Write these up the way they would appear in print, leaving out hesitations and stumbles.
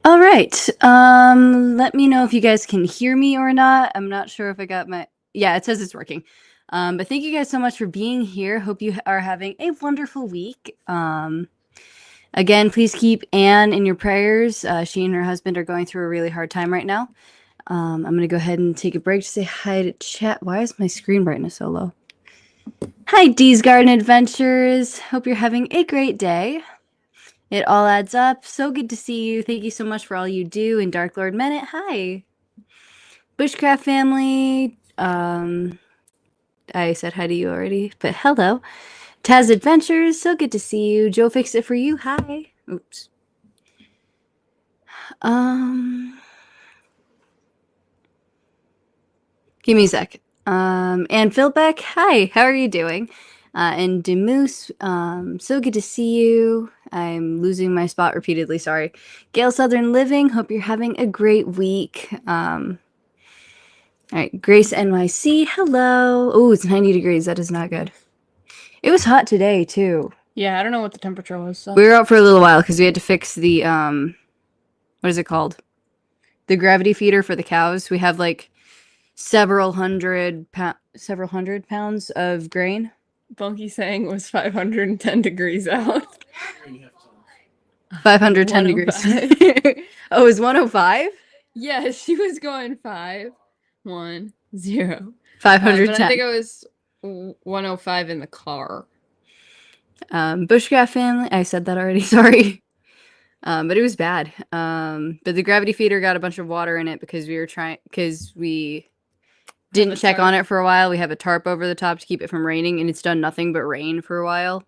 All right. Let me know if you guys can hear me or not. I'm not sure if I got my... Yeah, it says it's working. But thank you guys so much for being here. Hope you are having a wonderful week. Again, please keep Anne in your prayers. She and her husband are going through a really hard time right now. I'm going to go ahead and take a break to say hi to chat. Why is my screen brightness so low? Hi, Dee's Garden Adventures. Hope you're having a great day. It all adds up. So good to see you. Thank you so much for all you do. And Dark Lord Menet, hi. Bushcraft family. I said hi to you already, but hello. Taz Adventures, so good to see you. Joe Fixed It For You, hi. Oops. Give me a sec. And Philbeck, hi, how are you doing? And Demoose, so good to see you. I'm losing my spot repeatedly, sorry. Gail Southern Living, hope you're having a great week. All right, Grace NYC, hello. Oh, it's 90 degrees, that is not good. It was hot today, too. Yeah, I don't know what the temperature was. So. We were out for a little while because we had to fix the, what is it called? The gravity feeder for the cows. We have like several hundred pounds of grain. Bunky saying it was 510 degrees out. 510 degrees. Oh, it was 105? Yeah, she was going 5, 1, 0. 510. But I think it was 105 in the car. Bushcraft family. I said that already, sorry. But it was bad. But the gravity feeder got a bunch of water in it because we didn't check on it for a while. We have a tarp over the top to keep it from raining, and it's done nothing but rain for a while.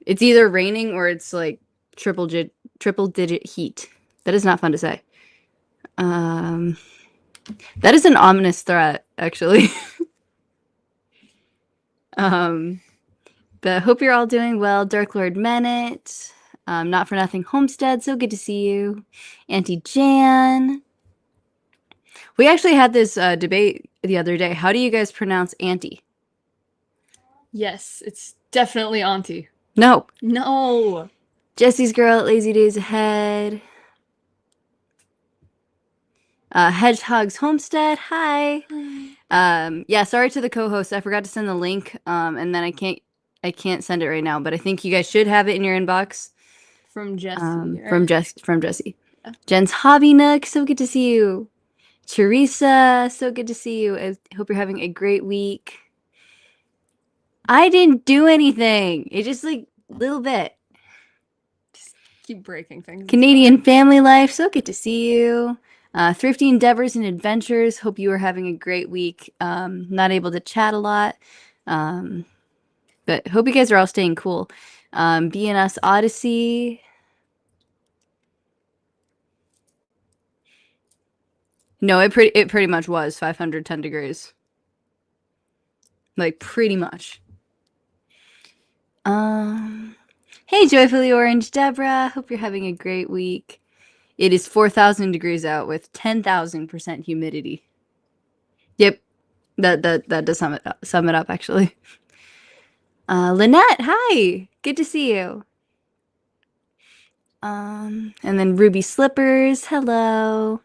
It's either raining or it's like triple digit heat. That is not fun to say. That is an ominous threat, actually. But hope you're all doing well. Dark Lord Menet. Not for nothing Homestead, so good to see you. Auntie Jan. We actually had this debate the other day. How do you guys pronounce auntie? Yes, it's definitely auntie. No. No. Jesse's girl, Lazy Days Ahead. Hedgehog's Homestead, hi. Yeah, sorry to the co-host. I forgot to send the link, and then I can't send it right now. But I think you guys should have it in your inbox. From Jesse. Right? From Jesse. Yeah. Jen's Hobby Nook, so good to see you. Teresa, so good to see you. I hope you're having a great week. I didn't do anything. It just like a little bit. Just keep breaking things. Canadian Family Life, so good to see you. Thrifty Endeavors and Adventures, hope you are having a great week. Not able to chat a lot, but hope you guys are all staying cool. BNS Odyssey. No, it pretty much was 510 degrees. Like, pretty much. Hey, Joyfully Orange Deborah. Hope you're having a great week. It is 4,000 degrees out with 10,000% humidity. Yep. That does sum it up, actually. Lynette, hi. Good to see you. And then Ruby Slippers, hello.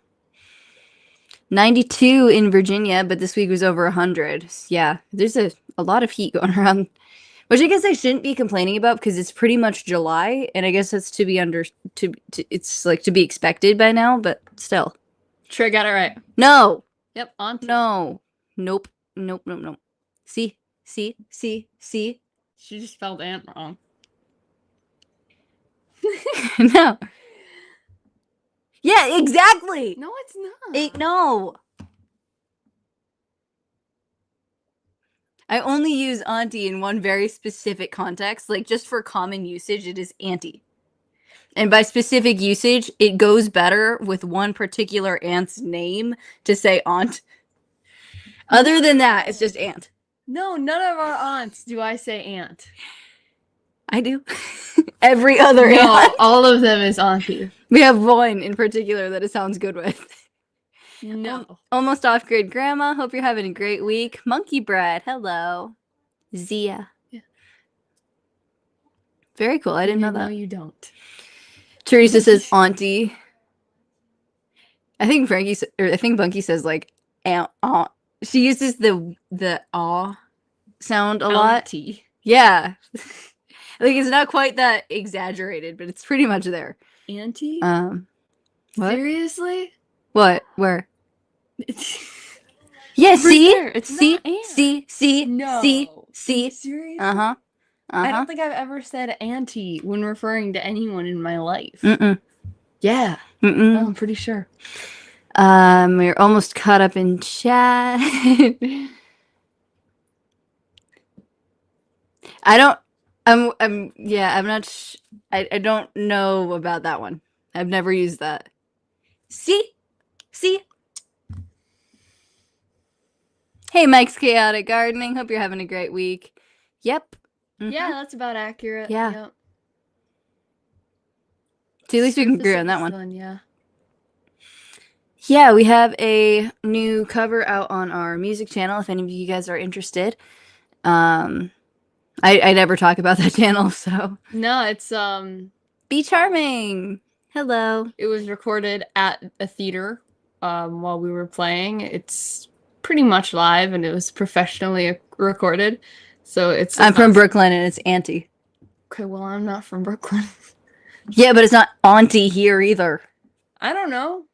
92 in Virginia, but this week was over 100. Yeah, there's a lot of heat going around, which I guess I shouldn't be complaining about because it's pretty much July, and I guess that's to be it's like to be expected by now, but still. Trie got it right. No. Yep, auntie. No. Nope. See? She just spelled aunt wrong. No. Yeah, exactly. No, it's not. No. I only use auntie in one very specific context. Like, just for common usage, it is auntie. And by specific usage, it goes better with one particular aunt's name to say aunt. Other than that, it's just aunt. No, none of our aunts do I say aunt. I do. Every other aunt. No, all of them is auntie. We have one in particular that it sounds good with. No. Almost off grid grandma. Hope you're having a great week. Monkey bread. Hello. Zia. Yeah. Very cool. I didn't know that. No, you don't. Teresa says auntie. I think I think Bunky says like, she uses the aw sound a lot. Auntie. Yeah. Like it's not quite that exaggerated, but it's pretty much there. Auntie? What? Seriously? What? Where? Yeah, Yeah, see? there. It's See? not aunt. See? No. See? Seriously? Uh-huh. I don't think I've ever said auntie when referring to anyone in my life. Mm-mm. Yeah. Mm-mm. Oh, I'm pretty sure. We're almost caught up in chat. I don't. Yeah. I'm not. I don't know about that one. I've never used that. See. Hey, Mike's Chaotic Gardening. Hope you're having a great week. Yep. Yeah, that's about accurate. Yeah. Yep. See, at least we can agree on that one. Sun, yeah. Yeah, we have a new cover out on our music channel. If any of you guys are interested, I never talk about that channel, so No, it's Be Charming. Hello. It was recorded at a theater while we were playing. It's pretty much live and it was professionally recorded. So it's I'm from Brooklyn and it's Auntie. Okay, well, I'm not from Brooklyn. Yeah, but it's not Auntie here either. I don't know.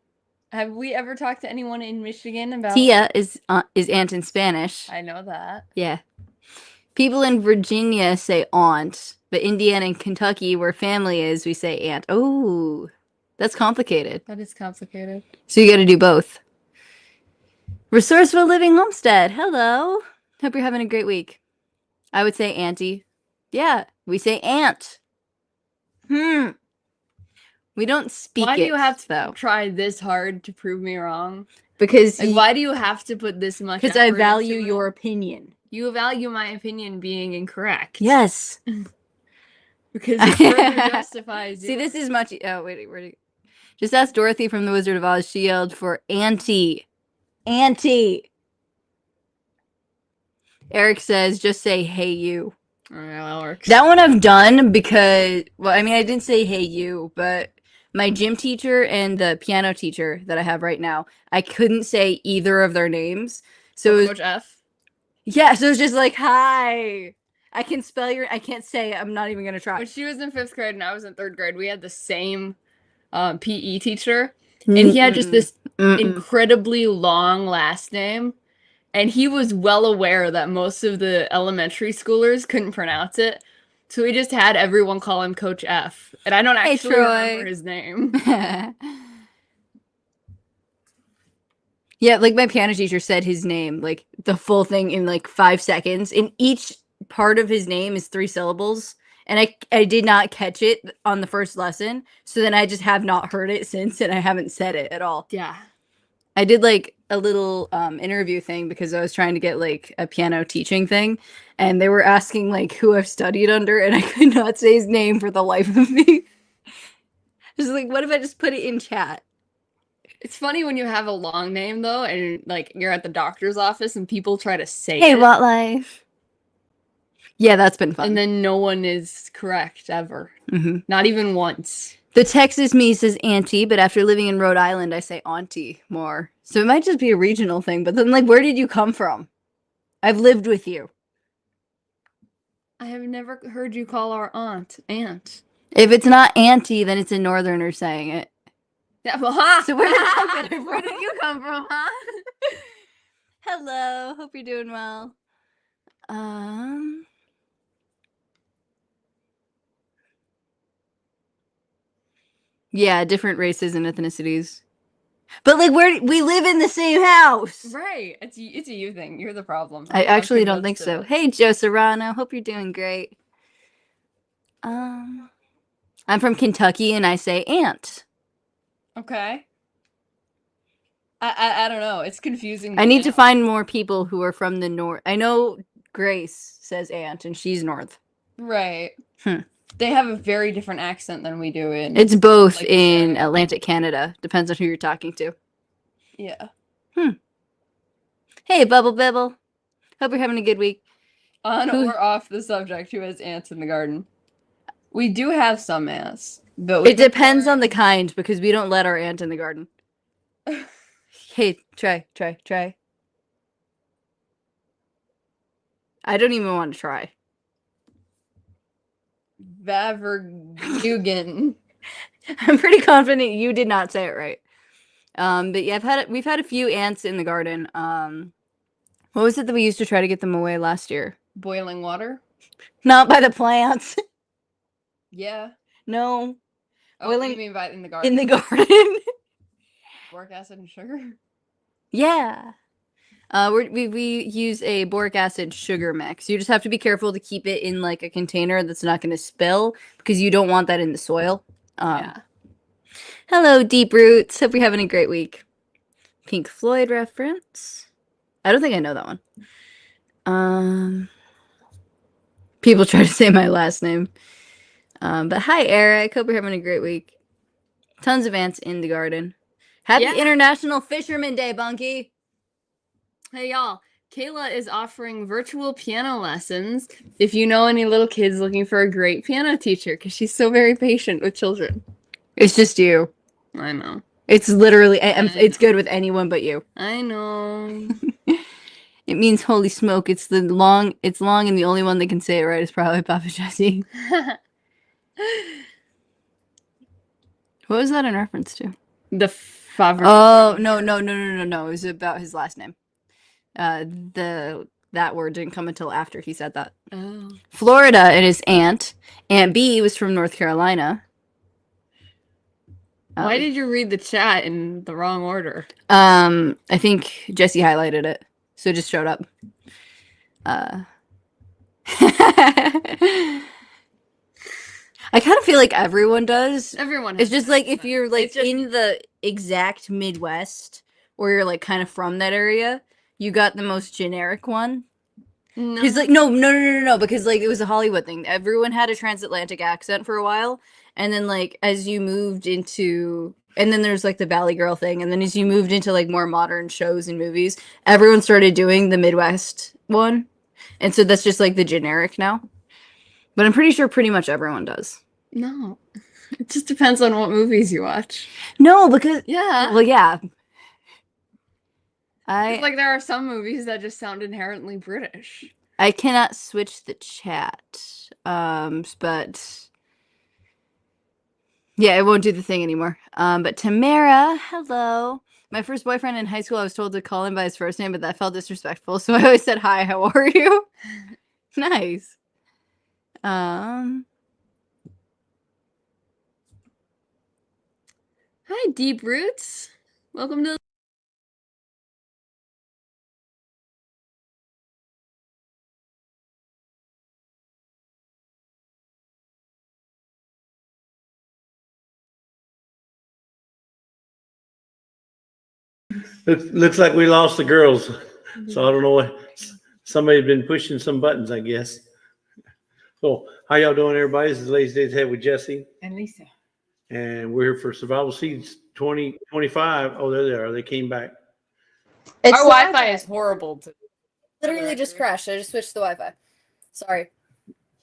Have we ever talked to anyone in Michigan about Tia is aunt in Spanish. I know that. Yeah. People in Virginia say aunt, but Indiana and Kentucky, where family is, we say aunt. Oh, that's complicated. That is complicated. So you got to do both. Resourceful Living Homestead. Hello. Hope you're having a great week. I would say auntie. Yeah, we say aunt. We don't speak Why do you have to though? try this hard to prove me wrong? Because like, why do you have to put this much? Because I value your opinion. You value my opinion being incorrect. Yes. Because it further justifies. See, this is much. Oh wait, where? Just ask Dorothy from The Wizard of Oz. She yelled for auntie. Auntie. Eric says, just say hey you. Oh, yeah, that works. That one I've done because, well, I mean, I didn't say hey you, but my gym teacher and the piano teacher that I have right now, I couldn't say either of their names. So it was, Coach F? Yeah, so it was just like, hi. I can spell I can't say, I'm not even going to try. When she was in 5th grade and I was in 3rd grade, we had the same PE teacher. And he had just this incredibly long last name. And he was well aware that most of the elementary schoolers couldn't pronounce it. So he just had everyone call him Coach F. And I don't actually remember his name. Yeah, like my piano teacher said his name, like the full thing in like 5 seconds. And each part of his name is 3 syllables. And I did not catch it on the first lesson. So then I just have not heard it since and I haven't said it at all. Yeah. I did like a little interview thing because I was trying to get like a piano teaching thing. And they were asking like who I've studied under and I could not say his name for the life of me. Just like, what if I just put it in chat? It's funny when you have a long name though, and like you're at the doctor's office and people try to say Hey, what life? Yeah, that's been fun. And then no one is correct ever. Not even once. The Texas me says auntie, but after living in Rhode Island, I say auntie more. So it might just be a regional thing, but then like, where did you come from? I've lived with you. I have never heard you call our aunt. If it's not auntie, then it's a northerner saying it. Yeah, well, huh? So where did you come from, huh? Hello, hope you're doing well. Yeah, different races and ethnicities. But like, we live in the same house. Right. It's a you thing. You're the problem. I actually don't think so. Hey, Joe Serrano, hope you're doing great. I'm from Kentucky and I say aunt. Okay. I don't know. It's confusing. I need to find more people who are from the north. I know Grace says aunt and she's north. Right. They have a very different accent than we do in. It's both like, in Atlantic Canada. Depends on who you're talking to. Yeah. Hey, Bubble Bibble. Hope you're having a good week. On or off the subject, who has ants in the garden? We do have some ants. But it depends on the kind because we don't let our ant in the garden. Hey, try. I don't even want to try. Vavergugan. I'm pretty confident you did not say it right. But yeah, we've had a few ants in the garden. What was it that we used to try to get them away last year? Boiling water? Not by the plants. Yeah. No. Oh, what do you mean by in the garden? In the garden. Boric acid and sugar? Yeah. We use a boric acid sugar mix. You just have to be careful to keep it in like a container that's not going to spill because you don't want that in the soil. Yeah. Hello, Deep Roots. Hope you're having a great week. Pink Floyd reference. I don't think I know that one. People try to say my last name. But hi, Eric. Hope you're having a great week. Tons of ants in the garden. Happy International Fisherman Day, Bunky. Hey, y'all. Kayla is offering virtual piano lessons if you know any little kids looking for a great piano teacher, because she's so very patient with children. It's just you. I know. It's literally, it's good with anyone but you. I know. It means holy smoke. It's long, and the only one that can say it right is probably Papa Jesse. What was that in reference to? The Favre. Oh, no. It was about his last name. That word didn't come until after he said that. Oh. Florida and his aunt. Aunt B was from North Carolina. Why did you read the chat in the wrong order? I think Jesse highlighted it, so it just showed up. I kind of feel like everyone does. Everyone. It's just like if you're like in the exact Midwest, or you're like kind of from that area, you got the most generic one. Because like no, because like it was a Hollywood thing. Everyone had a transatlantic accent for a while, and then like as you moved into, and then there's like the Valley Girl thing, and then as you moved into like more modern shows and movies, everyone started doing the Midwest one, and so that's just like the generic now. But I'm pretty sure pretty much everyone does. No, it just depends on what movies you watch. No, because well, yeah. It's like there are some movies that just sound inherently British. I cannot switch the chat, but yeah, it won't do the thing anymore. But Tamara, hello. My first boyfriend in high school, I was told to call him by his first name, but that felt disrespectful, so I always said, "Hi, how are you?" Nice. Hi, Deep Roots. Welcome to. Looks like we lost the girls. So I don't know what, somebody's been pushing some buttons, I guess. So how y'all doing, everybody? This is Ladies Days Ahead with Jesse. And Lisa. And we're here for Survival Seeds 2025. Oh, there they are. They came back. Our Wi-Fi is horrible. Literally just crashed. I just switched the Wi-Fi. Sorry.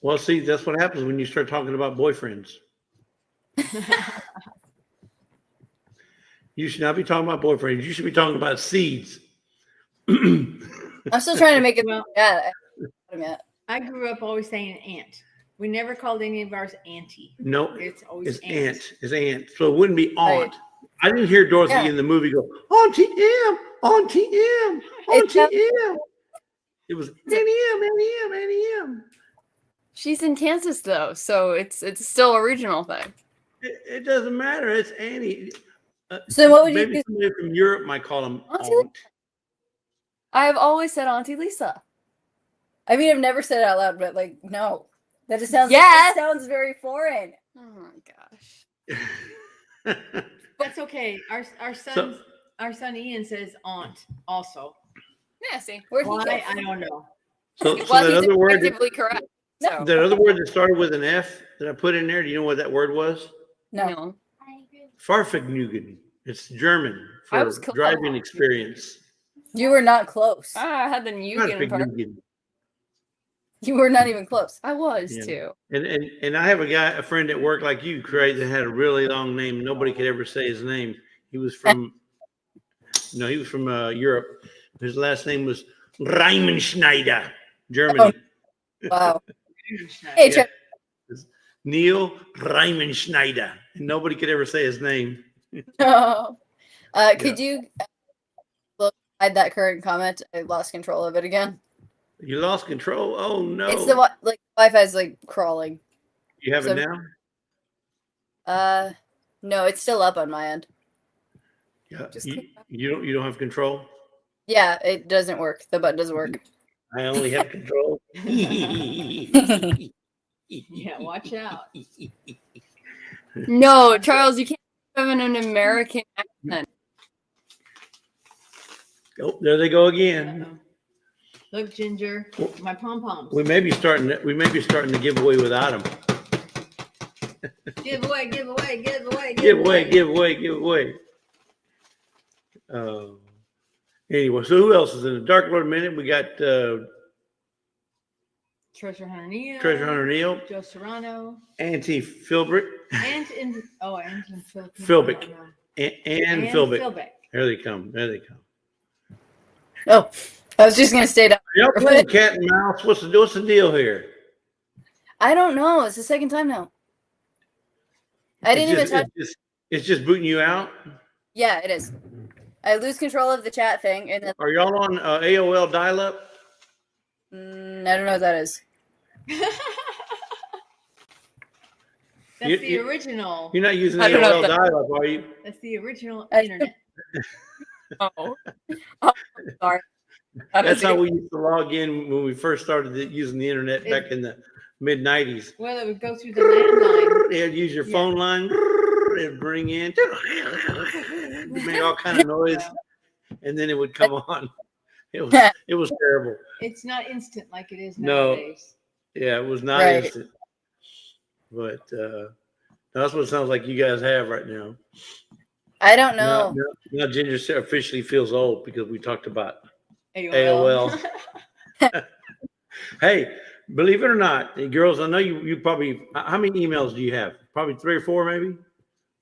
Well, see, that's what happens when you start talking about boyfriends. You should not be talking about boyfriends. You should be talking about seeds. I'm still trying to make it. Yeah. I grew up always saying aunt. We never called any of ours auntie. No, it's always aunt. It's aunt. So it wouldn't be aunt. Right. I didn't hear Dorothy in the movie go, Auntie M, Auntie M, Auntie M. It was Annie M. She's in Kansas though, so it's still a regional thing. It doesn't matter. It's Annie. So what would maybe somebody from Europe might call them aunt. I've always said Auntie Lisa. I mean, I've never said it out loud, but like, no, that just sounds. Yeah, it sounds very foreign. Oh my gosh. That's okay. Our son Ian says aunt also. Yeah, see, why I don't know. So that other word, correct. So. That other word that started with an F that I put in there. Do you know what that word was? No. Fahrvergnügen. It's German for driving experience. You were not close. I had the Nugen part. You were not even close. I was too. And I have a friend at work like you, Craig, that had a really long name. Nobody could ever say his name. He was from No, he was from Europe. His last name was Reimenschneider, Germany. Oh, wow. Hey, Yeah. Neil Reimenschneider. And nobody could ever say his name. No. Could you hide that current comment? I lost control of it again. You lost control? Oh, no. It's the like Wi-Fi's like crawling. You have it now? No, it's still up on my end. Yeah. You don't have control? Yeah, it doesn't work. The button doesn't work. I only have control. Yeah, watch out. No, Charles, you can't have an American accent. Oh, there they go again. Uh-oh. Look, Ginger, my pom-poms. We may be starting to give away without them. Give away. Anyway, so who else is in the Dark Lord Minute? We got Treasure Hunter Neil. Joe Serrano. Auntie Philbrick. Anton Philbick. And Philbick. Philbick. There they come. Oh, I was just gonna stay down. Y'all playing cat and mouse? What's the deal here? I don't know. It's the second time now. I didn't even touch. It's just booting you out. Yeah, it is. I lose control of the chat thing, and then Are y'all on AOL dial-up? I don't know what that is. That's the original. You're not using I don't know AOL dial-up, are you? That's the original internet. Oh, sorry. That's how we used to log in when we first started using the internet back in the mid-90s. Well, it would go through the landline. They'd use your phone line. It'd bring in. It made all kind of noise, and then it would come on. It was terrible. It's not instant like it is No. nowadays. Yeah, it was not Right. instant. But that's what it sounds like you guys have right now. I don't know. Now Ginger officially feels old because we talked about AOL. Hey, believe it or not, girls, I know you probably, how many emails do you have? Probably 3 or 4 maybe?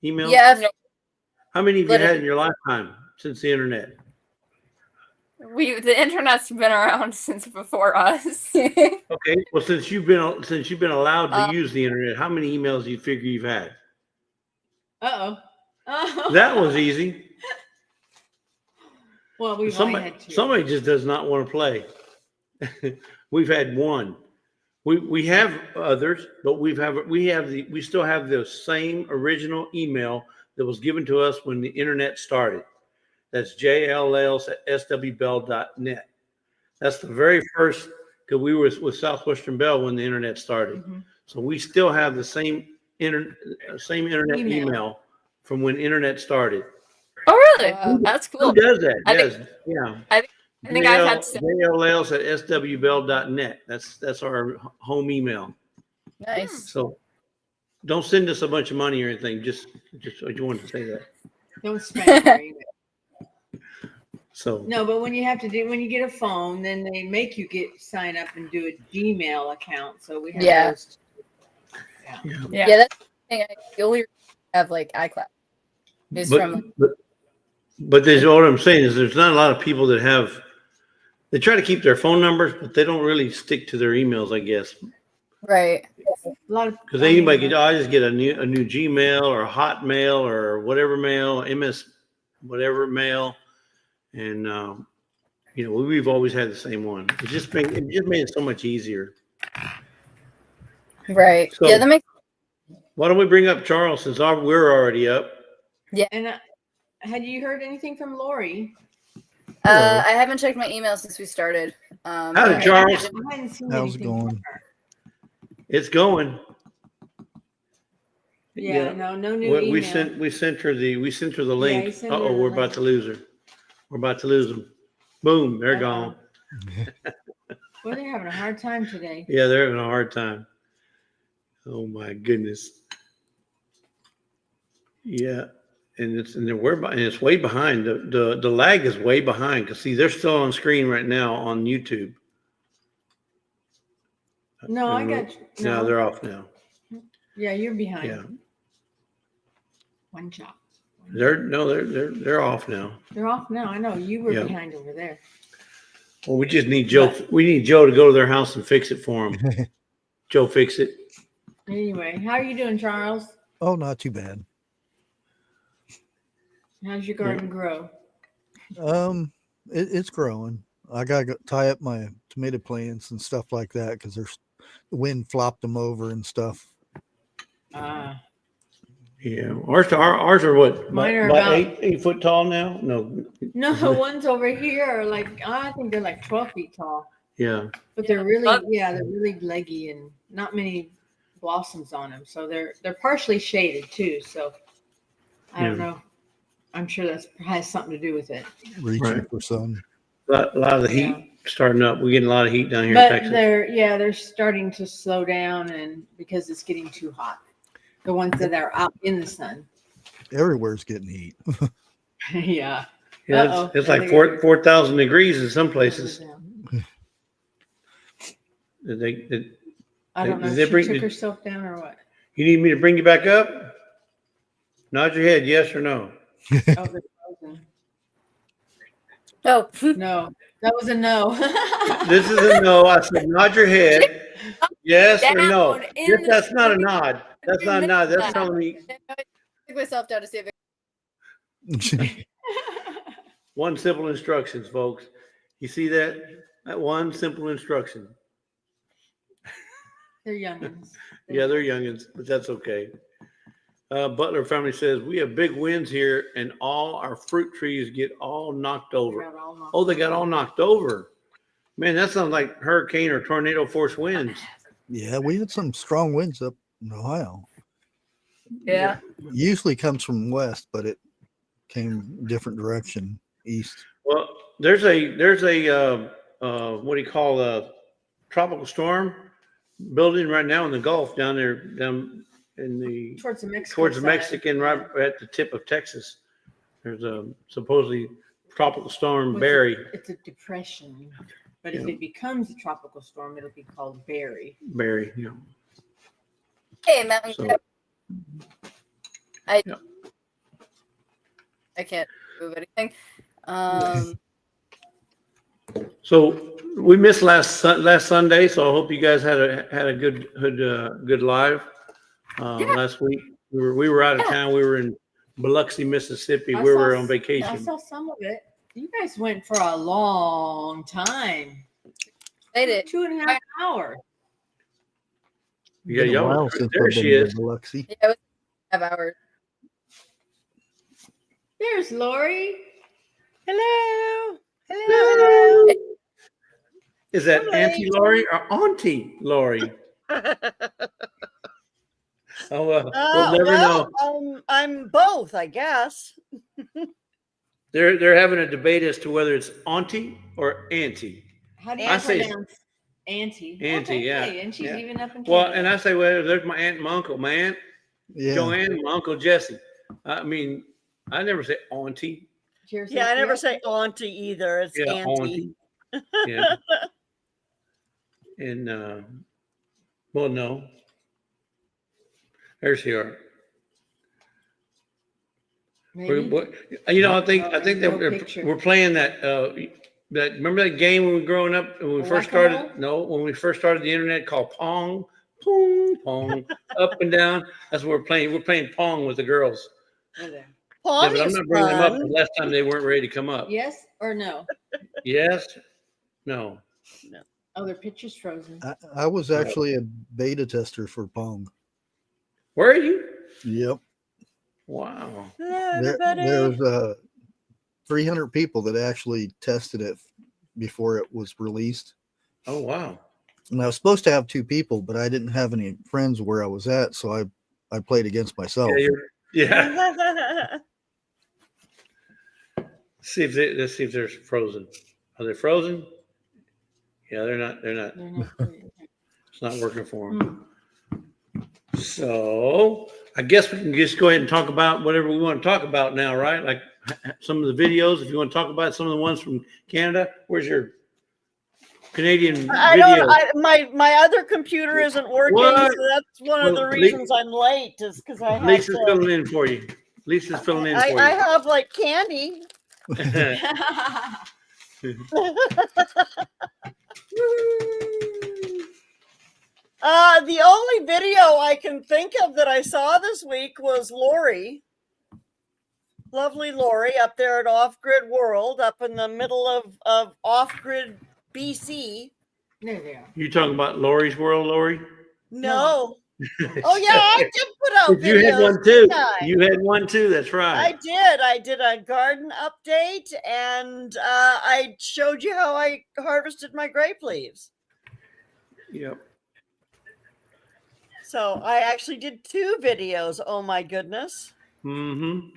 Emails? Yeah, How many have you had in your lifetime since the internet? The internet's been around since before us. Okay, well, since you've been allowed to use the internet, how many emails do you figure you've had? Uh-oh. Oh. That was easy. Well, we've only had 2. Somebody just does not want to play. We've had 1. We have others, but we still have the same original email that was given to us when the internet started. That's jll@swbell.net. That's the very first, because we were with Southwestern Bell when the internet started. Mm-hmm. So we still have the same internet email from when internet started. Oh, really? That's cool. Who does that? I think I've had jll@swbell.net. That's our home email. nice. So don't send us a bunch of money or anything. Just I wanted to say that. Don't spend your email. So No, but when you get a phone, then they make you sign up and do a Gmail account. So we have those. Yeah. Yeah, that's the thing. I only have like iCloud. It's but there's what I'm saying is there's not a lot of people that they try to keep their phone numbers, but they don't really stick to their emails, I guess. right. A lot of Because anybody could, I just get a new Gmail or Hotmail or whatever mail, MS whatever mail, and we've always had the same one. It just made it so much easier. Right. So, Yeah, that makes. Why don't we bring up Charles since we're already up? Yeah. And had you heard anything from Lorrie? I haven't checked my email since we started. Howdy, Charles. I hadn't seen How's it anything from going? her. It's going. Yeah, no new email. We sent her the link. he sent her the We're about link. to lose her. We're about to lose them. Boom, they're gone. Well, they're having a hard time today. Yeah, they're having a hard time. Oh my goodness. Yeah, and it's way behind. The lag is way behind because see they're still on screen right now on YouTube. No, I got you. No, they're off now. Yeah, you're behind. Yeah. One job. They're off now. They're off now. I know you were Yeah. behind over there. Well, we just need Joe. We need Joe to go to their house and fix it for them. Joe, fix it. Anyway, how are you doing, Charles? Oh, not too bad. How's your garden grow? It's growing. I gotta tie up my tomato plants and stuff like that because the wind flopped them over and stuff. Ah, Yeah, ours are what? Mine are about about- 8 foot tall now. No. no, the ones over here are like, I think they're like 12 feet tall, Yeah. but they're really, they're really leggy and not many blossoms on them. So they're partially shaded too. So I don't know. I'm sure that has something to do with it. Reaching for sun. A lot of the heat starting up. We're getting a lot of heat down here in But Texas. they're starting to slow down, and because it's getting too hot. The ones that are out in the sun. Everywhere's getting heat. Yeah. Yeah, it's like 4,000 degrees in some places. I don't know Did if they she took herself down or what. You need me to bring you back up? Nod your head, yes or no. Oh, they're frozen. No. No, that was a no. This is a no. I said nod your head. Yes or no. Down Yes, in that's not a the- nod. That's not a nod. That's telling me I took myself down to see if it. one simple instructions, folks. You see that? That one simple instruction. They're youngins. Yeah, they're youngins, but that's okay. Butler family says we have big winds here, and all our fruit trees get all knocked over. Oh, they got all knocked over. Man, that sounds like hurricane or tornado force winds. Yeah, we had some strong winds up in Ohio. Yeah. Usually comes from west, but it came different direction, east. Well, there's a what do you call a tropical storm building right now in the Gulf down in the Towards the Mexican towards the side. Mexican, right at the tip of Texas. There's a supposedly tropical storm Well, Barry. It's a depression. But if it becomes a tropical storm, it'll be called Barry. Barry, yeah. Hey, Mountain So- Crab. I Yeah. I can't move anything. So we missed last Sunday, so I hope you guys had a good live last week. We were out of town. We were in Biloxi, Mississippi. I We saw were on I vacation. saw some of it. You guys went for a long time. They did. 2.5 hours. Yeah, Been a y'all. while since There I've she been to is. Biloxi. Yeah, it was 5 hours. There's Lorrie. Hello. Hello. Is that Hi. Auntie Lorrie or Auntie Lorrie? Oh, we'll never know. I'm both, I guess. They're having a debate as to whether it's Auntie or Auntie. How do I you say- pronounce Auntie? Auntie, yeah, hey, and she's yeah. even up in Well, Canada. and I say, well, there's my aunt and my uncle. My aunt Yeah. Joanne and my uncle Jesse. I mean, I never say Auntie. Did you ever Yeah, I never that? say auntie either. It's Yeah, auntie. Yeah. And well, no. There she are. Maybe. You know, I think Oh, that no picture. we're playing that remember that game when we were growing up when we first Whack-a-mole? started? No, when we first started the internet called Pong, Pong, Pong, up and down. That's what we're playing. We're playing Pong with the girls. Over there. Yeah, Pong but I'm is not bringing them up. fun. The last time they weren't ready to come up. Yes or no? Yes, no. Oh, their picture's frozen. I was actually a beta tester for Pong. Where are you? Yep. Wow. Hello, There, everybody. there's 300 people that actually tested it before it was released. Oh wow. And I was supposed to have 2 people, but I didn't have any friends where I was at, so I played against myself. Yeah. Let's see if they're frozen. Are they frozen? Yeah, they're not. They're not. It's not working for them. So I guess we can just go ahead and talk about whatever we want to talk about now, right? Like some of the videos. If you want to talk about some of the ones from Canada, where's your Canadian I video? don't. My other computer isn't working, What? so that's one of the Well, reasons I'm late. Is because I had Lisa's to. coming in for you. Lisa's filling in I for have like candy. you. The only video I can think of that I saw this week was Lorrie. Lovely Lorrie up there at Off Grid World, up in the middle of Off Grid BC. There they are. You talking about Lori's World, Lori? No. Oh yeah, I did put out You had videos. one too. Didn't I? You had one too. That's right. I did. I did a garden update, and I showed you how I harvested my grape leaves. Yep. So I actually did 2 videos. Oh my goodness. Mm-hmm.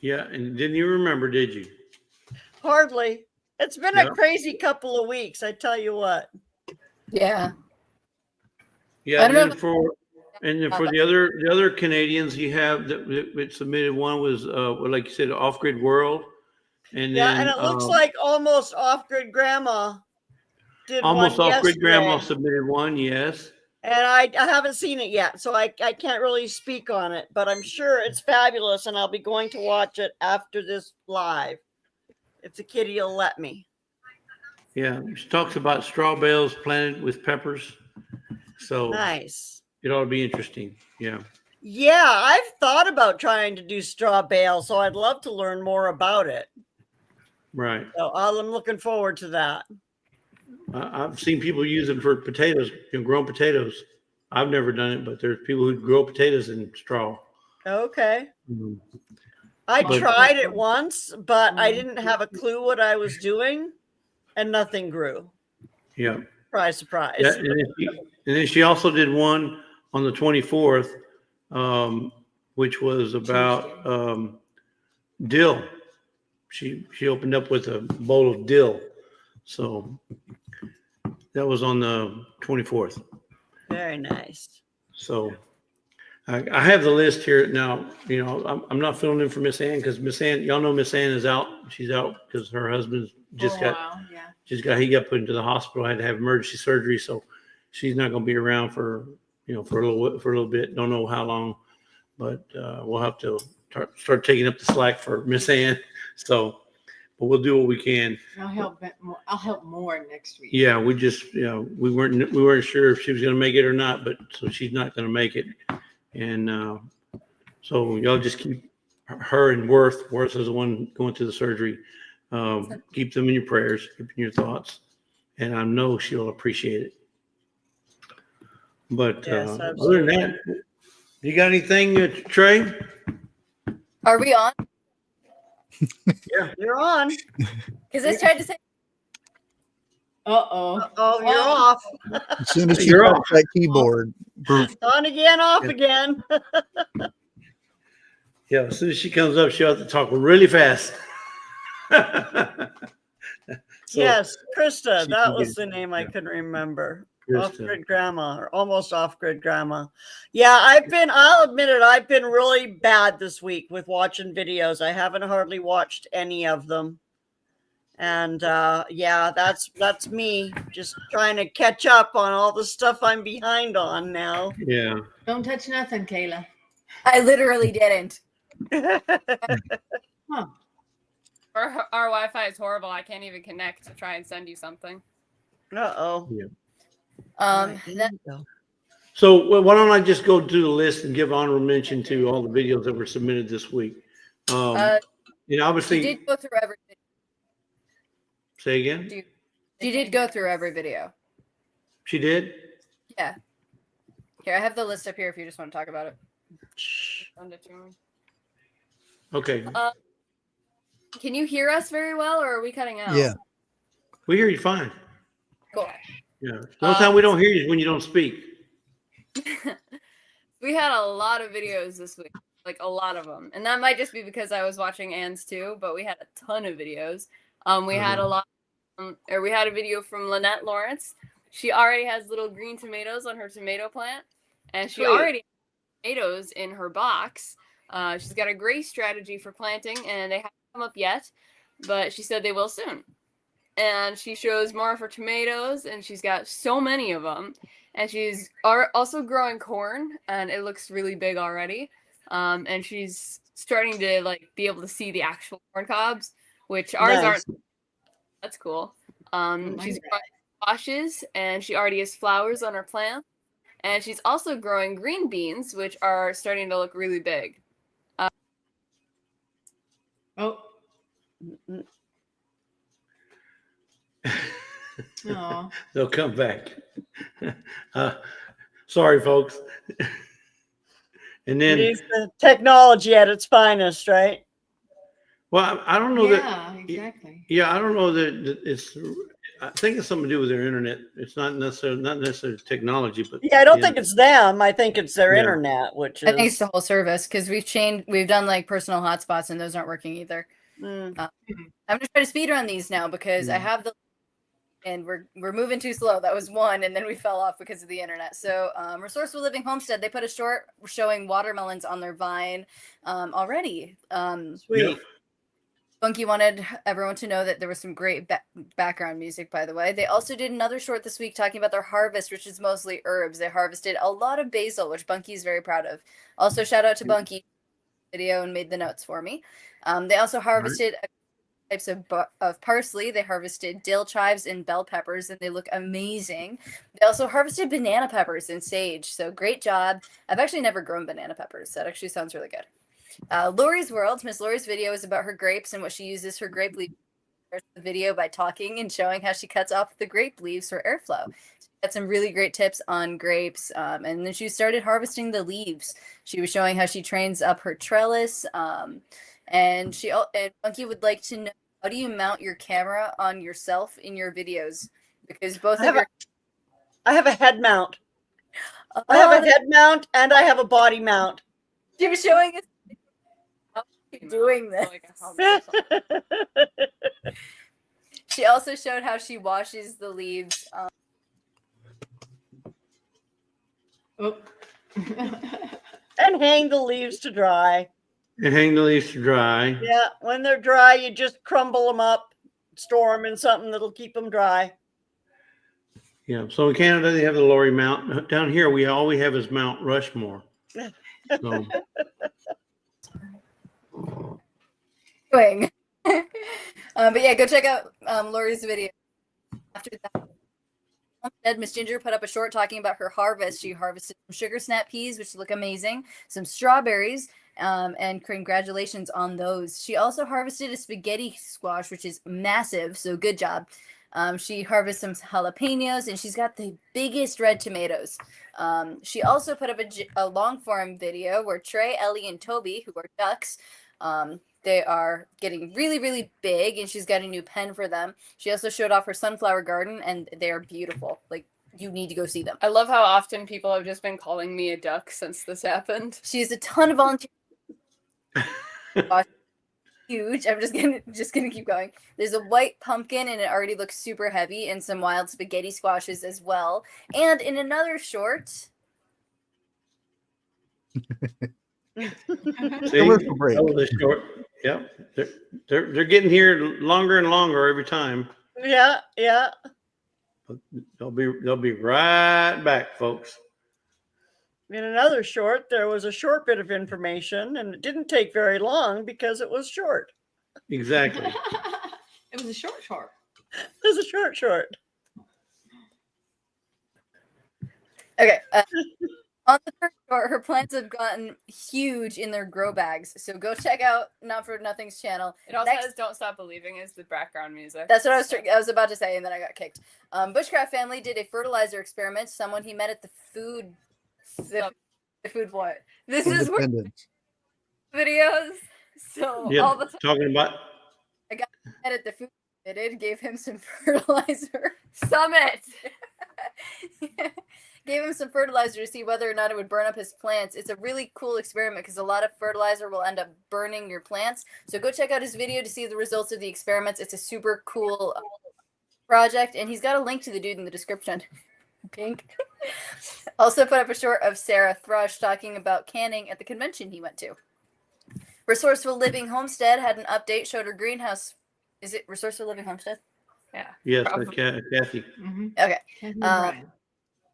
Yeah, and didn't you remember, did you? Hardly. It's been Yeah. a crazy couple of weeks, I tell you what. Yeah. Yeah, I and don't then for the other Canadians, you have that submitted one was like you said, Off Grid World, and Yeah, then and it looks like almost Off Grid Grandma did almost one Off Grid Grandma yesterday. submitted one. Yes. And I haven't seen it yet, so I can't really speak on it, but I'm sure it's fabulous, and I'll be going to watch it after this live. If the kitty will let me. Yeah, she talks about straw bales planted with peppers, so Nice. it ought to be interesting. Yeah. Yeah, I've thought about trying to do straw bale, so I'd love to learn more about it. Right. So I'm looking forward to that. I've seen people use it for potatoes, grown potatoes. I've never done it, but there's people who grow potatoes in straw. Okay. Mhm. I But- tried it once, but I didn't have a clue what I was doing, and nothing grew. Yeah. Surprise, surprise. Yeah, and then she also did one on the 24th, which was about dill. She opened up with a bowl of dill. So that was on the 24th. Very nice. So I have the list here now. You know, I'm not filling in for Miss Ann because Miss Ann, y'all know Miss Ann is out. She's out because her husband's just For a got while, yeah. he got put into the hospital, had to have emergency surgery, so she's not going to be around for for a little bit. Don't know how long, but we'll have to start taking up the slack for Miss Ann. So, but we'll do what we can. I'll help more next week. Yeah, we just we weren't sure if she was going to make it or not, but so she's not going to make it, and so y'all just keep her and Worth. Worth is the one going through the surgery. Keep them in your prayers, keep in your thoughts, and I know she'll appreciate it. But Yes, other than that, you got anything, Trey? Are we on? Yeah, You're on. Because I tried to say. Uh-oh. Oh, you're off. As soon as she You're taps off. that keyboard, poof, On again, off Yeah. again. Yeah. As soon as she comes up, she'll have to talk really fast. So, Yes, Krista. she That can was get- the name I yeah. couldn't remember. Krista. Off Grid Grandma, or almost Off Grid Grandma. Yeah, I'll admit it, I've been really bad this week with watching videos. I haven't hardly watched any of them. And yeah, that's me just trying to catch up on all the stuff I'm behind on now. Yeah. Don't touch nothing, Kayla. I literally didn't. Huh. Our Wi-Fi is horrible. I can't even connect to try and send you something. Uh-oh. That, So why don't I just go through the list and give honorable mention to all the videos that were submitted this week? Obviously, you did go through every video. say again. You did go through every video. She did. Yeah. Here, I have the list up here if you just want to talk about it. Send it to me. Okay. Can you hear us very well, or are we cutting out? yeah. We hear you fine. Cool. Yeah. The only time we don't hear you is when you don't speak. We had a lot of videos this week, like a lot of them, and that might just be because I was watching Ann's too. But we had a ton of videos. We had a lot, or we had a video from Lynette Lawrence. She already has little green tomatoes on her tomato plant, and she Sweet. already has tomatoes in her box. She's got a great strategy for planting, and they haven't come up yet, but she said they will soon. And she shows more of her tomatoes, and she's got so many of them. And she's also growing corn, and it looks really big already. and she's starting to like be able to see the actual corn cobs, which ours Nice. aren't. That's cool. like She's that. growing squashes, and she already has flowers on her plant, and she's also growing green beans, which are starting to look really big. Oh. Oh. They'll come back. Sorry, folks. And then, It's the technology at its finest, right? well, I don't know Yeah, that. exactly. Yeah, I don't know that it's. I think it's something to do with their internet. It's not necessarily technology, but Yeah, I don't think it's them. I think it's their Yeah. internet, which I think it's is the whole service because we've done like personal hotspots and those aren't working either. mm, I'm gonna try to speed run these now because I have the and we're moving too slow. That was one, and then we fell off because of the internet. So, Resourceful Living Homestead, they put a short showing watermelons on their vine already. sweet. Yeah. Bunky wanted everyone to know that there was some great background music, by the way. They also did another short this week talking about their harvest, which is mostly herbs. They harvested a lot of basil, which Bunky is very proud of. Also, shout out to Bunky video and made the notes for me. They also harvested types of parsley. They harvested dill chives and bell peppers, and they look amazing. They also harvested banana peppers and sage. So great job. I've actually never grown banana peppers. That actually sounds really good. Lorrie's World, Miss Lorrie's video is about her grapes and what she uses her grape leaves. The video by talking and showing how she cuts off the grape leaves for airflow. She had some really great tips on grapes, and then she started harvesting the leaves. She was showing how she trains up her trellis, and Bunky would like to know, how do you mount your camera on yourself in your videos? Because both I of your have a head mount. I have a head mount and I have a body mount. She was showing us how she's doing this. She also showed how she washes the leaves. Oh. And hang the leaves to dry. And hang the leaves to dry. Yeah, when they're dry, you just crumble them up, store them in something that'll keep them dry. Yeah. So in Canada, they have the Lorrie Mount. Down here, all we have is Mount Rushmore. So. But yeah, go check out Lori's video. After that, Miss Ginger put up a short talking about her harvest. She harvested some sugar snap peas, which look amazing, some strawberries, and congratulations on those. She also harvested a spaghetti squash, which is massive, so good job. She harvested some jalapenos, and she's got the biggest red tomatoes. She also put up a long form video where Trie, Ellie, and Toby, who are ducks, they are getting really, really big, and she's got a new pen for them. She also showed off her sunflower garden, and they are beautiful. Like, you need to go see them. I love how often people have just been calling me a duck since this happened. She has a ton of volunteers. Huge. I'm just gonna keep going. There's a white pumpkin, and it already looks super heavy, and some wild spaghetti squashes as well. And in another short. See, Commercial break. Short. Yep. They're getting here longer and longer every time. Yeah, yeah. They'll be right back, folks. In another short, there was a short bit of information, and it didn't take very long because it was short. Exactly. It was a short. It was a short. Okay. On the first short, her plants have gotten huge in their grow bags. So go check out Not For Nothing's channel. It also has Don't Stop Believing is the background music. That's what I was about to say, and then I got kicked. Bushcraft family did a fertilizer experiment. Someone he met at the food what? This is where videos. So Yeah, all the time talking about. I got met at the food gave him some fertilizer. Summit. Gave him some fertilizer to see whether or not it would burn up his plants. It's a really cool experiment because a lot of fertilizer will end up burning your plants. So go check out his video to see the results of the experiments. It's a super cool project, and he's got a link to the dude in the description. Pink. Also put up a short of Sarah Thrush talking about canning at the convention he went to. Resourceful Living Homestead had an update, showed her greenhouse. Is it Resourceful Living Homestead? Yeah. Yes, Kathy. Mm-hmm. Okay.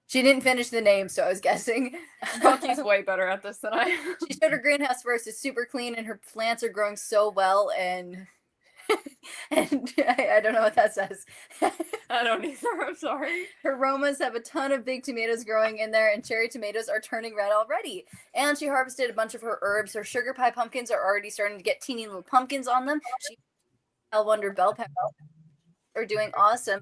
She didn't finish the name, so I was guessing. Bucky's way better at this than I am. She showed her greenhouse first. It's super clean, and her plants are growing so well. And I don't know what that says. I don't either. I'm sorry. Her Romas have a ton of big tomatoes growing in there, and cherry tomatoes are turning red already. And she harvested a bunch of her herbs. Her sugar pie pumpkins are already starting to get teeny little pumpkins on them. She Wonder bell peppers are doing awesome.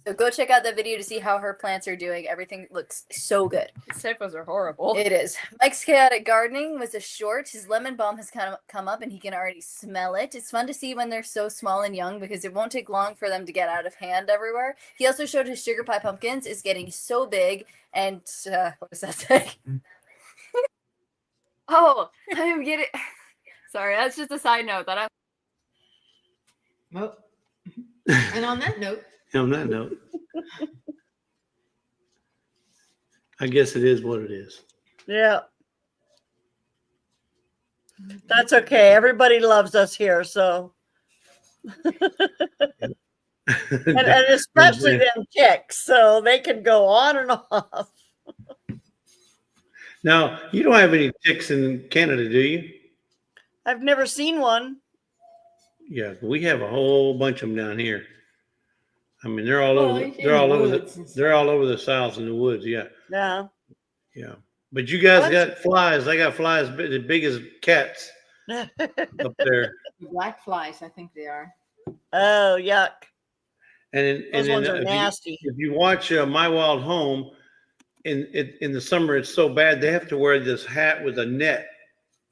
So go check out that video to see how her plants are doing. Everything looks so good. These typos are horrible. It is. Mike's Chaotic Gardening was a short. His lemon balm has kind of come up and he can already smell it. It's fun to see when they're so small and young because it won't take long for them to get out of hand everywhere. He also showed his sugar pie pumpkins is getting so big. And what does that say? Oh, I'm getting... Sorry, that's just a side note that I'm... Well, and on that note, I guess it is what it is. Yeah. That's okay. Everybody loves us here, so. and especially them chicks, so they can go on and off. Now, you don't have any ticks in Canada, do you? I've never seen one. Yeah, we have a whole bunch of them down here. I mean, they're all over. in They're all the over woods and they're all over the south in the woods. Yeah, Yeah. yeah. But you guys got flies. They got flies as big as cats up there. black flies, I think they are. Oh, yuck. And Those ones are nasty. If you watch My Wild Home, in the summer it's so bad they have to wear this hat with a net,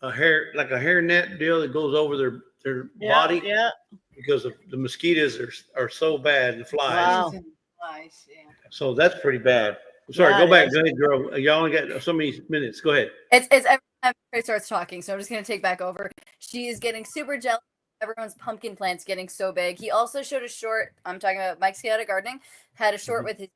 a hair net deal that goes over their body. Yeah. Because the mosquitoes are so bad and the flies. Wow. Flies, yeah. So that's pretty bad. Sorry, That go back. is. Go ahead, girl. Y'all only got so many minutes. Go ahead. It's every time Trey starts talking, so I'm just gonna take back over. She is getting super jealous. Everyone's pumpkin plants getting so big. He also showed a short. I'm talking about Mike's Chaotic Gardening. Had a short with his.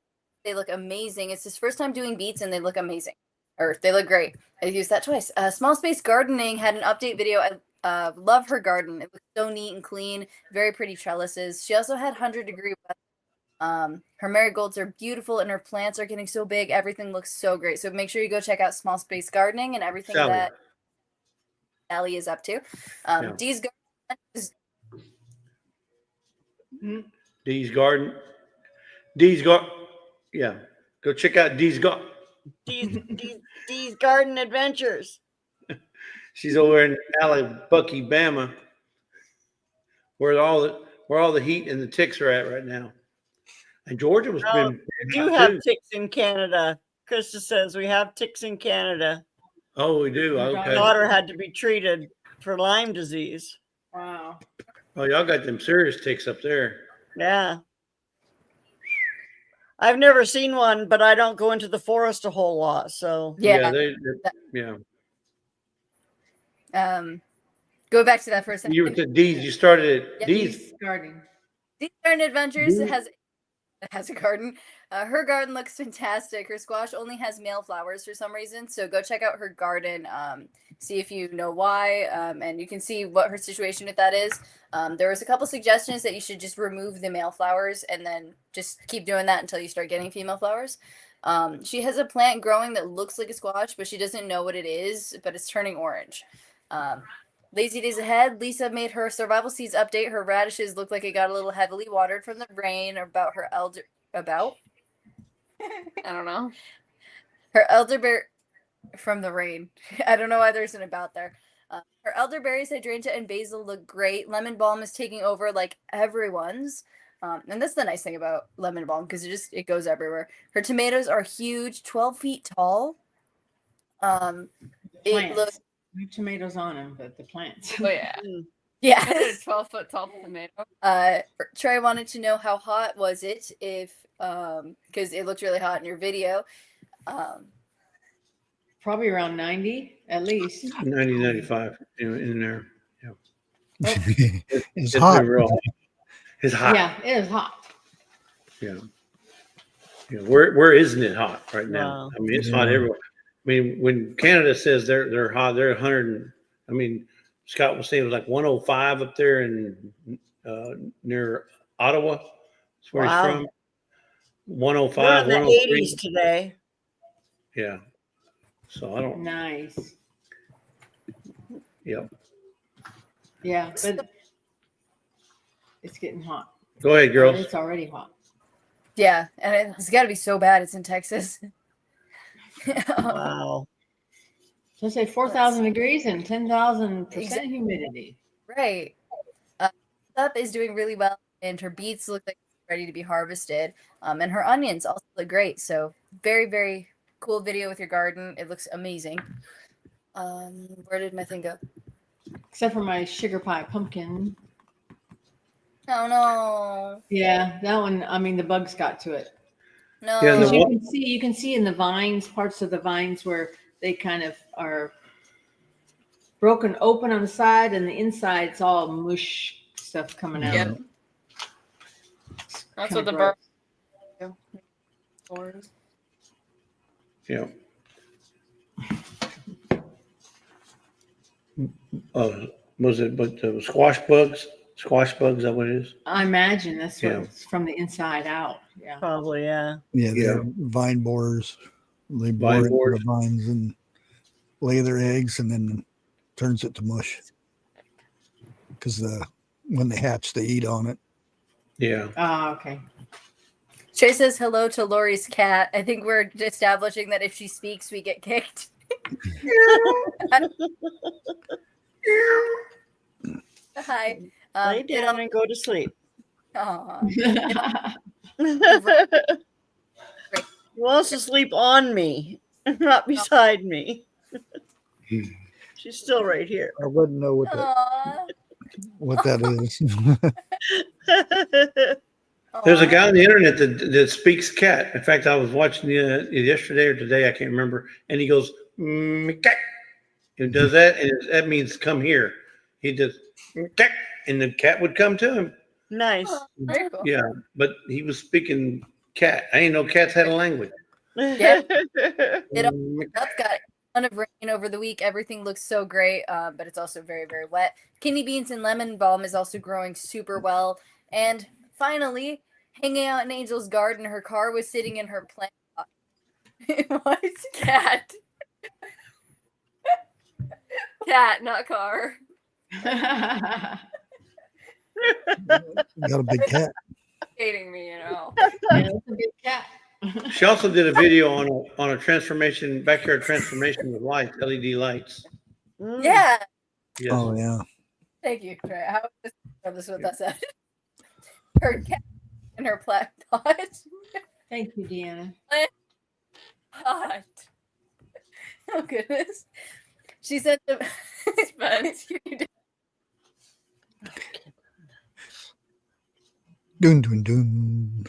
They look amazing. It's his first time doing beets, and they look amazing. Or they look great. I used that twice. Small Space Gardening had an update video. I love her garden. It looks so neat and clean. Very pretty trellises. She also had 100-degree weather. Her marigolds are beautiful and her plants are getting so big. Everything looks so great. So make sure you go check out Small Space Gardening and everything Sally. that Sally is up to. Dee's Garden is Dee's Garden. Yeah. Go check out Dee's Garden. Dee's Garden Adventures. She's over in Bucky, Bama, where all the heat and the ticks are at right now. And Georgia was been. We do have ticks in Canada. Krista says we have ticks in Canada. Oh, we do. My Okay. daughter had to be treated for Lyme disease. Wow. Oh, y'all got them serious ticks up there. Yeah. I've never seen one, but I don't go into the forest a whole lot. So yeah. Yeah. Go back to that for a second. You were to Dee's. You started at Dee's. Dee's Garden. Dee's Garden Adventures has a garden. Her garden looks fantastic. Her squash only has male flowers for some reason, so go check out her garden. See if you know why, and you can see what her situation with that is. There was a couple suggestions that you should just remove the male flowers and then just keep doing that until you start getting female flowers. She has a plant growing that looks like a squash, but she doesn't know what it is, but it's turning orange. Lazy days ahead. Lisa made her survival seeds update. Her radishes look like it got a little heavily watered from the rain. About her I don't know. Her elderberry from the rain. I don't know why there's an about there. Her elderberries, hydrangea, and basil look great. Lemon balm is taking over like everyone's. And that's the nice thing about lemon balm because it goes everywhere. Her tomatoes are huge, 12 feet tall. It looks. No tomatoes on them, but the plants. Oh yeah. Yeah. 12-foot tall tomato. Trey wanted to know how hot was it if because it looked really hot in your video. Probably around 90 at least. 90, 95 in there. Yeah. It's hot. It's hot. Yeah, it is hot. Yeah. Yeah. Where isn't it hot right now? Wow. I mean, it's hot everywhere. I mean, when Canada says they're hot, they're 100. I mean, Scott was saying it was like 105 up there in near Ottawa. That's where he's from. One We're 105, in the 103. 80s today. Yeah. So I don't. Nice. Yep. Yeah, but it's getting hot. Go ahead, Or girls. it's already hot. Yeah, and it's got to be so bad. It's in Texas. Wow. So say 4,000 degrees and 10,000% Exactly. humidity. Right. Up is doing really well, and her beets look like ready to be harvested. And her onions also look great. So very, very cool video with your garden. It looks amazing. Where did my thing go? Except for my sugar pie pumpkin. Oh no. Yeah, that one, I mean, the bugs got to it. No. Yeah, and Because the wa- you can see in the vines, parts of the vines where they kind of are broken open on the side, and the inside's all mush stuff coming out. Yep. That's what the bird. Yeah. Was it? But squash bugs. Squash bugs. Is that what it is? I imagine that's what Yeah. it's from the inside out. Yeah. Probably, yeah. Yeah, Yeah. they're vine borers. They bore Vine into borers. the vines and lay their eggs, and then turns it to mush. Because when they hatch, they eat on it. Yeah. Oh, okay. Trey says hello to Lori's cat. I think we're establishing that if she speaks, we get kicked. Hi. Lay down and go to sleep. Aw. He wants to sleep on me, not beside me. She's still right here. I wouldn't know Aw. what that is. There's a Aw. guy on the internet that speaks cat. In fact, I was watching yesterday or today, I can't remember, and he goes cat. He does that, and that means come here. He does cat, and the cat would come to him. Nice. Aw, very cool. Yeah, but he was speaking cat. I ain't know cats had a language. Yeah. It up got a ton of rain over the week. Everything looks so great, but it's also very, very wet. Kidney beans and lemon balm is also growing super well. And finally, hanging out in Angel's garden, her car was sitting in her plant pot. What? Cat. Cat, not car. Got a big cat. Hating me, you know. Yeah, it's a big cat. She also did a video on a transformation, backyard transformation with lights, LED lights. Mm. Yeah. Yes. Oh, yeah. Thank you, Trey. How is this what that said? Her cat in her plant pot. Thank you, Deanna. Hot. Oh, goodness. She said the Dun, dun, dun.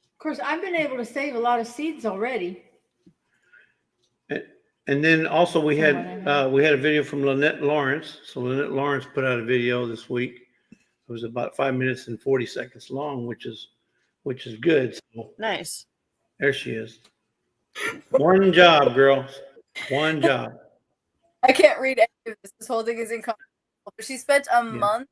Of course, I've been able to save a lot of seeds already. And then also we had a video from Lynette Lawrence. So Lynette Lawrence put out a video this week. It was about 5 minutes and 40 seconds long, which is good. So Nice. there she is. One job, girls. One job. I can't read any of this. This whole thing is incomprehensible. But she spent a month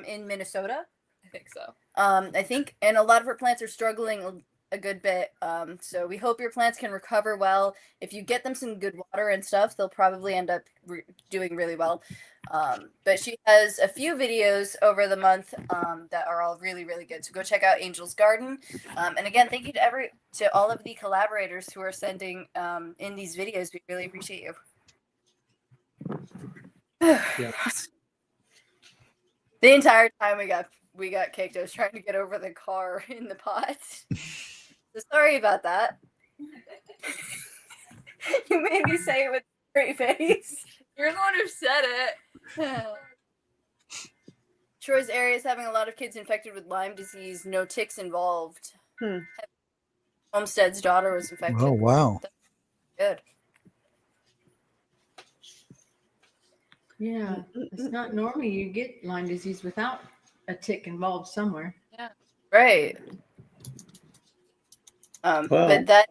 in Minnesota. I think so. I think, and a lot of her plants are struggling a good bit. So we hope your plants can recover well. If you get them some good water and stuff, they'll probably end up doing really well. But she has a few videos over the month that are all really, really good. So go check out Angel's Garden. And again, thank you to all of the collaborators who are sending in these videos. We really appreciate you. Yeah. The entire time we got kicked, I was trying to get over the car in the pot. So sorry about that. You made me say it with a straight face. You're the one who said it. Troy's area is having a lot of kids infected with Lyme disease. No ticks involved. Homestead's daughter was infected. Oh, wow. Good. Yeah, it's not normal. You get Lyme disease without a tick involved somewhere. Yeah. Right. But that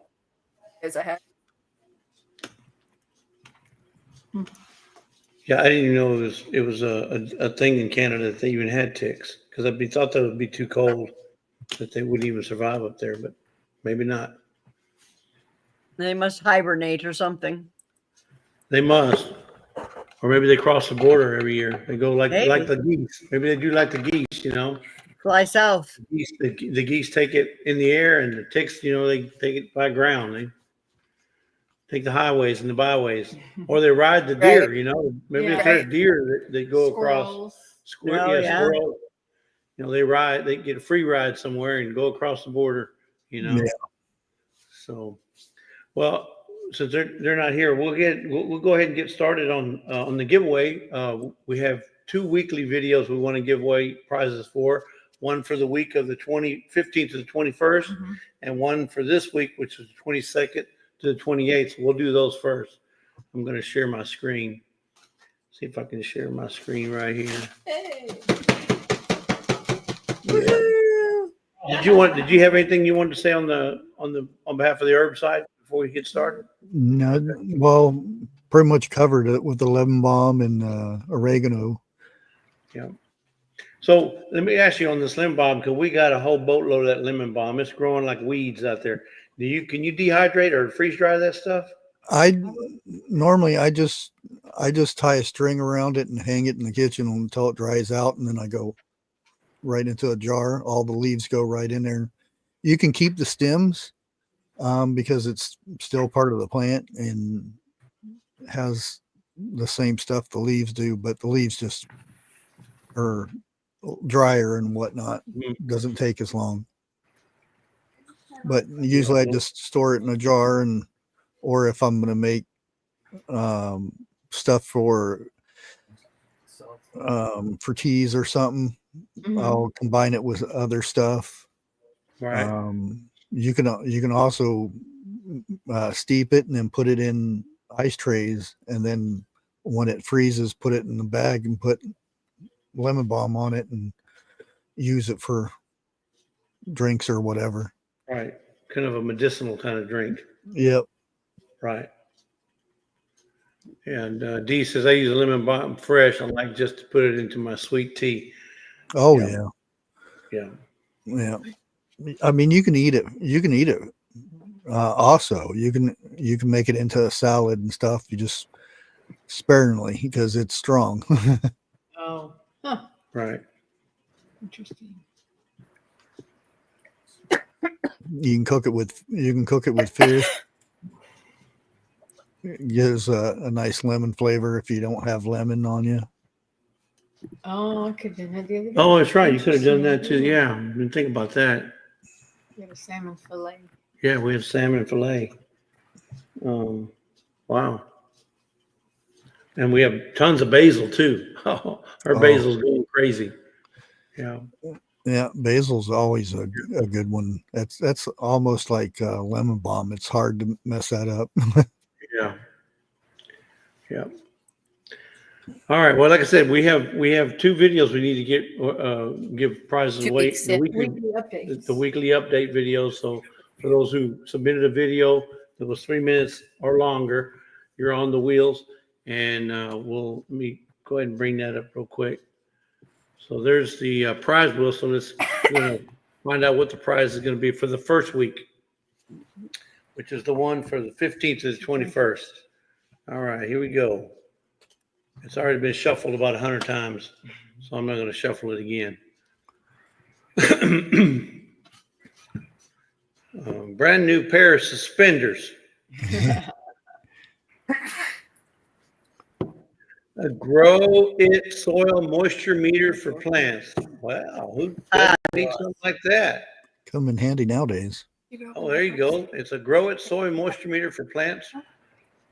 is I had. Yeah, I didn't even know it was a thing in Canada that they even had ticks, because thought that would be too cold that they wouldn't even survive up there, but maybe not. They must hibernate or something. They must, or maybe they cross the border every year. They go like Maybe. the geese. Maybe they do like the geese, you know. Fly south. The geese take it in the air, and the ticks, you know, they take it by ground. They take the highways and the byways, or they ride the deer. Right. You know, maybe Yeah. if there's deer, they go across. Squirrels. Oh, yeah. Squirrel. You know, they get a free ride somewhere and go across the border. You know, Yeah. so well, since they're not here, we'll go ahead and get started on the giveaway. We have 2 weekly videos we want to give away prizes for. One for the week of the 15th to the 21st, and one for this week, which is the 22nd to the 28th. So we'll do those first. I'm going to share my screen. See if I can share my screen right here. Hey. Did you have anything you wanted to say on behalf of the herb side before we get started? No, well, pretty much covered it with the lemon balm and oregano. Yeah. So let me ask you on this lemon balm, because we got a whole boatload of that lemon balm. It's growing like weeds out there. Can you dehydrate or freeze dry that stuff? Normally I just tie a string around it and hang it in the kitchen until it dries out, and then I go right into a jar. All the leaves go right in there. You can keep the stems because it's still part of the plant and has the same stuff the leaves do, but the leaves just are drier and whatnot. Doesn't take as long. But usually I just store it in a jar, or if I'm going to make stuff for teas or something, I'll combine it with other stuff. Right. You can also steep it and then put it in ice trays, and then when it freezes, put it in the bag and put lemon balm on it and use it for drinks or whatever. Right. Kind of a medicinal kind of drink. Yep. Right. And Dee says I use a lemon balm fresh. I like just to put it into my sweet tea. Oh Yeah. yeah. Yeah. Yeah. I mean, you can eat it. You can eat it. Also, you can make it into a salad and stuff. You just sparingly because it's strong. Oh. Huh. Right. Interesting. You can cook it with fish. It gives a nice lemon flavor if you don't have lemon on you. Oh, I could have done that the other day. Oh, that's right. You could have done that too. Interesting. Yeah. Didn't think about that. We have a salmon fillet. Yeah, we have salmon fillet. Wow. And we have tons of basil too. Oh, our basil's going crazy. Yeah. Yeah, basil's always a good one. That's almost like lemon balm. It's hard to mess that up. Yeah. Yeah. All right. Well, like I said, we have 2 videos we need to give prizes 2 away. weeks, yeah. Weekly updates. The weekly update videos. So for those who submitted a video that was 3 minutes or longer, you're on the wheels. And let me go ahead and bring that up real quick. So there's the prize wheel. So let's find out what the prize is going to be for the first week, which is the one for the 15th to the 21st. All right, here we go. It's already been shuffled about 100 times, so I'm not going to shuffle it again. Brand new pair of suspenders. A Grow It soil moisture meter for plants. Wow, who needs something like that? Come in handy nowadays. Oh, there you go. It's a Grow It soil moisture meter for plants,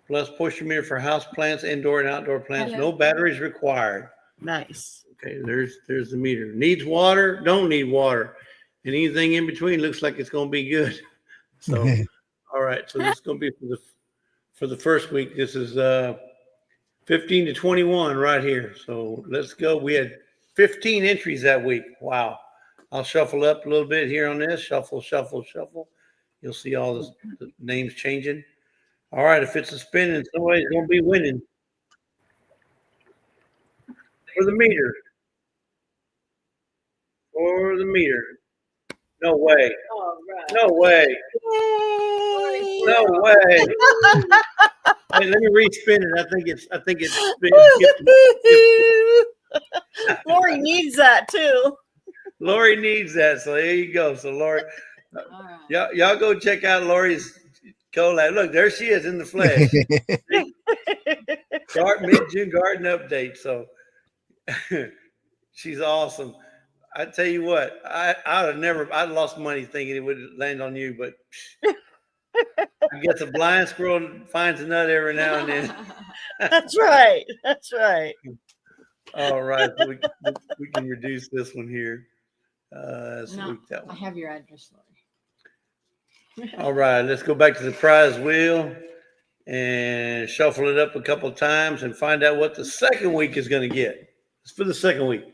plus moisture meter for house plants, indoor and outdoor plants. No batteries required. Nice. Okay, there's the meter. Needs water, don't need water. And anything in between looks like it's going to be good. So, all right. So this is going to be for the first week. This is 15 to 21 right here. So let's go. We had 15 entries that week. Wow. I'll shuffle up a little bit here on this. Shuffle, shuffle, shuffle. You'll see all the names changing. All right. If it's a spinning, somebody's going to be winning. For the meter. For the meter. No way. All right. No way. No way. Hey, let me respin it. I think it's Lori needs that too. Lori needs that. So there you go. So Lori, All right. y'all go check out Lori's collab. Look, there she is in the flesh. Mid-June garden update. So she's awesome. I tell you what, I'd lost money thinking it would land on you, but I guess a blind squirrel finds a nut every now and then. That's right. That's right. All right, so we can reduce this one here. No, I have your address, Lori. All right, let's go back to the prize wheel and shuffle it up a couple of times and find out what the second week is going to get. It's for the second week.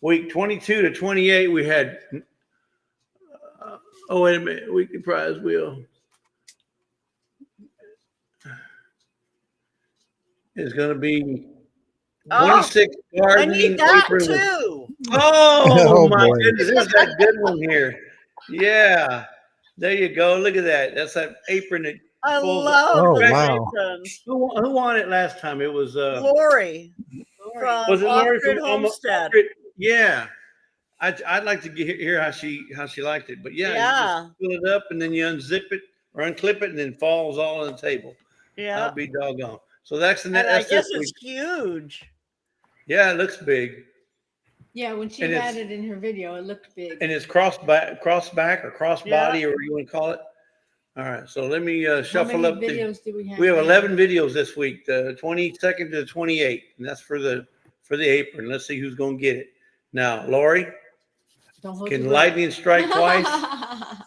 Week 22 to 28, we had, oh, wait a minute, weekly prize wheel. It's going to be 26 I gardening. need that apron. too. Oh, my boy. goodness, there's that good one here. Yeah, there you go. Look at that. That's that apron that I folds- love Oh, those wow. aprons. Who won it last time? It was Lori from was it Lori Off-Grid from Homestead. Off-Grid? Yeah, I'd like to hear how she liked it. But yeah, you just fill it up and then you unzip it or unclip it and then falls all on the table. Yeah. I'll be doggone. So that's the And I that's guess this week. it's huge. Yeah, it looks big. Yeah, when she And had it's- it in her video, it looked big. And it's cross back or cross body or whatever you want to call it. All right, so let me How shuffle many up. videos do we have? We have now? 11 videos this week, the 22nd to the 28th, and that's for the apron. Let's see who's going to get it. Now, Lori, Don't hold can your lightning strike twice? breath.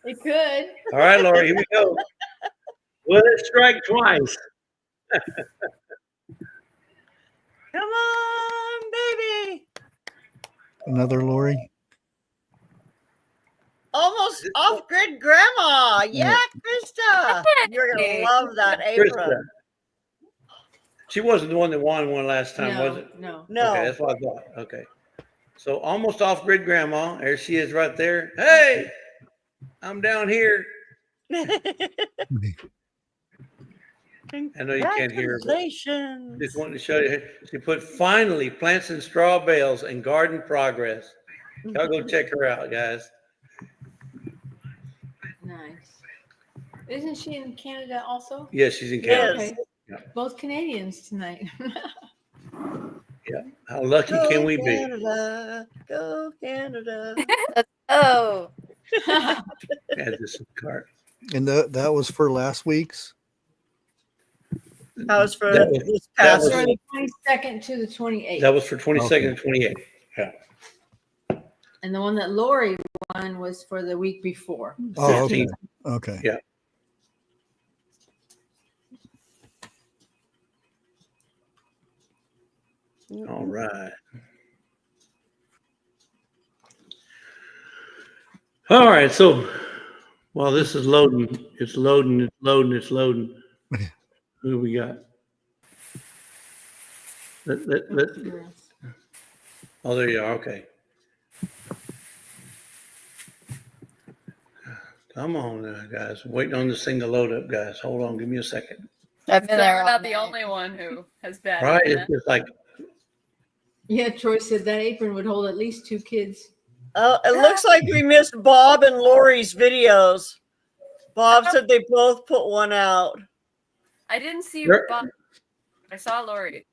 It could. All right, Lori, here we go. Will it strike twice? Come on, baby. Another Lori. Almost off-grid grandma. Yeah, Krista. You're going to love that apron. Krista. She wasn't the one that won one last time, No, was it? no. No. Okay, that's what I thought. Okay. So almost off-grid grandma. There she is right there. Hey, I'm down here. I know you can't hear her, but Congratulations. just wanted to show you. She put finally plants and straw bales and garden progress. Y'all go check her out, guys. Nice. Isn't she in Canada also? Yeah, she's in Yes. Canada. Okay. Yeah. Both Canadians tonight. How lucky can we be? Canada, go Canada. Oh, Add this in the cart. And that was for last week's. That was for That was- this that past was- From week. the 22nd to the 28th. That was for 22nd and 28th. Yeah. And the one that Lori won was for the week before. Oh, okay. 15th. Okay. Yeah. All right. All right. So while this is loading, it's loading, it's loading, it's loading. Who do we got? Oh, there you are. Okay. Come on now, guys. I'm waiting on this thing to load up, guys. Hold on. Give me a second. I've So been there. we're all not the night. only one who has bad. Right? internet. It's just like, Yeah, Troy said that apron would hold at least 2 kids. Oh, it looks like we missed Bob and Lori's videos. Bob said they both put one out. I didn't see There- Bob. I saw Lori.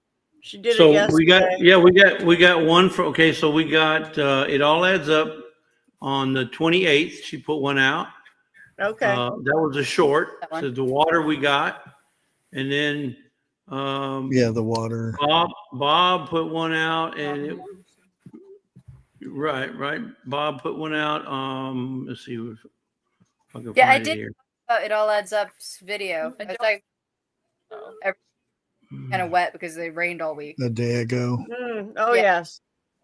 She did so it yesterday. we got one for, okay. So we got, it all adds up on the 28th. She put one out. Okay. That was a short. That one. So the water we got. And then, Yeah, the water. Bob put one out and it, right. Bob put one out. Let's see if I can Yeah, I find it did. here. It all adds up video. It's like kind of wet because they rained all week. A day ago. Oh, Yeah. yes.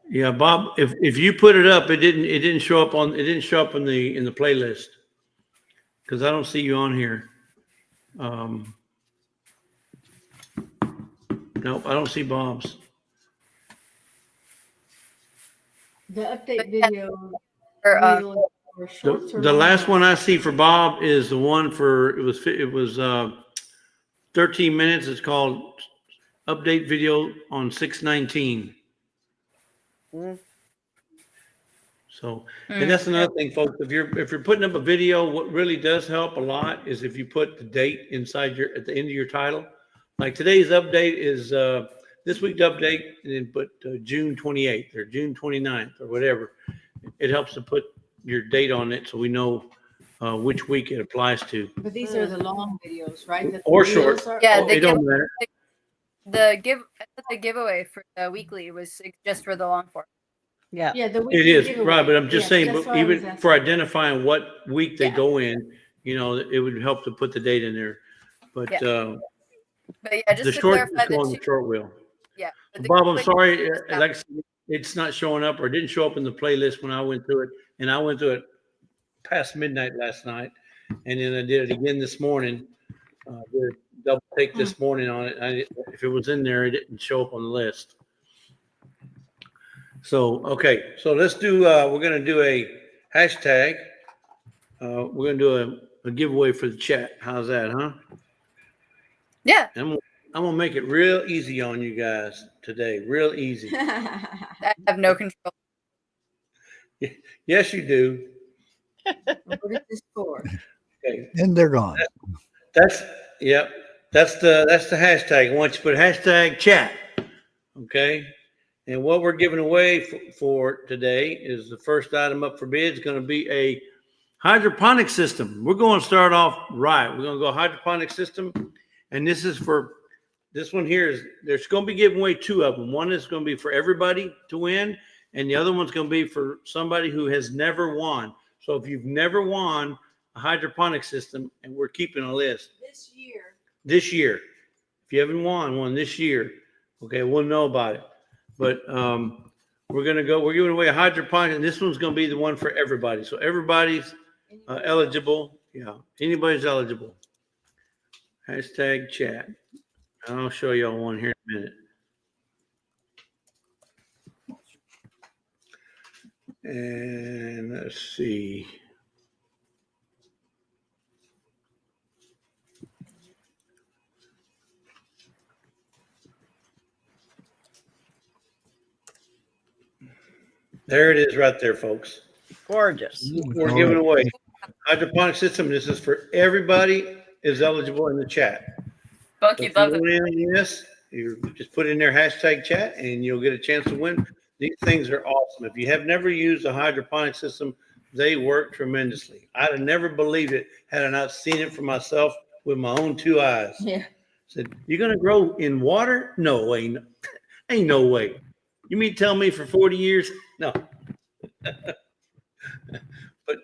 Yeah, Bob, if you put it up, it didn't show up in the playlist. Because I don't see you on here. Nope, I don't see Bob's. The update But yeah, video. or, For shorts or The long last one ones? I see for Bob is the one for, it was 13 minutes. It's called update video on 6/19. Mm. So, and that's another thing, folks. If you're putting up a video, what really does help a lot is if you put the date inside at the end of your title. Like today's update is this week's update, and then put June 28th or June 29th or whatever. It helps to put your date on it so we know which week it applies to. But these are the long videos, right? The Or reels short. are- Yeah, Oh, it don't matter. the giveaway for the weekly was just for the long form. Yeah. Yeah, the It weekly is, giveaway. right, but I'm just Yes, saying, that's but why I was even asking. for identifying what week they Yeah. go in, it would help to put the date in there. But Yeah. But yeah, just the to short, clarify just go on the two. short wheel. Yeah. but the Bob, I'm quick- sorry, like I said, it's not showing up or didn't show up in the playlist when I went through it. And I went through it past midnight last night. And then I did it again this morning. Did a double take this morning on it. If it was in there, it didn't show up on the list. So, okay. So let's do, we're going to do a hashtag. We're going to do a giveaway for the chat. How's that, huh? Yeah. I'm going to make it real easy on you guys today. Real easy. I have no control. Yes, you do. What is this for? Okay. And they're gone. Yep. That's the hashtag. I want you to put hashtag chat. Okay. And what we're giving away for today is the first item up for bid is going to be a hydroponic system. We're going to start off right. We're going to go hydroponic system. And this one here is, there's going to be giving away two of them. One is going to be for everybody to win. And the other one's going to be for somebody who has never won. So if you've never won a hydroponic system, and we're keeping a list. This year. If you haven't won one this year, okay, we'll know about it. But we're giving away a hydroponic, and this one's going to be the one for everybody. So everybody's eligible. Yeah, anybody's eligible. Hashtag chat. I'll show y'all one here in a minute. And let's see. There it is right there, folks. Gorgeous. We're giving away hydroponic system. This is for everybody is eligible in the chat. Bunky If you loves it. want in this, you just put in their hashtag chat and you'll get a chance to win. These things are awesome. If you have never used a hydroponic system, they work tremendously. I'd have never believed it had I not seen it for myself with my own two eyes. Yeah. Said, you're going to grow in water? No way. Ain't no way. You mean tell me for 40 years? No. But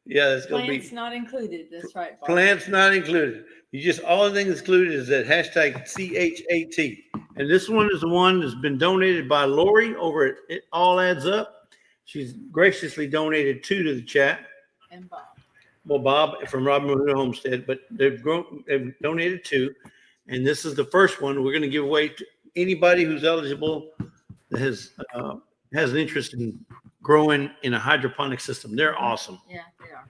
yeah, it's going to be Plants not included. That's right. Bob. plants not included. You just, all the things included is that hashtag CHAT. And this one is the one that's been donated by Lorrie over at It All Adds Up. She's graciously donated two to the chat. And Bob. Well, Bob from Robin Hood Homestead, but they've donated two. And this is the first one we're going to give away to anybody who's eligible that has an interest in growing in a hydroponic system. They're awesome. Yeah, they are.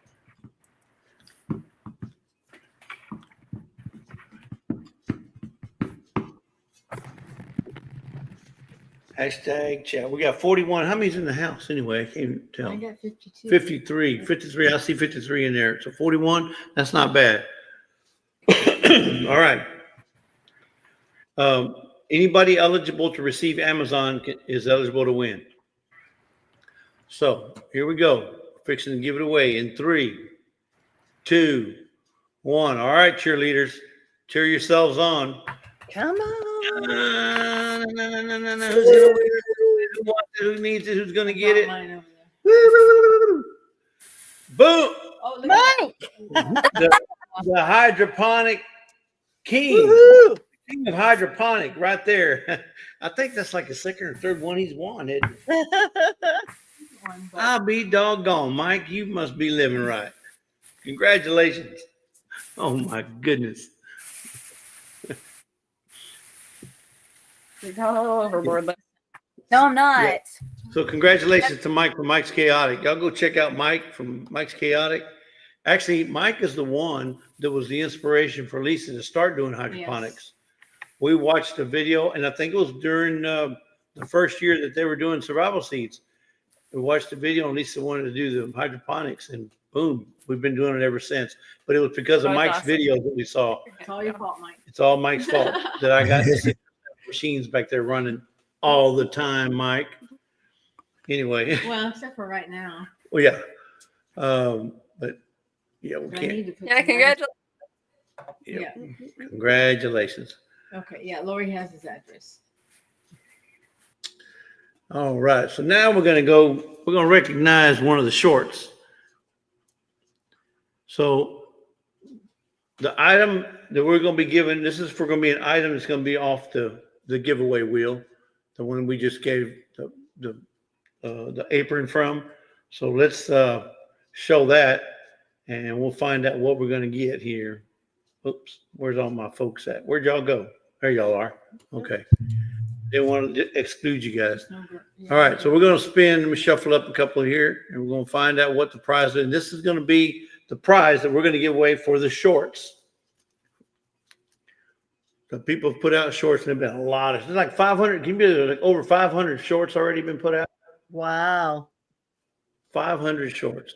Hashtag chat. We got 41. How many's in the house anyway? I can't even tell. I got 52. 53. I see 53 in there. So 41. That's not bad. All right. Anybody eligible to receive Amazon is eligible to win. So here we go. Fixing to give it away in 3, 2, 1. All right, cheerleaders, cheer yourselves on. Come on. Who's gonna win? Who wants it? Who needs it? Who's going to get it? Mine over there. Boom! Oh, look at that. The hydroponic king. Woohoo! King of hydroponic right there. I think that's like the second or third one he's won, isn't it? One, Bob. I'll be doggone, Mike. You must be living right. Congratulations. Oh my goodness. You're going all overboard. No, I'm not. So congratulations to Mike from Mike's Chaotic. Y'all go check out Mike from Mike's Chaotic. Actually, Mike is the one that was the inspiration for Lisa to start doing hydroponics. We watched a video, and I think it was during the first year that they were doing survival seeds. We watched the video, and Lisa wanted to do the hydroponics, and boom, we've been doing it ever since. But it was because of Mike's video that we saw. It's all your fault, Mike. It's all Mike's fault that I got to see machines back there running all the time, Mike. Anyway. Well, except for right now. Well, yeah. But yeah, we can't. Yeah, congratulations. Yeah. Congratulations. Okay, yeah, Lorrie has his address. All right. So now we're going to recognize one of the shorts. So the item that we're going to be given, this is going to be an item that's going to be off the giveaway wheel, the one we just gave the apron from. So let's show that, and we'll find out what we're going to get here. Oops, where's all my folks at? Where'd y'all go? There y'all are. Okay. Didn't want to exclude you guys. All right, so we're going to spin. Let me shuffle up a couple here, and we're going to find out what the prize is. And this is going to be the prize that we're going to give away for the shorts. The people have put out shorts, and there've been a lot of. It's like 500. Can you be like over 500 shorts already been put out? Wow. 500 shorts.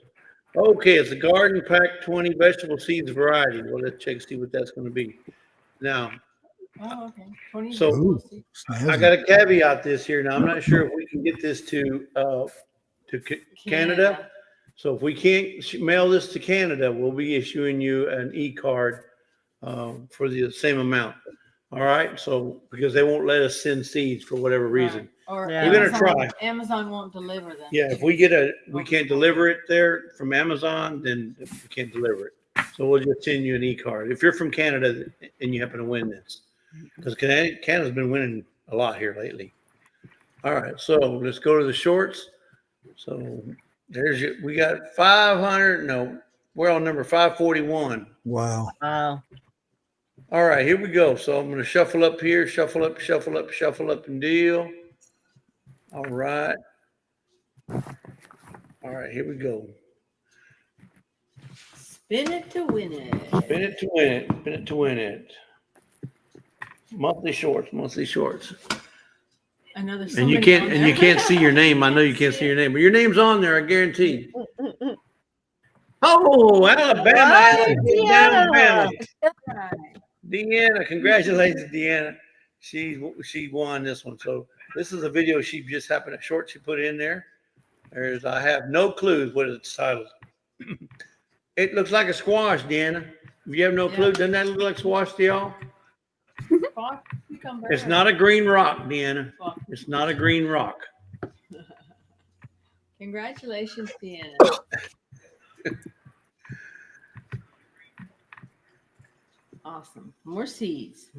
Okay, it's a garden pack 20 vegetable seeds variety. Well, let's check see what that's going to be. Now, okay. 20 so I got to caveat this here. Now, I'm not sure if we can get this to Canada. So if we can't mail this to Canada, we'll be issuing you an e-card for the same amount. All right. So because they won't let us send seeds for whatever reason. Or we're going to try. Amazon won't deliver them. Yeah. If we can't deliver it there from Amazon, then we can't deliver it. So we'll just send you an e-card. If you're from Canada and you happen to win this, because Canada's been winning a lot here lately. All right. So let's go to the shorts. So we got 500. No, we're on number 541. Wow. Wow. All right, here we go. So I'm going to shuffle up here, shuffle up, and deal. All right. All right, here we go. Spin it to win it. Spin it to win it. Spin it to win it. Monthly shorts. I know there's And you can't see your name. I know you can't see your name, but your name's on there, I guarantee. Oh, Alabama. Alabama. Deanna, congratulations, Deanna. She won this one. So this is a video she just happened to short she put in there. I have no clue what it's titled. It looks like a squash, Deanna. If you have no clue, doesn't that look like squash to y'all? It's not a green rock, Deanna. It's not a green rock. Congratulations, Deanna. Awesome. More seeds.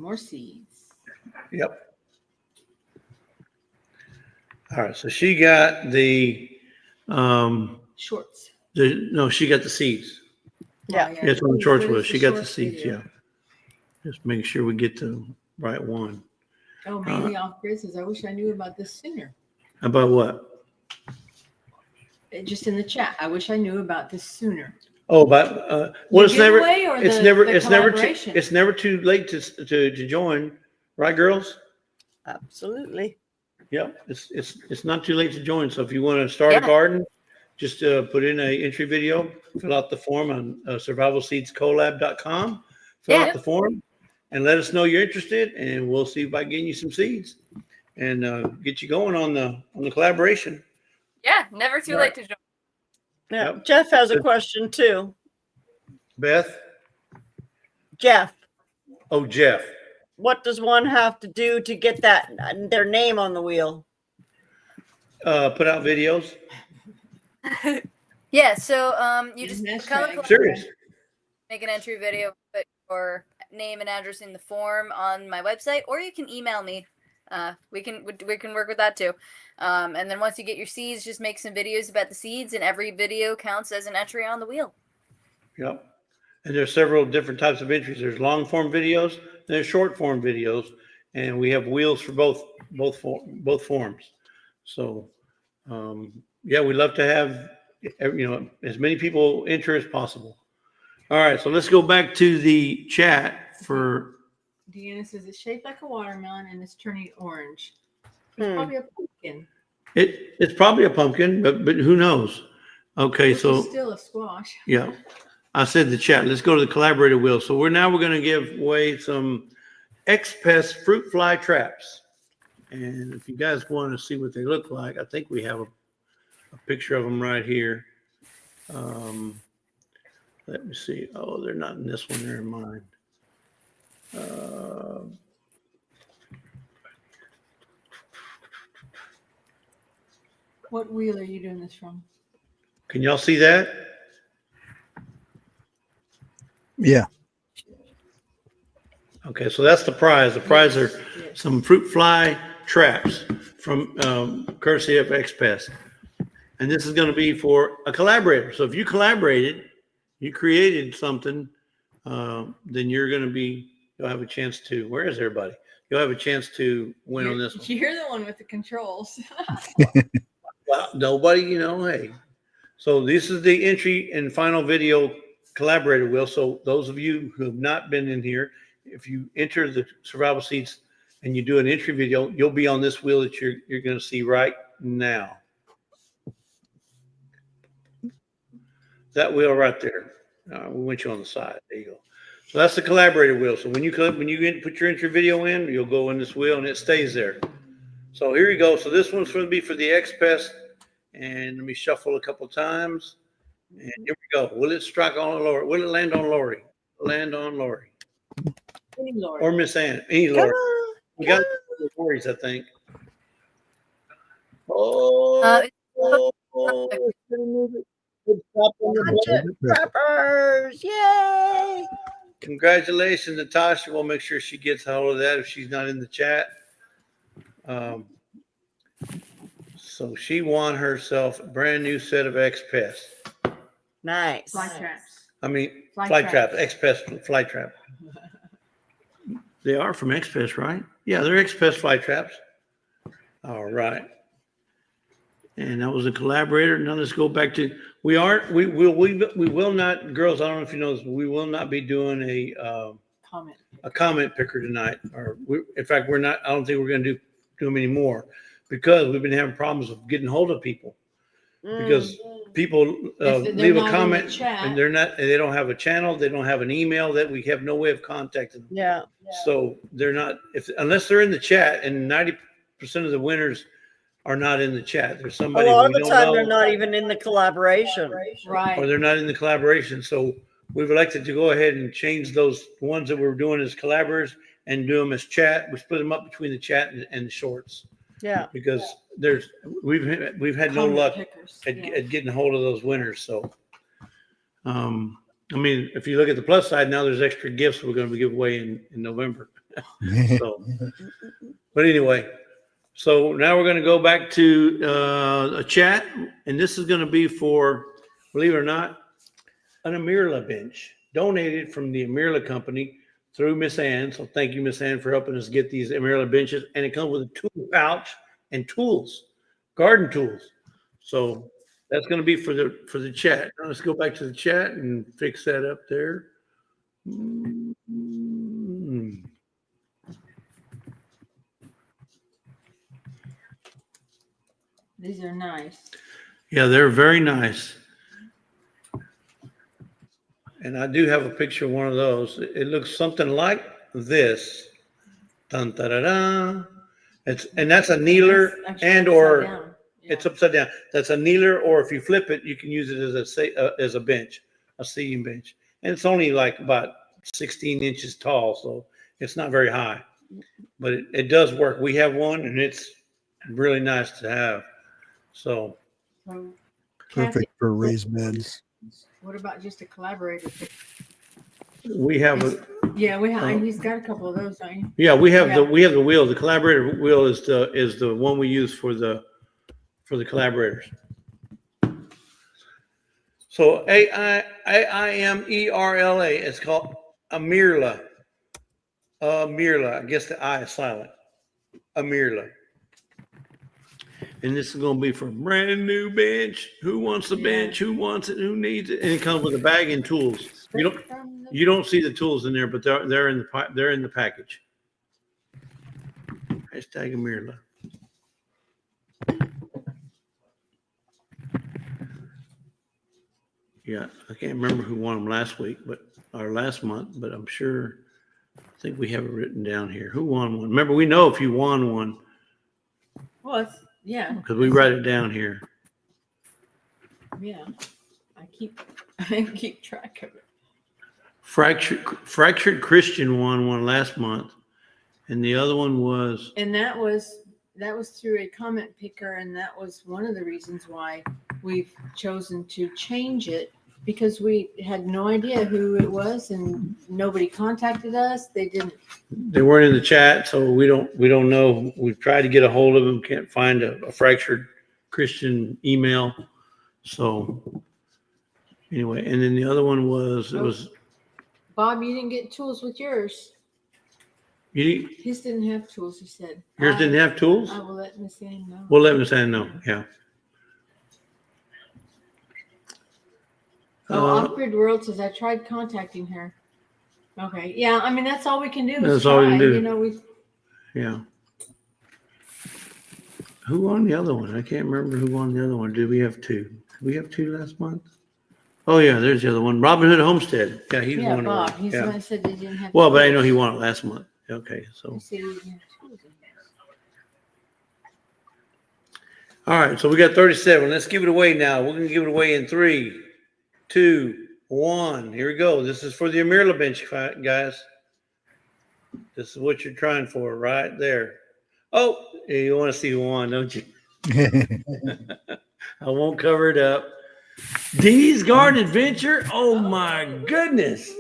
Yep. All right. So she got the shorts. She got the seeds. Yeah. That's what the shorts was. She got the seeds. Yeah. Just make sure we get the right one. Oh, mainly off grid says, I wish I knew about this sooner. About what? Just in the chat. I wish I knew about this sooner. Oh, but well, it's never too late to join, right, girls? Absolutely. Yep, it's not too late to join. So if you want to start a garden, just put in an entry video, fill out the form on survivalseedscollab.com. Fill out the form and let us know you're interested, and we'll see about getting you some seeds and get you going on the collaboration. Yeah, never too late to join. Yeah. Yep. Jeff has a question too. Beth? Jeff. Oh, Jeff. What does one have to do to get their name on the wheel? Put out videos. Yeah, so you just serious. Make an entry video, put your name and address in the form on my website, or you can email me. We can work with that too. And then once you get your seeds, just make some videos about the seeds, and every video counts as an entry on the wheel. Yep. And there's several different types of entries. There's long form videos, and there's short form videos, and we have wheels for both forms. So Yeah, we'd love to have, as many people enter as possible. All right, so let's go back to the chat for. Deanna says it's shaped like a watermelon and it's turning orange. It's Hmm. probably a pumpkin. It's probably a pumpkin, but who knows? Okay, Which so is still a squash. yeah, I said the chat. Let's go to the collaborator wheel. So we're going to give away some X-Pest fruit fly traps. And if you guys want to see what they look like, I think we have a picture of them right here. Let me see. Oh, they're not in this one. They're in mine. What wheel are you doing this from? Can y'all see that? Yeah. Okay, so that's the prize. The prize are some fruit fly traps from courtesy of X-Pest. And this is going to be for a collaborator. So if you collaborated, you created something, then you'll have a chance to, where is everybody? You'll have a chance to win on this one. You're the one with the controls. Well, nobody, hey. So this is the entry and final video collaborator wheel. So those of you who have not been in here, if you enter the survival seats and you do an entry video, you'll be on this wheel that you're going to see right now. That wheel right there. We went you on the side. There you go. So that's the collaborator wheel. So when you put your entry video in, you'll go in this wheel and it stays there. So here you go. So this one's going to be for the X-Pest. And let me shuffle a couple times. And here we go. Will it strike on Lorrie? Will it land on Lorrie? Land on Lorrie. Or Miss Ann. Any Lorrie. We got Lorries, I think. Preppers. Yay! Congratulations, Natasha. We'll make sure she gets a hold of that if she's not in the chat. So she won herself a brand new set of X-Pest. Nice. Fly traps. I mean, fly trap, X-Pest fly trap. They are from X-Pest, right? Yeah, they're X-Pest fly traps. All right. And that was a collaborator. Now let's go back to, we will not, girls, I don't know if you know this, but we will not be doing a comment picker tonight. In fact, we're not, I don't think we're going to do them anymore because we've been having problems with getting hold of people. Because people leave a comment and they don't have a channel, they don't have an email, that we have no way of contacting them. Yeah. So they're not, unless they're in the chat, and 90% of the winners are not in the chat. There's somebody a lot of the time they're not even in the collaboration. Right. Or they're not in the collaboration. So we've elected to go ahead and change those ones that we're doing as collaborators and do them as chat. We split them up between the chat and the shorts. Yeah. Because we've had no luck at getting hold of those winners. So I mean, if you look at the plus side, now there's extra gifts we're going to be giving away in November. So, but anyway, so now we're going to go back to a chat, and this is going to be for, believe it or not, an Amirla bench donated from the Amirla company through Miss Ann. So thank you, Miss Ann, for helping us get these Amirla benches, and it comes with a tool pouch and tools, garden tools. So that's going to be for the chat. Now let's go back to the chat and fix that up there. These are nice. Yeah, they're very nice. And I do have a picture of one of those. It looks something like this. Dun, da, da, da. And that's a kneeler it's upside down. That's a kneeler, or if you flip it, you can use it as a bench, a seating bench. And it's only like about 16 inches tall, so it's not very high. But it does work. We have one, and it's really nice to have. So perfect for raised beds. What about just a collaborator? We have he's got a couple of those, don't you? Yeah, we have the wheel. The collaborator wheel is the one we use for the collaborators. So AIMERLA. It's called Amirla. Amirla. I guess the I is silent. Amirla. And this is going to be for a brand new bench. Who wants the Yeah. bench? Who wants it? Who needs it? And it comes with a bag and tools. Straight from the- You don't see the tools in there, but they're in the package. Hashtag Amirla. Yeah, I can't remember who won them last week, or last month, but I'm sure. I think we have it written down here. Who won one? Remember, we know if you won one Well, yeah. because we write it down here. Yeah. I keep track of it. Fractured Christian won one last month, and the other one was. And that was through a comment picker, and that was one of the reasons why we've chosen to change it, because we had no idea who it was and nobody contacted us. They weren't in the chat, so we don't know. We've tried to get a hold of them, can't find a Fractured Christian email. So anyway, and then the other one was Bob, you didn't get tools with yours. His didn't have tools, he said. Yours didn't have tools? I will let Miss Ann know. We'll let Miss Ann know. Yeah. Off-Grid World says I tried contacting her. Okay, yeah, I mean that's all we can do. That's all we can do. You know, Yeah. Who won the other one? I can't remember who won the other one. Did we have two? Did we have two last month? Oh yeah, there's the other one. Robin Hood Homestead. Yeah, he's won. Bob. He's the one that said they didn't have. Well, but I know he won it last month. Okay, so. He said he didn't have tools in there. All right, so we got 37. Let's give it away now. We're gonna give it away in 3, 2, 1. Here we go. This is for the Amirla bench, guys. This is what you're trying for right there. Oh, you want to see who won, don't you? I won't cover it up. Dee's Garden Adventure. Oh my goodness.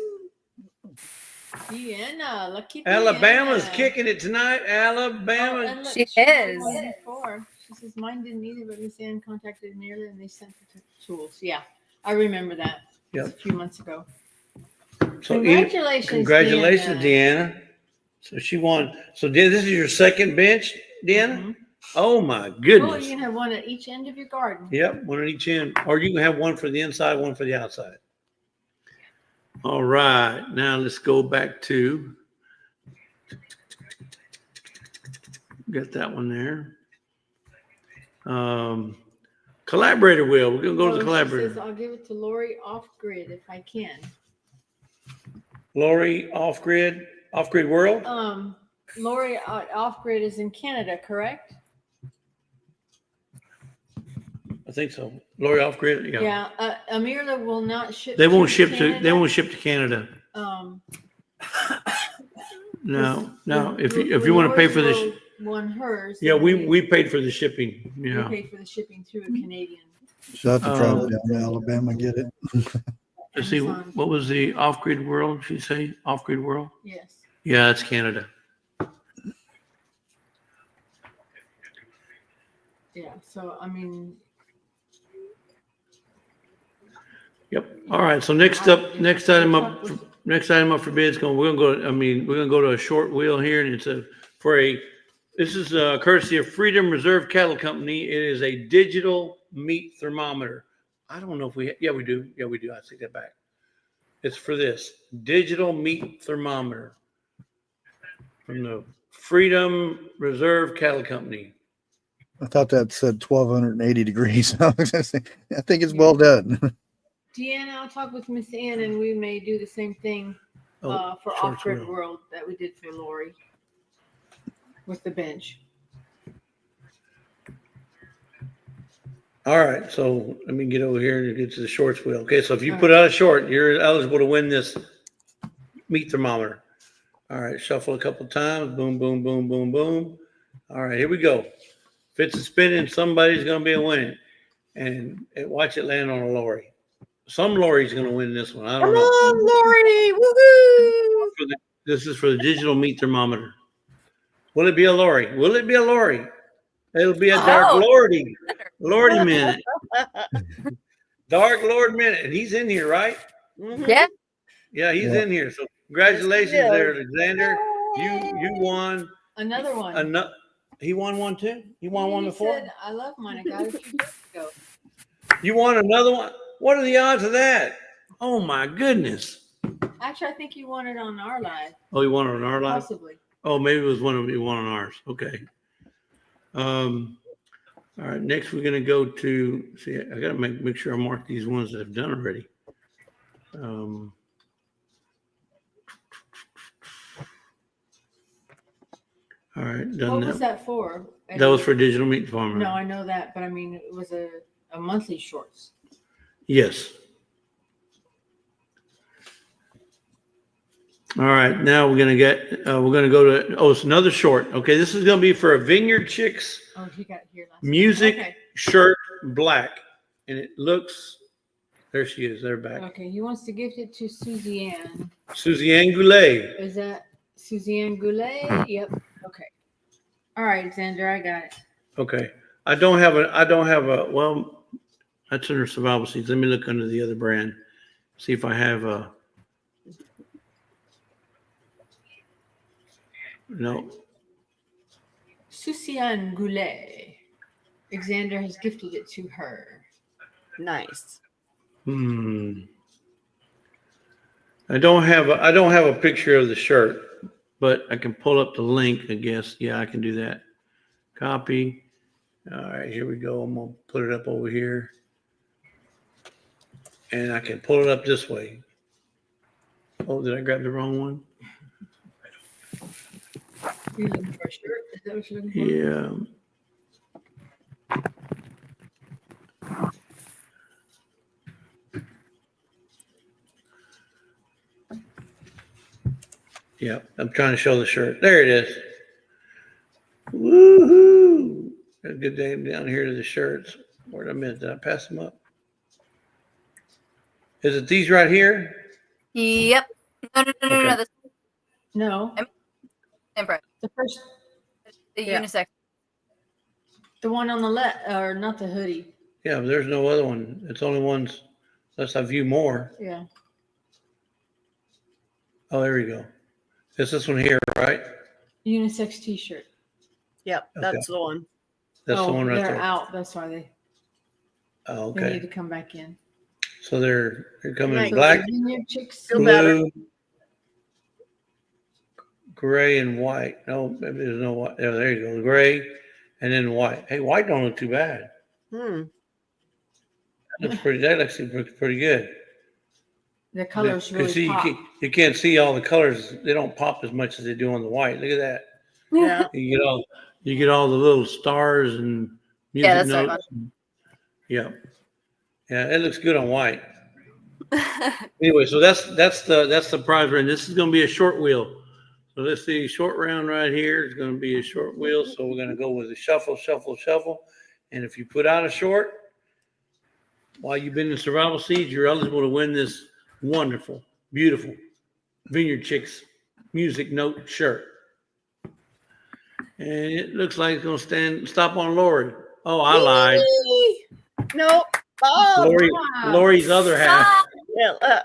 Deanna, lucky Alabama's Deanna. kicking it tonight. Alabama. And look, She had is. one before. She says mine didn't either, but Miss Ann contacted Amelia and they sent the tools. Yeah, I remember that. Yep. A few months ago. So Congratulations, congratulations, Deanna. So she won. So this is your second bench, Deanna? Mhm. Oh my Oh, goodness. you can have one at each end of your garden. Yep, one at each end. Or you can have one for the inside, one for the outside. All right. Now let's go back to. Got that one there. Collaborator wheel. We're gonna go to the She collaborator. says I'll give it to Lori off grid if I can. Lorrie off grid world. Lori off grid is in Canada, correct? I think so. Lorrie off grid. Yeah. Yeah. Amirla will not ship. They won't ship to. Canada. They won't ship to Canada. No. If you want to pay for this. One hers. Yeah, we paid for the shipping. We Yeah. paid for the shipping through a Canadian. So I have to travel down to Alabama, get it. Let's see, Amazon. what was the off-grid world? She say off-grid world? Yes. Yeah, that's Canada. Yeah. So I mean. Yep. All right. So next item up for bids. We're gonna go to a short wheel here, and this is courtesy of Freedom Reserve Cattle Company. It is a digital meat thermometer. I don't know if we do. Yeah, we do. I take that back. It's for this digital meat thermometer from the Freedom Reserve Cattle Company. I thought that said 1,280 degrees. I think it's well done. Deanna, I'll talk with Miss Ann, and we may do the same thing for short Off Grid wheel. World that we did for Lori with the bench. All right, so let me get over here and get to the shorts wheel. Okay, so if you put out a short, you're eligible to win this meat thermometer. All right, shuffle a couple times. Boom, boom, boom, boom, boom. All right, here we go. If it's a spinning, somebody's going to be a winning. And watch it land on a Lorrie. Some Lorrie's going to win this one. I don't know. Come on, Lorrie! Woohoo! This is for the digital meat thermometer. Will it be a Lorrie? Will it be a Lorrie? It'll be a Dark Lordy. Lordy minute. Dark Lord minute. And he's in here, right? Mhm. Yeah. Yeah, he's Yeah. in here. So congratulations Yes, he is. there, Alexander. You won Another one. He won one too. You won one He before. said, I love mine. I got it a few days ago. You won another one. What are the odds of that? Oh my goodness. Actually, I think you won it on our live. Oh, you won it on our live? Possibly. Oh, maybe it was one of you won on ours. Okay. All right. Next, we're gonna go to see. I gotta make sure I mark these ones that I've done already. All right, done What that. was that for? That was for Digital Meat Farmer. No, I know that, but I mean, it was a monthly shorts. Yes. All right, now we're gonna go to, oh, it's another short. Okay, this is gonna be for a Vineyard Chicks Oh, you got here last music Okay. shirt, black, and it looks. There she is. They're back. Okay, he wants to gift it to Susie Ann. Susie Ann Goulet. Is that Susie Ann Goulet? Yep. Okay. All right, Xander, I got it. Okay, I don't have a. Well, that's under survival seeds. Let me look under the other brand, see if I have a. No. Susie Ann Goulet. Xander has gifted it to her. Nice. I don't have a picture of the shirt, but I can pull up the link, I guess. Yeah, I can do that. Copy. All right, here we go. I'm gonna put it up over here. And I can pull it up this way. Oh, did I grab the wrong one? You're looking for a shirt? Is that what you're looking for? Yeah. Yeah, I'm trying to show the shirt. There it is. Woohoo! Got a good day down here to the shirts. Where'd I miss? Did I pass them up? Is it these right here? Yep. No. Okay. The No, same price. the first, The Yeah. unisex. the one on the left, or not the hoodie. Yeah, but there's no other one. It's only ones, unless I view more. Yeah. Oh, there we go. It's this one here, right? Unisex T-shirt. Yep, that's the one. That's the one right they're there. out. That's why they Oh, need okay. to come back in. So they're coming in Nice. black, So the Vineyard Chicks. Feel better. blue, gray, and white. No, maybe there's no white. Oh, there you go. Gray and then white. Hey, white don't look too bad. Hmm. That looks pretty good. The colors You really see, pop. you can't see all the colors. They don't pop as much as they do on the white. Look at that. Yeah. You get all the little stars and music Yeah, that's so notes. Yeah. Yeah, it looks good on white. Anyway, so that's the prize round. This is going to be a short wheel. So let's see, short round right here is going to be a short wheel. So we're going to go with a shuffle, shuffle, shuffle. And if you put out a short while you've been in survival seeds, you're eligible to win this wonderful, beautiful Vineyard Chicks music note shirt. And it looks like it's going to stop on Lorrie. Oh, I lied. Nope. Oh, Lorrie's other half. yeah.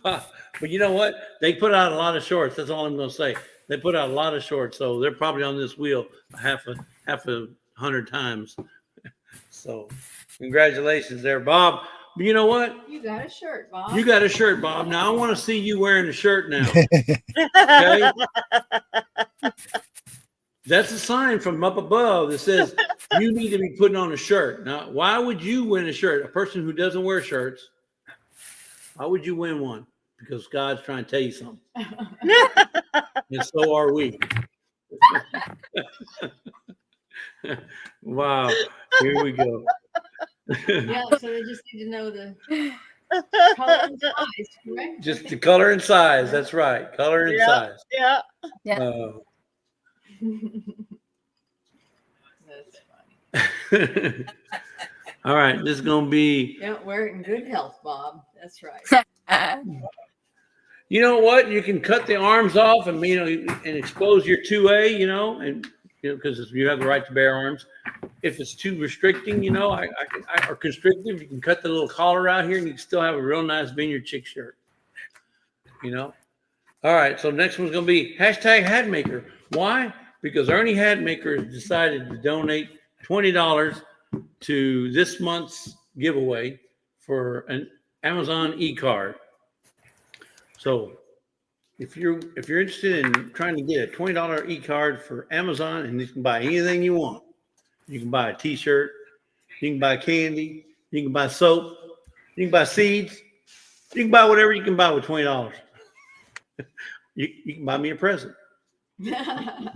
But you know what? They put out a lot of shorts. That's all I'm going to say. They put out a lot of shorts, so they're probably on this wheel half a 100 times. So, congratulations there, Bob. But you know what? You got a shirt, Bob. You got a shirt, Bob. Now I want to see you wearing a shirt now. Okay? That's a sign from up above that says you need to be putting on a shirt. Now, why would you win a shirt? A person who doesn't wear shirts, why would you win one? Because God's trying to tell you something. And so are we. Wow. Here we go. Yeah, so they just need to know the color and size, correct? Just the color and size. That's right. Color and Yeah. size. Yeah. Yeah. That's funny. All right. This is going to be, Yeah, wear it in good health, Bob. That's right. you know what? You can cut the arms off and, and expose your 2A, and, because you have the right to bear arms. If it's too restricting, or constrictive, you can cut the little collar out here and you can still have a real nice Vineyard Chick shirt. All right. So next one's going to be #HatMaker. Why? because Ernie Hatmaker decided to donate $20 to this month's giveaway for an Amazon e-card. So if you're interested in trying to get a $20 e-card for Amazon, and you can buy anything you want, you can buy a T-shirt, you can buy candy, you can buy soap, you can buy seeds, you can buy whatever you can buy with $20. You can buy me a present. You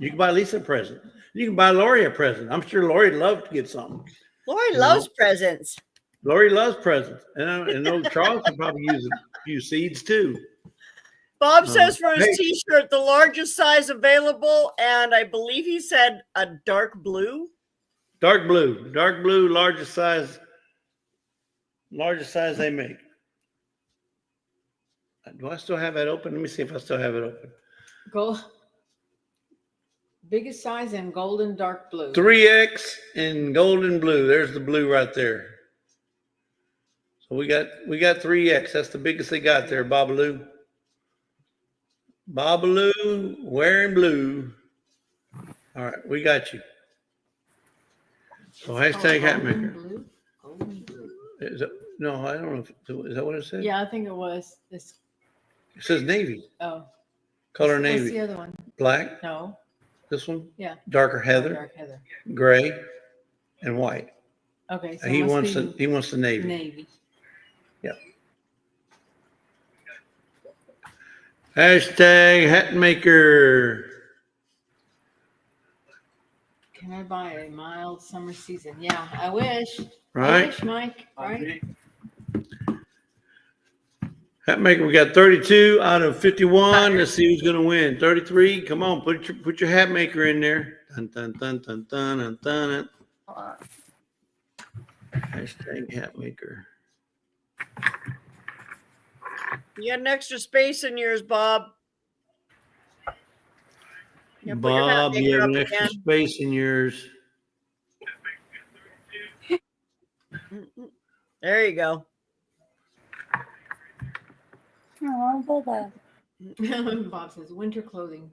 can buy Lisa a present. You can buy Lorrie a present. I'm sure Lorrie'd love to get something. Lorrie loves presents. Lorrie loves presents, and I know Charles can probably use a few seeds too. Bob says for his hey. T-shirt, the largest size available, and I believe he said a dark blue. Dark blue, largest size they make. Do I still have that open? Let me see if I still have it open. Gold. Biggest size in golden dark blue. 3X in golden blue. There's the blue right there. So we got 3X. That's the biggest they got there, Babaloo. Babaloo wearing blue. All right, we got you. So hashtag Hatmaker. Golden blue. No, I don't know. Is that what it said? Yeah, I think it was. This. It says navy. Oh. Color What's navy. the other one? Black. No. This one? Yeah. Darker heather. Dark heather. Gray. And white. Okay. So He wants the navy. Navy. Yep. Hashtag Hatmaker. Can I buy a mild summer season? Yeah, I wish. Right. I wish, Mike. Right. Hatmaker, we got 32 out of 51. Let's see who's going to win. 33. Come on, put your Hatmaker in there. Dun, dun, dun, dun, dun, dun, dun. Hashtag Hatmaker. You got an extra space in yours, Bob. You gotta put your Bob, Hatmaker you have up an extra again. space in yours. There you go. Oh, Bob says winter clothing.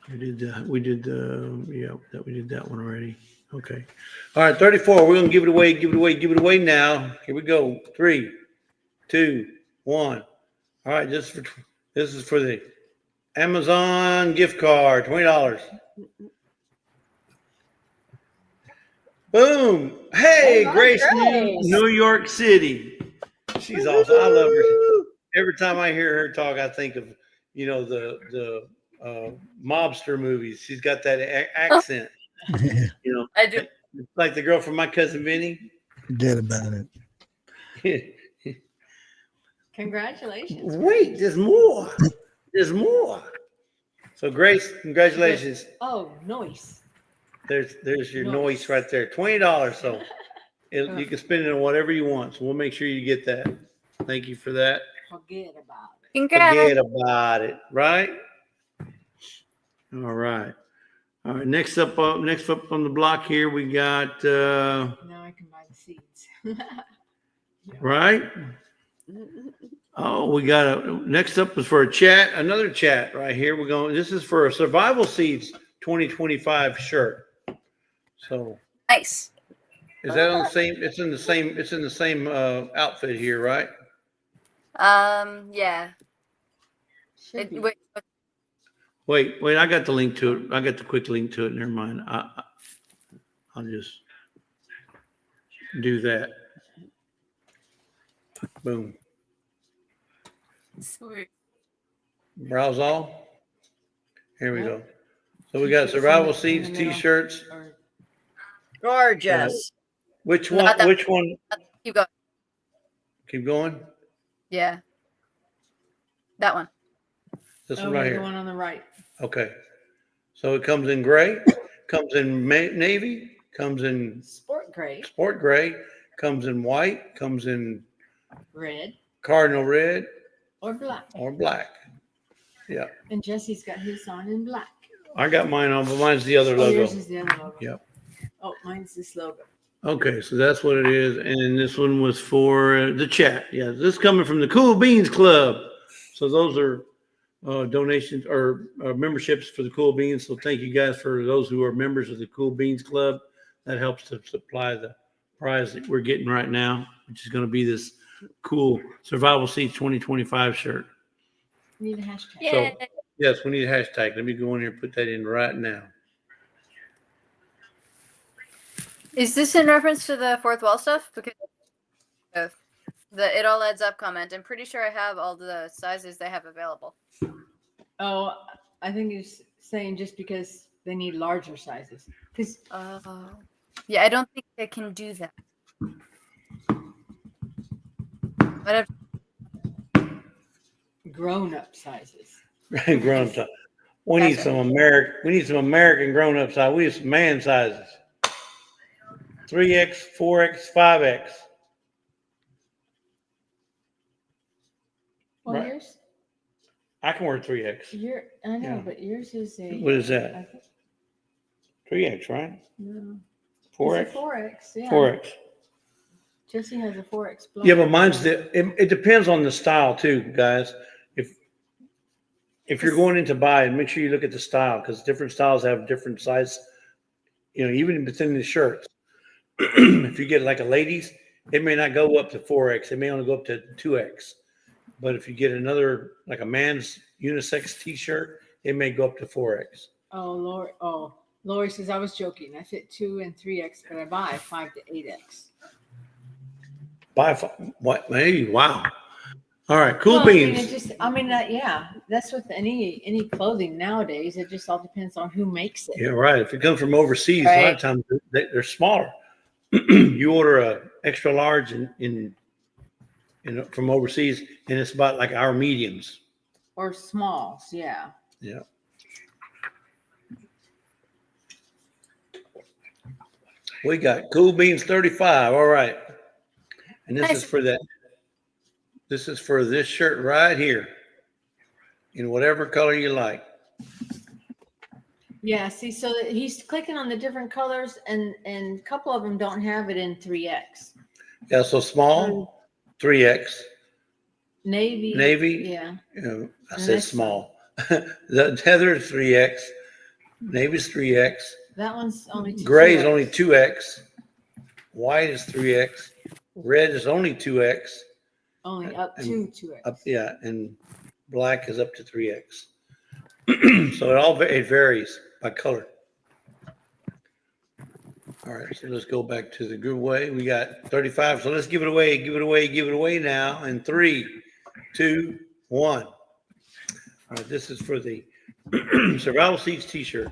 We did that one already. Okay. All right, 34. We're gonna give it away now. Here we go. 3, 2, 1. All right, this is for the Amazon gift card, $20. Boom. Hey, Grace, New York City. She's awesome. I love her. Every time I hear her talk, I think of, the mobster movies. She's got that accent. I do. Like the girl from My Cousin Vinny. Forget about it. Congratulations. Wait, there's more. There's more. So Grace, congratulations. Oh, nice. There's your Nice. noise right there. $20. So you can spend it on whatever you want. So we'll make sure you get that. Thank you for that. Forget about it. Congrats. Forget about it, right? All right. All right. Next up on the block here, we got Now I can buy the seeds. right. Oh, we got next up is for another chat right here. We're going. This is for a Survival Seeds 2025 shirt. So Nice. is that on the same? It's in the same outfit here, right? Yeah. Should be. Wait, Wait. I got the link to it. I got the quick link to it. Never mind. I'll just do that. Boom. Sweet. Browse all. Here we Yep. go. So we got Survival In Seeds the middle. T-shirts. Or- Gorgeous. Which Not one? that- Which one? keep going. Keep going. Yeah. That one. This one Oh, right the here. one on the right. Okay. So it comes in gray, comes in navy, comes in Sport gray, sport gray, comes in white, comes in red, cardinal red, or black. or black. Yeah. And Jesse's got his on in black. I got mine on, but mine's the other Oh, logo. yours is the other logo. Yep. Oh, mine's this logo. Okay, so that's what it is. And this one was for the chat. Yeah, this is coming from the Cool Beans Club. So those are donations or memberships for the Cool Beans. So thank you guys for those who are members of the Cool Beans Club. That helps to supply the prize that we're getting right now, which is going to be this cool Survival Seeds 2025 shirt. Need a hashtag. Yeah. So, yes, we need a hashtag. Let me go in here and put that in right now. Is this in reference to the fourth wall stuff? Because of the it all adds up comment. I'm pretty sure I have all the sizes they have available. Oh, I think he's saying just because they need larger sizes. Because Yeah, I don't think I can do that. But I've grown-up sizes. Grown up. We need some American grown up size. We need some man sizes. 3X, 4X, 5X. Well, Right. yours, I can wear 3X. I know, Yeah. but yours is a. What is that? I think, 3X, right? no, 4X? it's a 4X. Yeah. 4X. Jesse has a 4X. Yeah, but mine's it depends on the style too, guys. If you're going in to buy it, make sure you look at the style because different styles have different size, even within the shirts. If you get like a ladies, it may not go up to 4X. It may only go up to 2X. But if you get another, like a man's unisex t-shirt, it may go up to 4X. Lorrie says, I was joking. I fit 2 and 3X, but I buy 5 to 8X. Buy what? Hey, wow. All right, cool Well, beans. Yeah, that's with any clothing nowadays. It just all depends on who makes it. Yeah, right. If it comes from overseas, a lot of times they're smaller. You order a extra large in from overseas, and it's about like our mediums. Or smalls, yeah. Yeah. We got Cool Beans 35. All right. And this is for that. This is for this shirt right here. In whatever color you like. Yeah, see, so that he's clicking on the different colors, and a couple of them don't have it in 3X. Yeah, so small, 3X. Navy. Yeah. I And said this small. The Heather is 3X. Navy's 3X. That one's only 2X. Gray is only 2X. White is 3X. Red is only 2X. Only up to 2X. And black is up to 3X. So it varies by color. All right, so let's go back to the giveaway. We got 35, so let's give it away now in 3, 2, 1. All right, this is for the Survival Seeds t-shirt.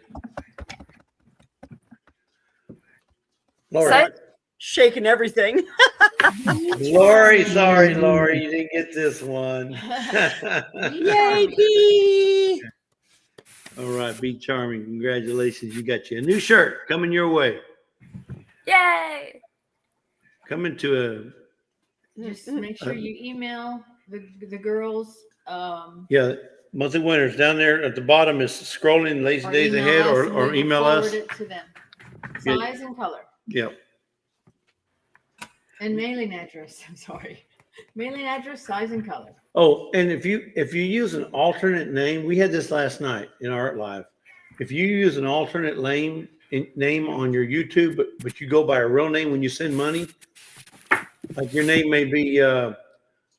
Lorrie. Shaking everything. Lorrie, sorry, Lorrie, you didn't get this one. Yay, Pete! All right, be charming. Congratulations. You got you a new shirt coming your way. Yay! Coming to Just make sure you email the girls. Yeah, monthly winners down there at the bottom is scrolling lazy days ahead or email us. Forward it to them. Size and color. Yep. And mailing address. I'm sorry. Mailing address, size, and color. Oh, and if you use an alternate name, we had this last night in Art Live. If you use an alternate name on your YouTube, but you go by a real name when you send money, like your name may be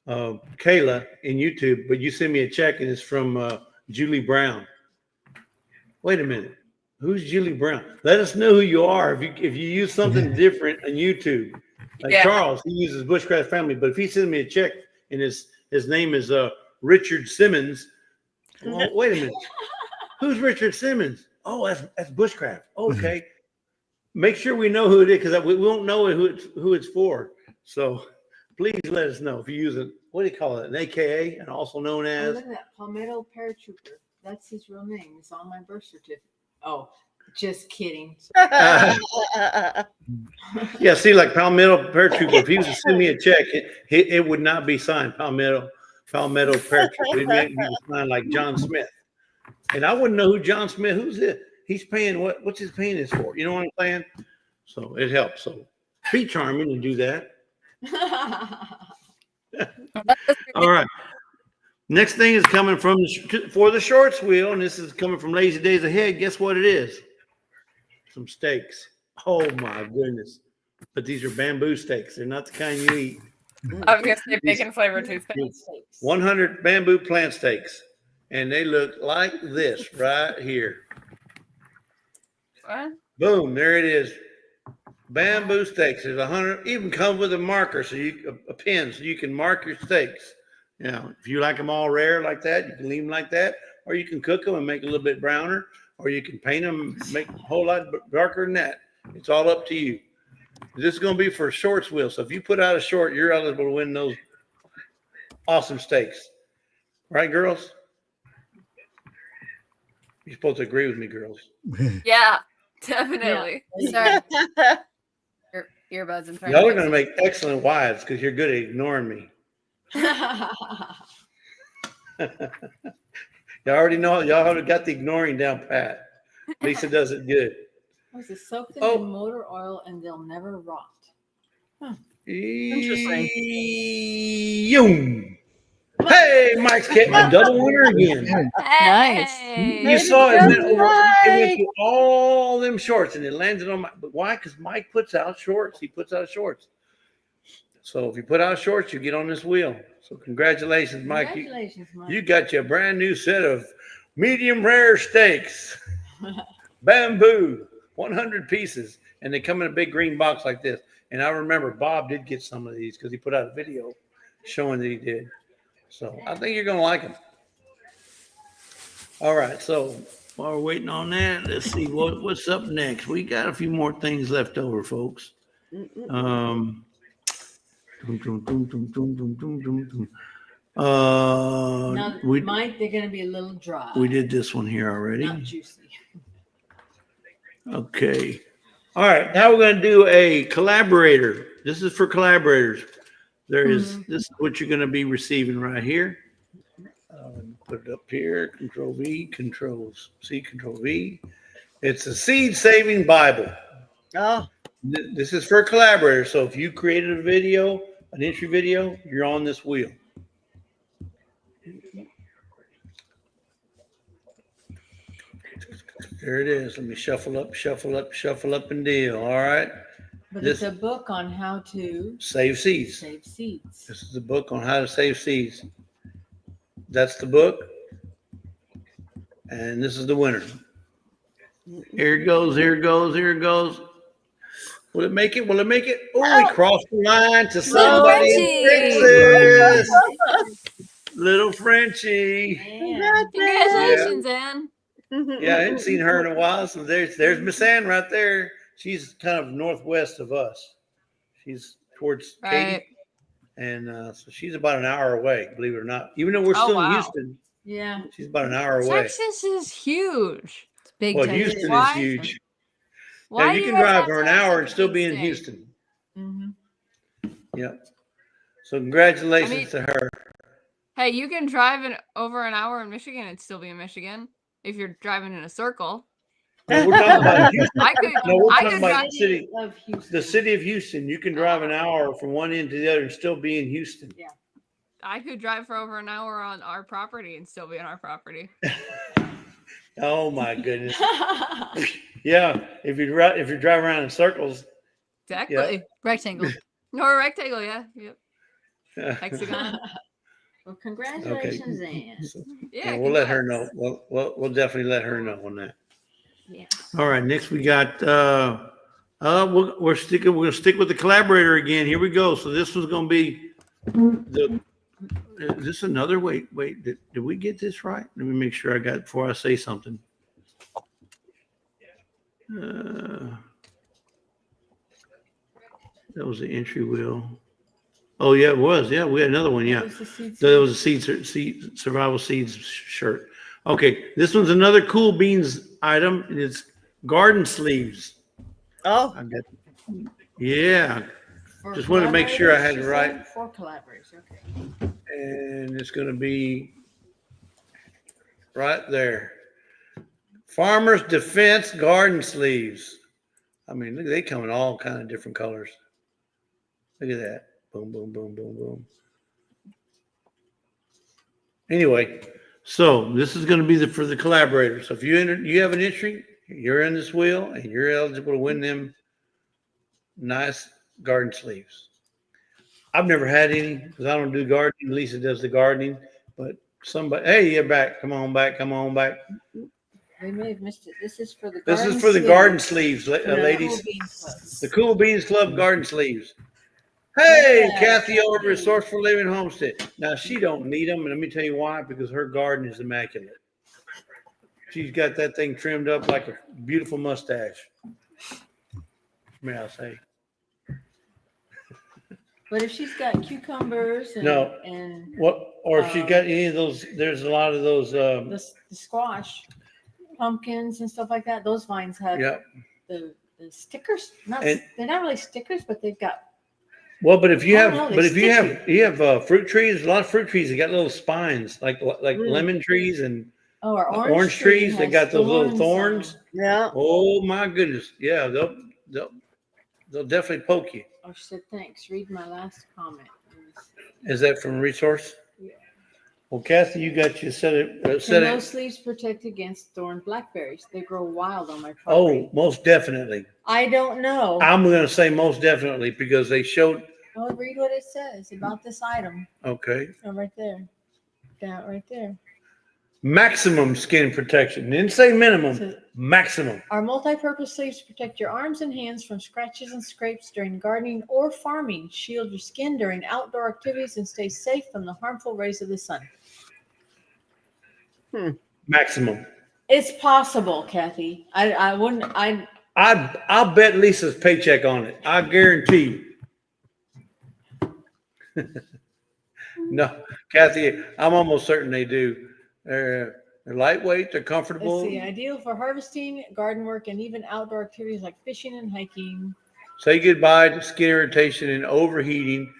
Kayla in YouTube, but you send me a check and it's from Julie Brown. Wait a minute, who's Julie Brown? Let us know who you are. If you use something different on YouTube, like Charles, he uses Bushcraft Family, but if he sends me a check and his name is Richard Simmons, well, wait a minute, who's Richard Simmons? Oh, that's Bushcraft. Okay, make sure we know who it is because we won't know who it's for. So please let us know if you use it. What do you call it? An AKA, and also known Oh, as. look at that. Palmetto Paratrooper. That's his real name. It's on my birth certificate. Oh, just kidding. Yeah, see, like Palmetto Paratrooper. If he was to send me a check, it would not be signed Palmetto Paratrooper. It may be signed like John Smith, and I wouldn't know who John Smith. Who's it? He's paying what's his paying this for? You know what I'm saying? So it helps. So Be charming and do that. That's All right. Next thing is coming from for the shorts wheel, and this is coming from Lazy Days Ahead. Guess what it is? Some steaks. Oh my goodness! But these are bamboo steaks. They're not the kind you eat. I was gonna say bacon flavored toothpaste. 100 bamboo plant steaks, and they look like this right here. What? Boom! There it is. Bamboo steaks. There's 100. Even comes with a marker, so a pen, so you can mark your steaks. You know, if you like them all rare like that, you can leave them like that, or you can cook them and make a little bit browner, or you can paint them, make a whole lot darker than that. It's all up to you. This is going to be for shorts wheel. So if you put out a short, you're eligible to win those awesome steaks. Right, girls? You're supposed to agree with me, girls. Yeah, definitely. Sorry. Your earbuds and Y'all are going to make excellent wives because you're good at ignoring me. Y'all already know. Y'all already got the ignoring down pat. Lisa does it good. Was it soak them in motor oil and they'll never rot? Interesting. Yoom. Hey, Mike's getting a double winner again. Nice. You saw it went through all them shorts and it landed on my. But why? Because Mike puts out shorts. He puts out shorts. So if you put out shorts, you get on this wheel. So congratulations, Mike. Congratulations, Mike. You got your brand new set of medium rare steaks, bamboo, 100 pieces, and they come in a big green box like this. And I remember Bob did get some of these because he put out a video showing that he did. So I think you're going to like them. All right. So while we're waiting on that, let's see what's up next. We got a few more things left over, folks. Now, Mike, they're going to be a little dry. We did this one here already. Not juicy. Okay. All right. Now we're going to do a collaborator. This is for collaborators. This is what you're going to be receiving right here. Put it up here. Control V, Control C, Control V. It's a seed saving Bible. Oh. This is for collaborators. So if you created a video, an entry video, you're on this wheel. There it is. Let me shuffle up, and deal. All right. But it's a book on how to save seeds. Save seeds. This is a book on how to save seeds. That's the book. And this is the winner. Here it goes. Will it make it? Oh, we crossed the line to somebody in Texas. Little Frenchie. Congratulations, Ann. Yeah, I hadn't seen her in a while. So there's Miss Ann right there. She's kind of northwest of us. She's towards Katy. And so she's about an hour away, believe it or not. Even though we're still in Houston. Yeah. She's about an hour away. Texas is huge. It's big. Well, Texas. Houston is huge. Why you can drive for an hour and still be in Houston. Yep. So congratulations to her. Hey, you can drive over an hour in Michigan and still be in Michigan if you're driving in a circle. No, we're talking about Houston. We're talking about the city of Houston. You can drive an hour from one end to the other and still be in Houston. Yeah. I could drive for over an hour on our property and still be on our property. Oh my goodness. Yeah, if you drive around in circles. Exactly. Yeah. Rectangle. Or a rectangle, yeah. Yep. Hexagon. Well, congratulations, Ann. Yeah, we'll let her know. We'll definitely let her know on that. Yeah. All right. Next we got we're gonna stick with the collaborator again. Here we go. So this was gonna be is this another wait, did we get this right? Let me make sure I got it before I say something. That was the entry wheel. Oh yeah, it was. Yeah, we had another one. Yeah, there was a seed survival seeds shirt. Okay, this one's another cool beans item. It's garden sleeves. Oh, yeah. Just wanted to make sure I had it right. For collaborators, okay. And it's going to be right there. Farmers Defense garden sleeves. I mean, look, they come in all kind of different colors. Look at that. Boom, boom, boom, boom, boom. Anyway, so this is going to be for the collaborators. So if you have an entry, you're in this wheel, and you're eligible to win them nice garden sleeves. I've never had any because I don't do gardening. Lisa does the gardening, but somebody, hey, you're back. Come on back. Come on back. They may have missed it. This is for the This garden is for the sleeves. garden sleeves, ladies. The Cool Beans Club garden sleeves. Hey, Yeah, Kathy over at Kathy. Resourceful Living Homestead. Now she don't need them, and let me tell you why. Because her garden is immaculate. She's got that thing trimmed up like a beautiful mustache. May I say? But if she's got cucumbers and No. and What? Or if she's got any of those, there's a lot of those. the squash, pumpkins and stuff like that, those vines have Yeah. the stickers. And- They're not really stickers, but they've got. Well, but if you I have, don't know, but they if you stick have fruit trees, a lot of fruit trees, they got little spines, like lemon trees and Our orange trees. They has got those little on thorns. them. Yeah. Oh my goodness! Yeah, they'll definitely poke you. Oh, she said thanks. Read my last comment. Is that from Resource? Yeah. Well, Kathy, you got you said it. Can Said those it. sleeves protect against thorn blackberries? They grow wild on my Oh, property. most definitely. I don't know. I'm going to say most definitely because they showed. Well, read what it says about this item. Okay. Oh, right there. That right there. Maximum skin protection. Didn't say minimum. So- Maximum. Our multi-purpose sleeves protect your arms and hands from scratches and scrapes during gardening or farming, shield your skin during outdoor activities, and stay safe from the harmful rays of the sun. Maximum. It's possible, Kathy. I wouldn't. I'll bet Lisa's paycheck on it. I guarantee you. No, Kathy, I'm almost certain they do. They're lightweight. They're comfortable. Let's see. Ideal for harvesting, garden work, and even outdoor activities like fishing and hiking. Say goodbye to skin irritation and overheating.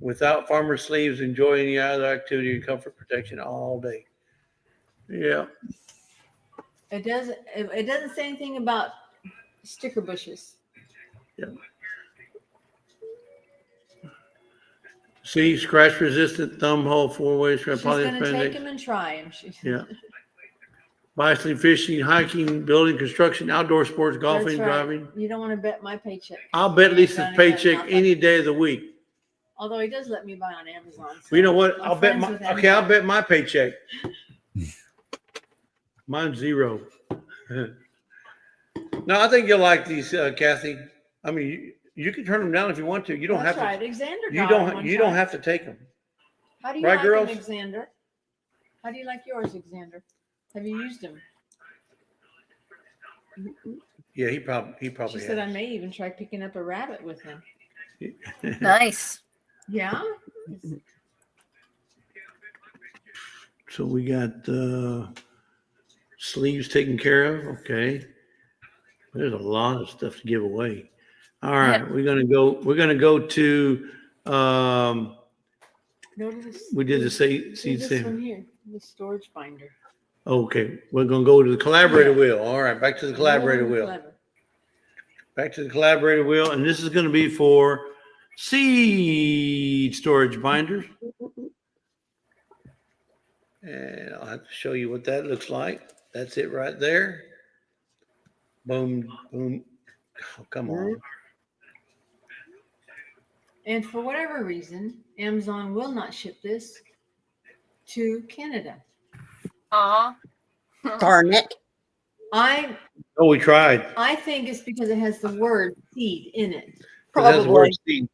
Without farmer sleeves, enjoy any other activity and comfort protection all day. Yeah. It doesn't say anything about sticker bushes. Yeah. See, scratch resistant, thumb hole, 4-way, She's going to take polyethylene. them and try them. Yeah. Bicycling, fishing, hiking, building, construction, outdoor sports, golfing, That's right. driving. You don't want to bet my paycheck. I'll bet He ain't Lisa's gonna get paycheck nothing. any day of the week. Although he does let me buy on Amazon. So Well, you know what? I'm I'll bet friends with I'll Amazon. bet my paycheck. Mine's zero. No, I think you'll like these, Kathy. I mean, you can turn them down if you want to. You don't That's have right. to. Xander You got don't. them one You don't time. have to take them. How do you Right, like girls? them, Xander? How do you like yours, Xander? Have you used them? Yeah, he probably She has. said I may even try picking up a rabbit with them. Nice. Yeah. So we got sleeves taken care of. Okay. There's a lot of stuff to give away. All right, Yeah. we're gonna go to No, this, we did the seed this sale. one here, the storage binder. Okay, we're gonna go to the collaborator Yeah. wheel. All right, back to the collaborator Oh, wheel. clever. Back to the collaborator wheel, and this is gonna be for seed storage binders. And I'll have to show you what that looks like. That's it right there. Boom, boom. Oh, come on. And for whatever reason, Amazon will not ship this to Canada. Aw. Darn it. I Oh, we tried. think it's because it has the word seed in it. It has the word Probably. seed.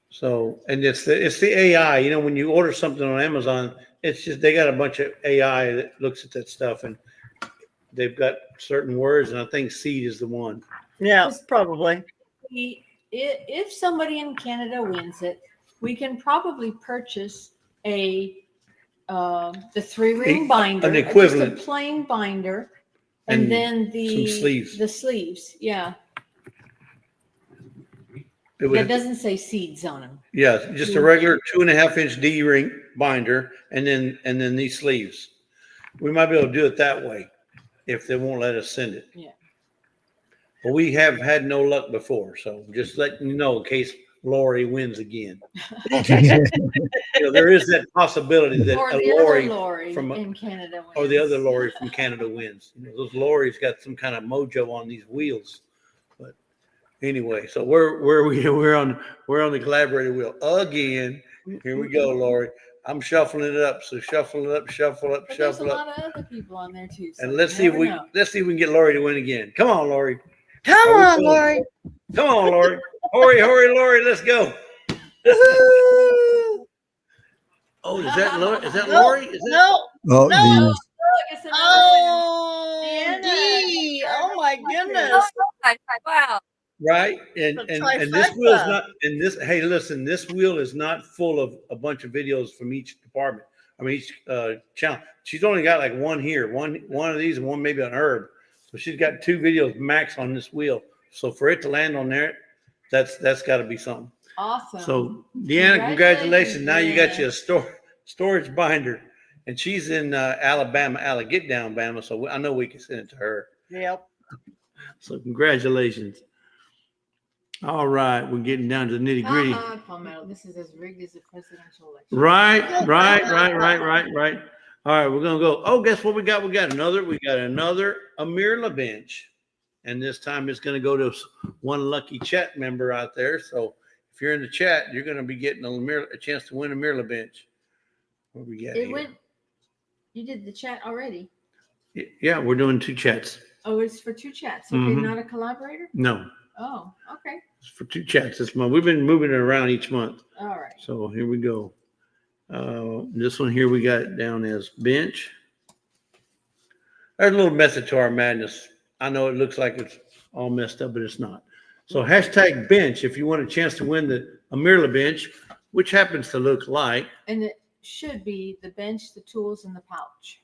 So, and it's the AI. You know, when you order something on Amazon, it's just they got a bunch of AI that looks at that stuff, and they've got certain words, and I think seed is the one. Yeah, probably. If somebody in Canada wins it, we can probably purchase the 3-ring binder, an equivalent. just a plain binder, and, And then the some sleeves. The sleeves, yeah. It would, That doesn't say seeds on them. yeah, just a regular 2.5-inch D-ring binder, and then these sleeves. We might be able to do it that way if they won't let us send it. Yeah. But we have had no luck before, so just letting you know in case Lorrie wins again. There is that possibility that Or a the other Lorrie Lorrie from in Canada wins. or the other Lorrie from Canada wins. Those lorries got some kind of mojo on these wheels. But anyway, so we're on the collaborator wheel again. Here we go, Lorrie. I'm shuffling it up. So shuffle it up, shuffle up, But there's a shuffle up. lot of other people on there too. So And you let's see if never know. we can get Lorrie to win again. Come on, Lorrie. Come on, Lori. Come on, Lorrie. Hurry, Lorrie. Let's go. Oh, is that Lorrie? Is that Lorrie? Is that No. Oh, No. these. Look, it's another Oh, Deanna. D. Oh my Oh, goodness. wow. right? And The this wheel's trifecta. not. And this. Hey, listen. This wheel is not full of a bunch of videos from each department. I mean, each channel. She's only got like one here, one of these, and one maybe on herb. So she's got 2 videos max on this wheel. So for it to land on there, that's got to be something. Awesome. So Deanna, congratulations! Now you got Deanna. you a storage binder, and she's in Alabama, get down, Bama. So I know we can send it to her. Yep. So congratulations. All right, we're getting down to the nitty gritty. Palmetto, this is as rigged as a presidential election. Right. All right, we're gonna go. Oh, guess what we got? We got another Amirla bench, and this time it's gonna go to one lucky chat member out there. So if you're in the chat, you're gonna be getting a chance to win a Amirla bench. What we got here? You did the chat already. Yeah, we're doing 2 chats. Oh, it's for 2 chats. Okay, Mhm. not a collaborator. No, Oh, okay. it's for 2 chats this month. We've been moving it around each month. All right. So here we go. This one here we got down as bench. There's a little method to our madness. I know it looks like it's all messed up, but it's not. So hashtag bench if you want a chance to win the Amirla bench, which happens to look like. And it should be the bench, the tools, and the pouch.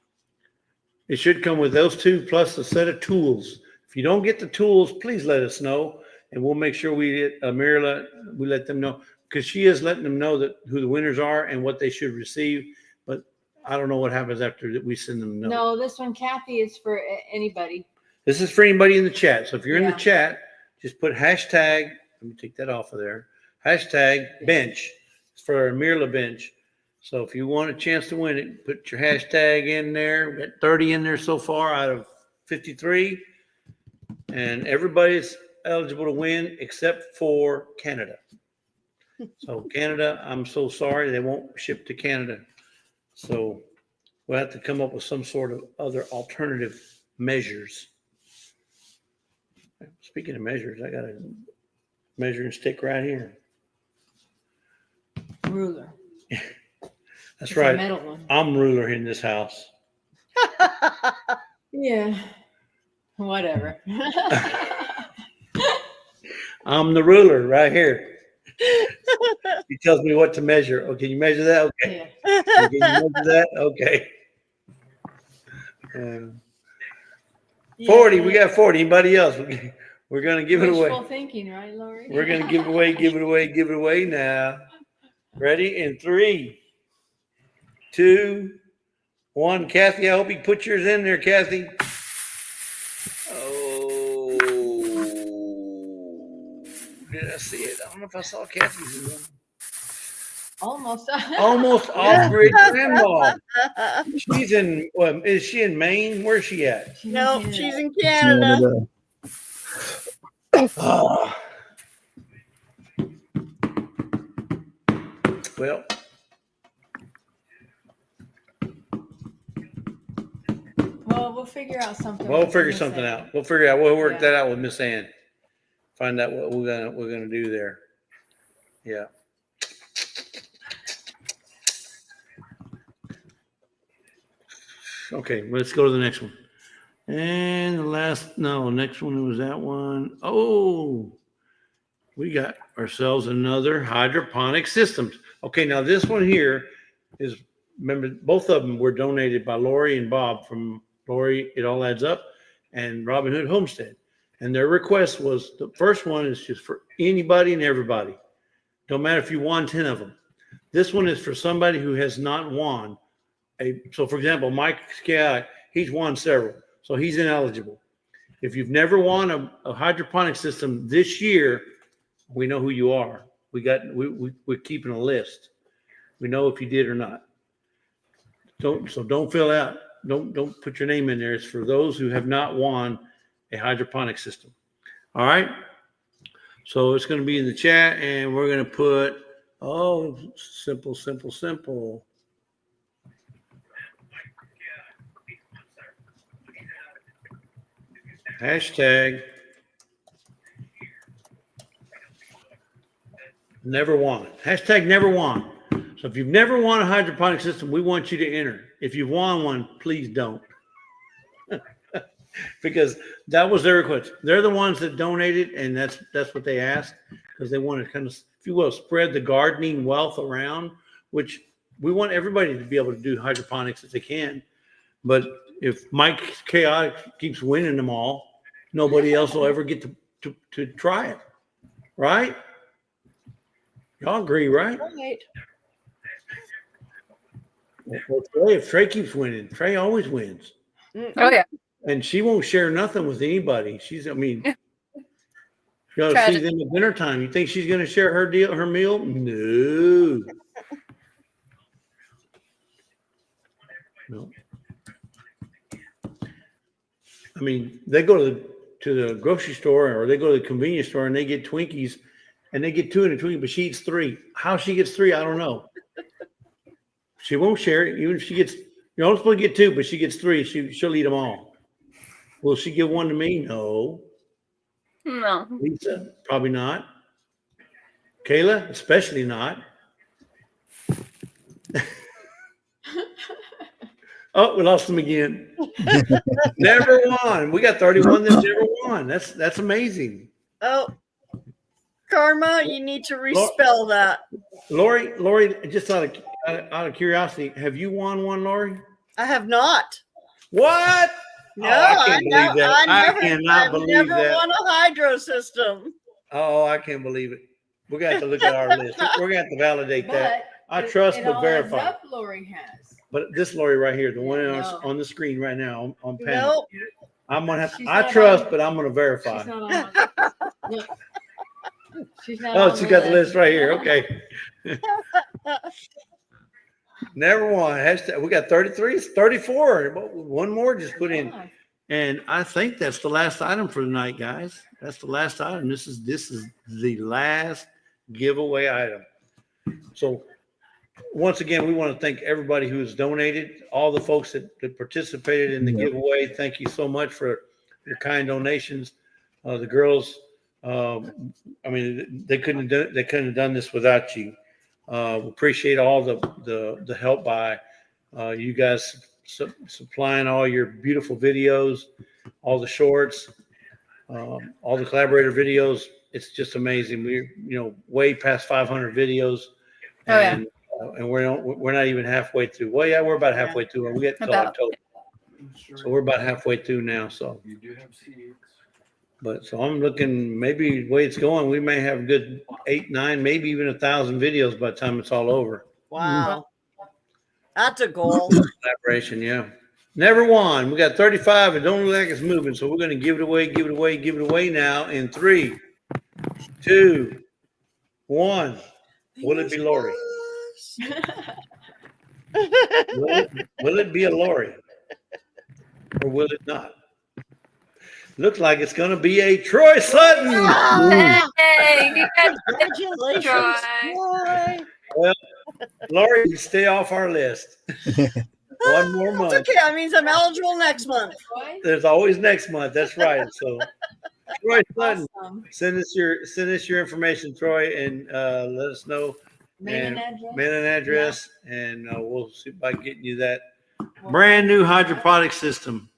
It should come with those 2 plus a set of tools. If you don't get the tools, please let us know, and we'll make sure we get Amirla. We let them know, because she is letting them know that who the winners are and what they should receive. But I don't know what happens after that we send them. No, this one, Kathy, is for anybody. This is for anybody in the chat. So if you're in Yeah. the chat, just put hashtag. Let me take that off of there. Hashtag bench. It's for Amirla bench. So if you want a chance to win it, put your hashtag in there. We got 30 in there so far out of 53. And everybody's eligible to win except for Canada. So Canada, I'm so sorry, they won't ship to Canada. So we'll have to come up with some sort of other alternative measures. Speaking of measures, I got a measuring stick right here. Ruler. That's It's a right. metal one. I'm ruler in this house. Yeah. Whatever. I'm the ruler right here. He tells me what to measure. Oh, can you measure that? Okay. Yeah. Can you measure that? Okay. 40. We got 40. Anybody else? We're going to give it away. Wishful thinking, right, Lori? We're going to give it away now. Ready? In 3, 2, 1. Kathy, I hope you put yours in there, Kathy. Oh, did I see it? I don't know if I saw Kathy's in one. Almost. Almost off-grid grandma. She's in, is she in Maine? Where's she at? Nope, she's in Canada. Well, Well, we'll figure out something. we'll with figure Miss something Ann. out. We'll work Yeah. that out with Miss Ann. Find out what we're gonna do there. Yeah. Okay, let's go to the next one. And next one was that one. Oh, we got ourselves another hydroponic systems. Okay, now this one here is, remember, both of them were donated by Lorrie and Bob from Lorrie, It All Adds Up, and Robin Hood Homestead. And their request was, the first one is just for anybody and everybody. Don't matter if you won 10 of them. This one is for somebody who has not won. So for example, Mike Sky, he's won several, so he's ineligible. If you've never won a hydroponic system this year, we know who you are. We're keeping a list. We know if you did or not. Don't fill out. Don't put your name in there. It's for those who have not won a hydroponic system. All right. So it's going to be in the chat, and we're going to put simple. Hashtag never won. Hashtag never won. So if you've never won a hydroponic system, we want you to enter. If you've won one, please don't. Because that was their request. They're the ones that donated, and that's what they asked, because they want to kind of, if you will, spread the gardening wealth around, which we want everybody to be able to do hydroponics if they can. But if Mike Chaotic keeps winning them all, nobody else will ever get to try it. Right? Y'all agree, right? Right. Well, Trey, if Trey keeps winning, Trey always wins. Oh yeah. And she won't share nothing with anybody. You see Tragic. them at dinner time. You think she's going to share her meal? No. No. I mean, they go to the grocery store, or they go to the convenience store, and they get Twinkies, and they get 2 in a Twinkie, but she eats 3. How she gets 3, I don't know. She won't share it. Even if she gets, you're only supposed to get 2, but she gets 3. She'll eat them all. Will she give 1 to me? No. No. Lisa, probably not. Kayla, especially not. Oh, we lost them again. Never won. We got 31 that never won. That's amazing. Oh, Karma, you need to respell that. Lorrie, just out of curiosity, have you won one, Lorrie? I have not. What? No, I can't believe that. I cannot believe never that. won a hydro system. Oh, I can't believe it. We're gonna have to look at our list. We're gonna have to validate that. I trust but verify. Up, Lorrie has. But this Lorrie right here, the one No. on the screen right now on panel. Nope. I'm gonna have. She's I not trust, on- but I'm gonna verify. She's not on. Look. She's not Oh, on she got the list right here. Okay. Never won. Hashtag, we got 33, 34. One more just put in. And I think that's the last item for tonight, guys. That's the last item. This is the last giveaway item. So once again, we want to thank everybody who has donated, all the folks that participated in the giveaway. Thank you so much for your kind donations. The girls, I mean, they couldn't have done this without you. Appreciate all the help by you guys supplying all your beautiful videos, all the shorts, all the collaborator videos. It's just amazing. We're way past 500 videos, and we're not even halfway through. Well, yeah, we're about halfway through. We get till October, so we're about halfway through now. So you do have seeds. So I'm looking, maybe the way it's going, we may have a good 8, 9, maybe even 1,000 videos by the time it's all over. Wow. That's a goal. Collaboration, yeah. Never won. We got 35. It don't look like it's moving. So we're going to give it away now in 3, 2, 1. Will it be Lorrie? Will it be a Lorrie? Or will it not? Looks like it's going to be a Troy Sutton. Hey, Congratulations, Troy. Well, Lorrie, you stay off our list. One more month. That's okay. That means I'm eligible next month. There's always next month. That's right. So, Troy Sutton, Awesome. send us your information, Troy, and let us know Mailing address, and we'll see about getting you that brand new hydroponic system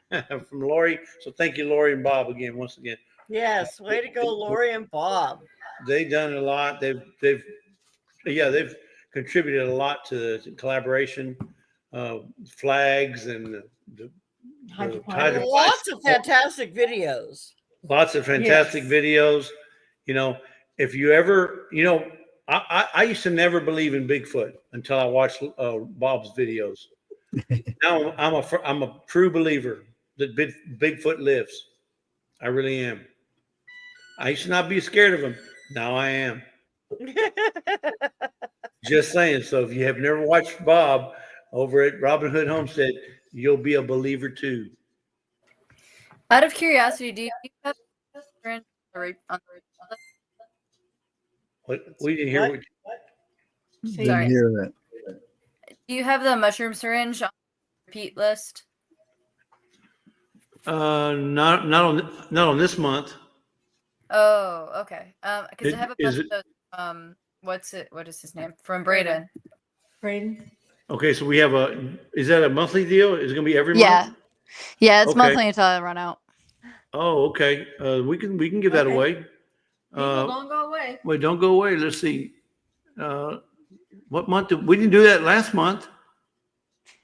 from Lorrie. So thank you, Lorrie and Bob, once again. Yes, way to go, Lorrie and Bob. They've done a lot. They've contributed a lot to the collaboration, flags, and the lots of fantastic videos. Lots of fantastic videos. If you ever, I used to never believe in Bigfoot until I watched Bob's videos. Now I'm a true believer that Bigfoot lives. I really am. I used to not be scared of him. Now I am. Just saying. So if you have never watched Bob over at Robin Hood Homestead, you'll be a believer too. Out of curiosity, do you have on the What we didn't hear. What? Didn't Sorry. hear that. Do you have the mushroom syringe on the repeat list? Not on this month. Oh, okay. Because I have a Is bunch it of what is his name? From Braden. Braden? okay? So we have is that a monthly deal? Is it going to be every Yeah. month? Yeah, it's Okay. monthly until I run out. Oh, okay. We can give that Okay. away. People don't go away. Wait, don't go away. Let's see. What month we didn't do that last month?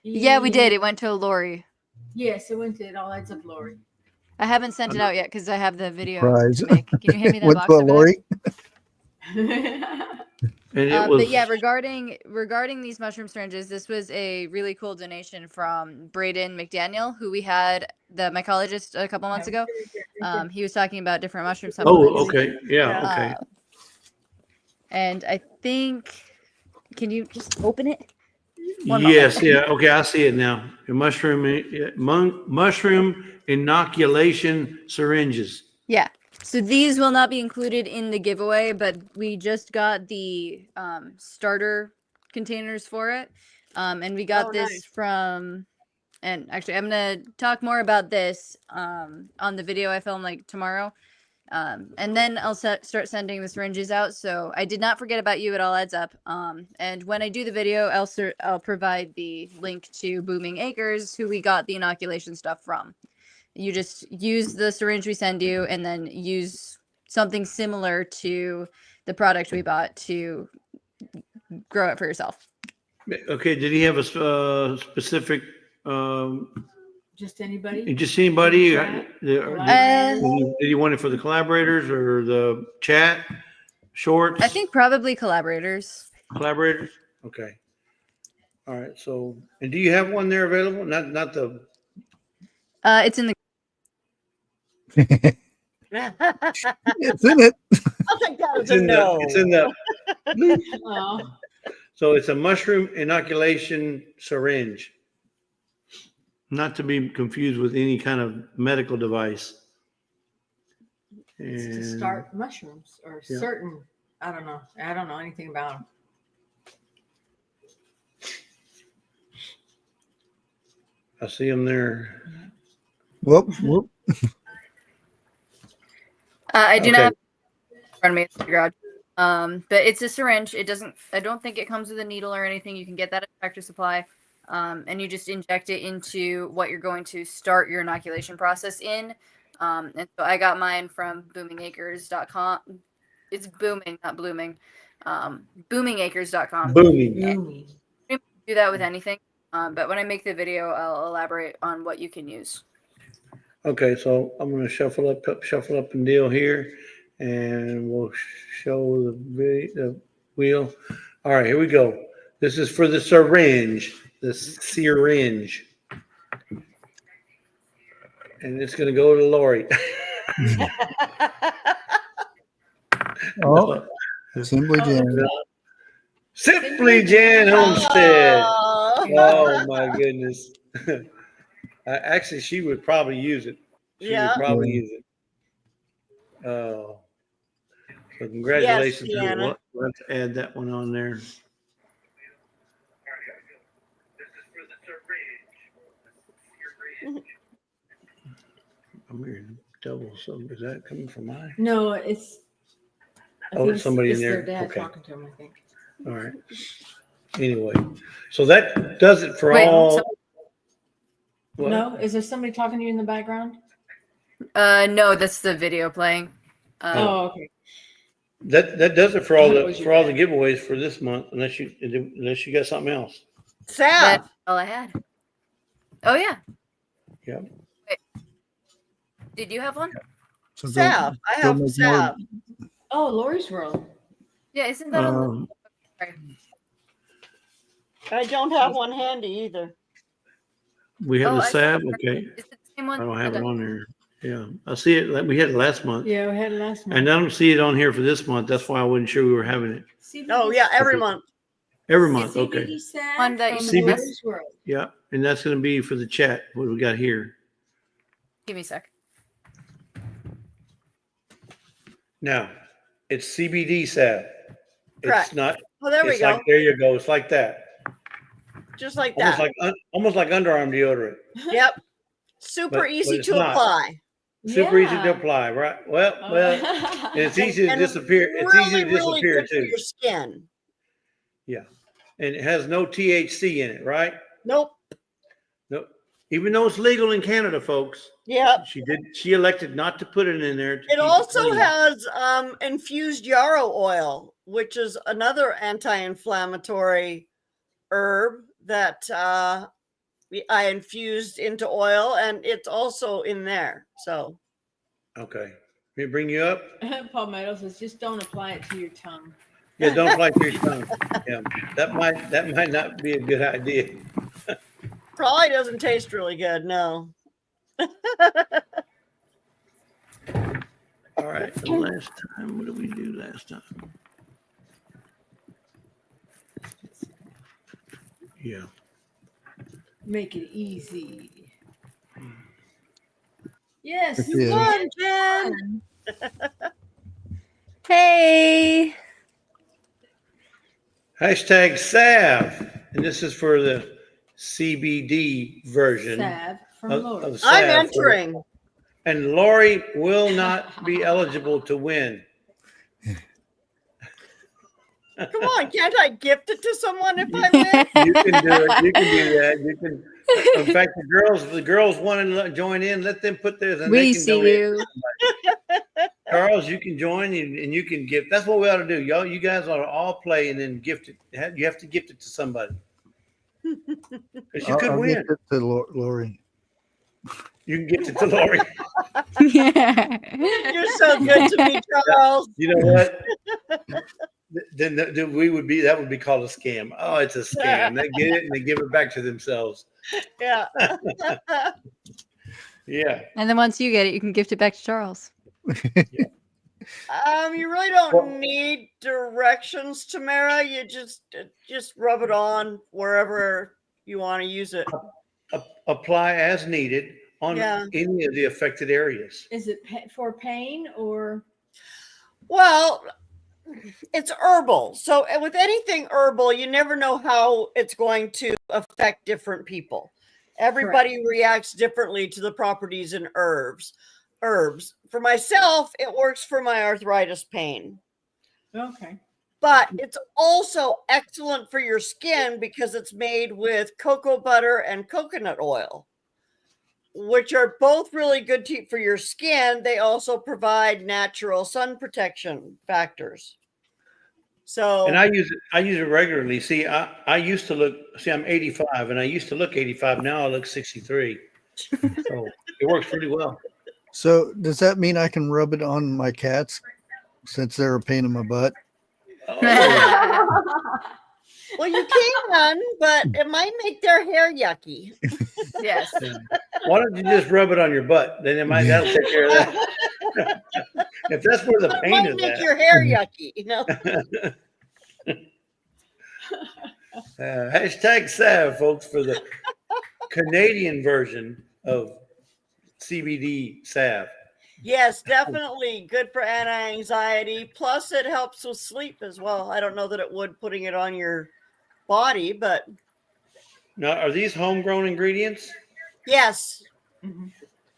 Yeah, we did. It went to Lorrie. Yes, it went to It All Adds Up, Lorrie. I haven't sent it out yet because I have the video Surprise. to make. Can you hand me that Went box to a over there? Lorrie. And it was. But yeah, regarding these mushroom syringes, this was a really cool donation from Braden McDaniel, who we had the mycologist a couple months ago. He was talking about different mushroom supplements. Oh, okay. Yeah. Yeah. Okay. And I think, can you just open it? One Yes. moment. Yeah. Okay. I see it now. The mushroom inoculation syringes. Yeah. So these will not be included in the giveaway, but we just got the starter containers for it. And we got Oh, this nice. from, and actually I'm going to talk more about this on the video I filmed like tomorrow. And then I'll start sending the syringes out. So I did not forget about you. It all adds up. And when I do the video, I'll provide the link to Booming Acres, who we got the inoculation stuff from. You just use the syringe we send you and then use something similar to the product we bought to grow it for yourself. Okay. Did he have a specific? Just anybody? Just anybody? Chat? Did he want it for the collaborators or the chat shorts? I think probably collaborators. Collaborators. Okay. All right. So, and do you have one there available? Not the. It's in the. It's in it. I'll take that It's as a in no. the. It's in the. Oh, So it's a mushroom inoculation syringe. Not to be confused with any kind of medical device. it's to And start mushrooms or Yeah. certain. I don't know. I don't know anything about them. I see them there. Whoop, whoop. I do Okay. not have it in front of me at the garage. But it's a syringe. It doesn't. I don't think it comes with a needle or anything. You can get that at Tractor Supply, and you just inject it into what you're going to start your inoculation process in. And so I got mine from boomingacres.com. It's booming, not blooming. Boomingacres.com. Booming. Yummy. Do that with anything. But when I make the video, I'll elaborate on what you can use. Okay, so I'm going to shuffle up and deal here, and we'll show the wheel. All right, here we go. This is for the syringe, and it's going to go to Lorrie. Oh, Simply Jan. Simply Jan Homestead. Oh. Oh my goodness. Actually, she would probably use it. She Yeah. would probably use it. Oh. So congratulations. Yes, Deanna. Let's add that one on there. I'm hearing double. So is that coming from mine? No, it's. I Oh, think it's somebody in it's their there. dad Okay. talking to him, I think. All right. Anyway, so that does it for Wait, all. so- What? No, is there somebody talking to you in the background? No, that's the video playing. Oh, okay. That does it for all That the was your dad. giveaways for this month, unless you got something else. Sam. That's all I had. Oh yeah. Yeah. Did you have one? So Sam. I go have make more. Sam. Oh, Lori's World. Yeah, isn't that on the Um, I don't have one handy either. we have Oh, the I- salve. Okay. Is it the same I one? don't have it on there. Yeah, I see it. We had it last month. Yeah, we had it last month. And I don't see it on here for this month. That's why I wasn't sure we were having it Oh yeah, every month. every month. Okay. CBD salve One that you from CBD Lorrie's World. Yeah. And that's going to be for the chat. What we got here. Give me a sec. Now, it's CBD salve. Correct. It's not. Oh, there we It's go. like, there you go. It's like that. Just like Almost that. almost like underarm deodorant. Yep. Super But easy it's to not. apply. Super easy to Yeah. apply, right? Well, and it's easy to And disappear. It's really, easy to really disappear good for too. your skin. Yeah. And it has no THC in it, right? Nope. No. Even though it's legal in Canada, folks. Yep. She elected not to put it in there. It also has infused yarrow oil, which is another anti-inflammatory herb that I infused into oil, and it's also in there. So Okay. Let me bring you up. Palmetto says, just don't apply it to your tongue. Yeah, don't apply to your tongue. Yeah. That might not be a good idea. probably doesn't taste really good. No. All right. The last time, what did we do last time? Yeah. Make it easy. Yes. You Fun, Jen. Hey. Hashtag salve. And this is for the CBD version Salve from of Lorrie. I'm salve. entering. And Lorrie will not be eligible to win. Come on, can't I gift it to someone if I win? You can do it. You can do that. You can. In fact, the girls want to join in. Let them put theirs, and We they can see donate. you. Charles, you can join and you can gift. That's what we ought to do, y'all. You guys ought to all play and then gift it. You have to gift it to somebody. Because you could I'll win. gift it to Lorrie. You can gift it to Lorrie. You're so good to me, Charles. You know what? Then we would be, that would be called a scam. Oh, it's a scam. They get it and they give it back to themselves. Yeah. Yeah. And then once you get it, you can gift it back to Charles. You really don't need directions, Tamara. You just rub it on wherever you want to use it. Apply as needed on any of the affected areas. Is it for pain or? Well, it's herbal. So with anything herbal, you never know how it's going to affect different people. Everybody reacts differently to the properties in herbs. For myself, it works for my arthritis pain. Okay. But it's also excellent for your skin because it's made with cocoa butter and coconut oil, which are both really good for your skin. They also provide natural sun protection factors. So, and I use it regularly. See, I used to look, I'm 85 and I used to look 85. Now I look 63. So it works pretty well. So does that mean I can rub it on my cats since they're a pain in my butt? Oh, well, you can, but it might make their hair yucky. Yes. why don't you just rub it on your butt? Then that'll take care of that. If that's where the It pain might is make at. your hair yucky, you know. Hashtag salve, folks, for the Canadian version of CBD salve. Yes, definitely good for anti-anxiety. Plus, it helps with sleep as well. I don't know that it would putting it on your body, but Now, are these homegrown ingredients? yes,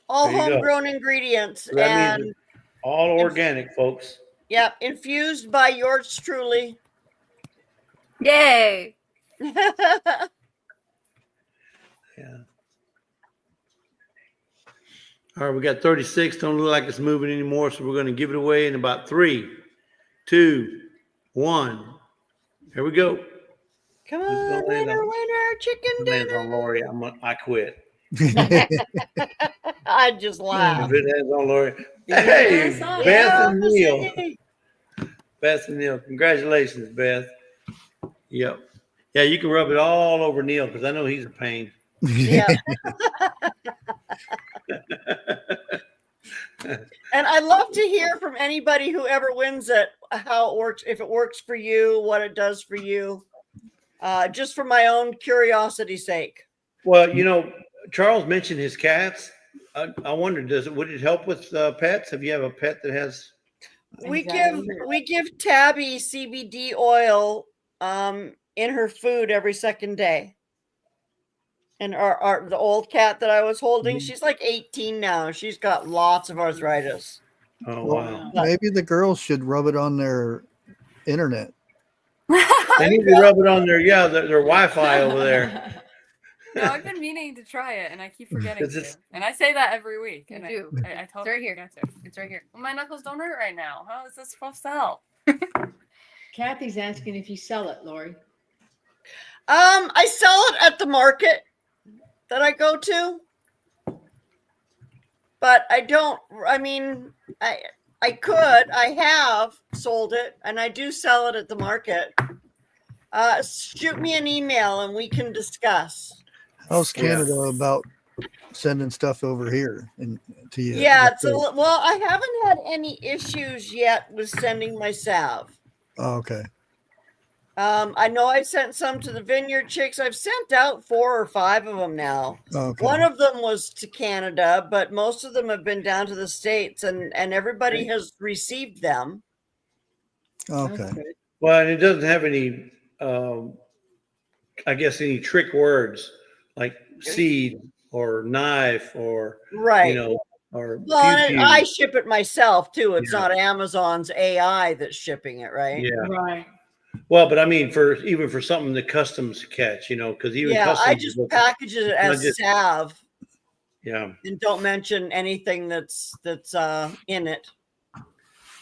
all There you go. homegrown ingredients. So that And means it's all organic, folks. yeah, infused by yours truly. Yay. Yeah. All right, we got 36. Don't look like it's moving anymore, so we're going to give it away in about 3, 2, 1. Here we go. Come This is on, gonna land winner, on- winner, chicken Lands dinner. on Lorrie. I quit. I just laughed. If it lands on Lorrie. Yeah, Hey, I saw it. Beth Yeah, and Neil. Cindy. Beth and Neil. Congratulations, Beth. Yep. Yeah, you can rub it all over Neil because I know he's a pain. Yeah. And I'd love to hear from anybody who ever wins it, how it works, if it works for you, what it does for you, just for my own curiosity's sake. Well, Charles mentioned his cats. I wonder, would it help with pets? If you have a pet that has? We give Tabby CBD oil in her food every second day. And the old cat that I was holding, she's like 18 now. She's got lots of arthritis. Oh, wow. Maybe the girls should rub it on their internet. They need to rub it on their Wi-Fi over there. No, I've been meaning to try it, and I keep forgetting to. And I say that every week. And You do. I totally It's right here. forget to. It's right here. Well, my knuckles don't hurt right now. How is this supposed to help? Kathy's asking if you sell it, Lorrie. I sell it at the market that I go to, but I don't. I mean, I could. I have sold it, and I do sell it at the market. Shoot me an email, and we can discuss. How's Canada about sending stuff over here to you? Yeah, well, I haven't had any issues yet with sending my salve. Oh, okay. I know I sent some to the Vineyard Chicks. I've sent out 4 or 5 of them now. Okay. One of them was to Canada, but most of them have been down to the States, and everybody has received them. Okay. Well, and it doesn't have any, I guess, any trick words like seed or knife or, right. Or well, and I ship it myself too. It's not Amazon's AI that's shipping it, right? Yeah. Right. Well, but I mean, even for something the customs catch, because even customs, I just package it as salve. Yeah. And don't mention anything that's in it.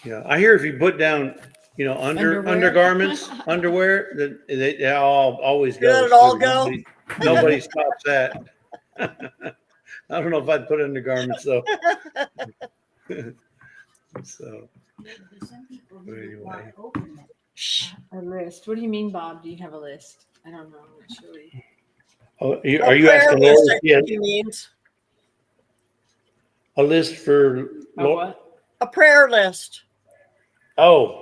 Yeah, I hear if you put down, undergarments, underwear, that they all always go. Let it all go. Nobody stops that. I don't know if I'd put undergarments though. So anyway. A list. What do you mean, Bob? Do you have a list? I don't know. I'm not sure. Oh, are you asking Lorrie? Yeah. He means a list for what? A prayer list. Oh.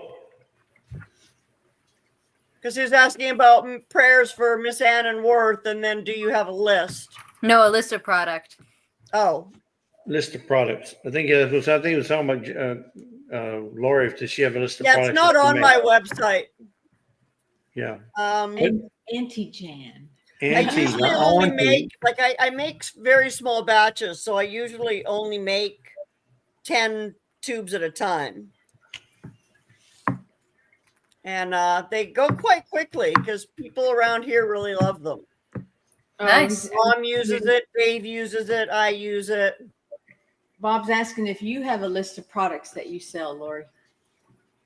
Because he was asking about prayers for Miss Ann and Worth, and then do you have a list? No, a list of product. Oh. List of products. I think it was talking about Lorrie. Does she have a list of products? Yeah, it's not on my website. Yeah. Anti-Jan. I usually only make I make very small batches, so I usually only make 10 tubes at a time. And they go quite quickly because people around here really love them. Nice. Mom uses it, Dave uses it, I use it. Bob's asking if you have a list of products that you sell, Lorrie.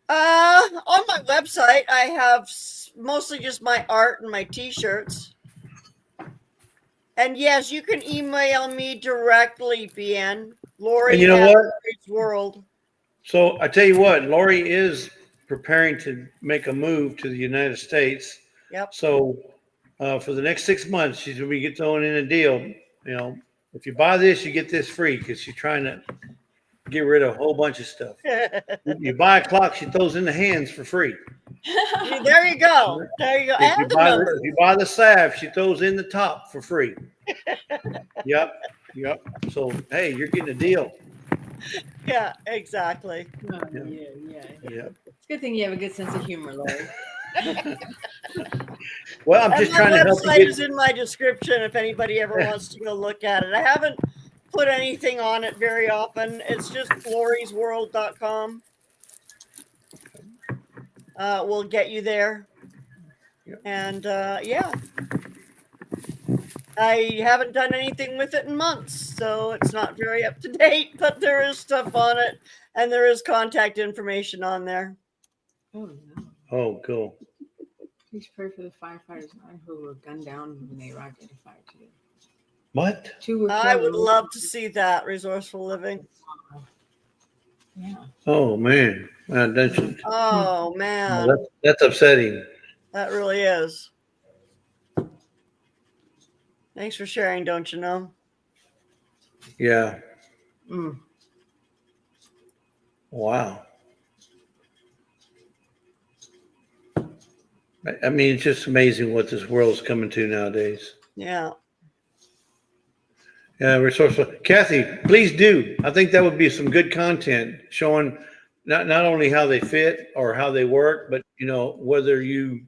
On my website, I have mostly just my art and my t-shirts. And yes, you can email me directly, BN. Lorrie. And you know what? World. So I tell you what, Lorrie is preparing to make a move to the United States. Yep. So for the next 6 months, she's going to be throwing in a deal. If you buy this, you get this free because she's trying to get rid of a whole bunch of stuff. You buy a clock, she throws in the hands for free. There you go. There you go. If you buy the salve, she throws in the top for free. Yep. So, hey, you're getting a deal. Yeah, exactly. Oh, yeah. Yeah. It's a good thing you have a good sense of humor, Lorrie. Well, I'm just trying to help you. My website is in my description if anybody ever wants to go look at it. I haven't put anything on it very often. It's just lorriesworld.com. We'll get you there. And yeah. I haven't done anything with it in months, so it's not very up to date, but there is stuff on it and there is contact information on there. Oh, no. Oh, cool. Please pray for the firefighters who were gunned down when they arrived at the fire today. What? 2 were I would killed. love to see that. Resourceful living. Yeah. Oh, man. Oh, man. That's upsetting. That really is. Thanks for sharing, don't you know? Yeah. Mm. Wow. I mean, it's just amazing what this world's coming to nowadays. Yeah. Yeah, resourceful. Kathy, please do. I think that would be some good content showing not only how they fit or how they work, but whether you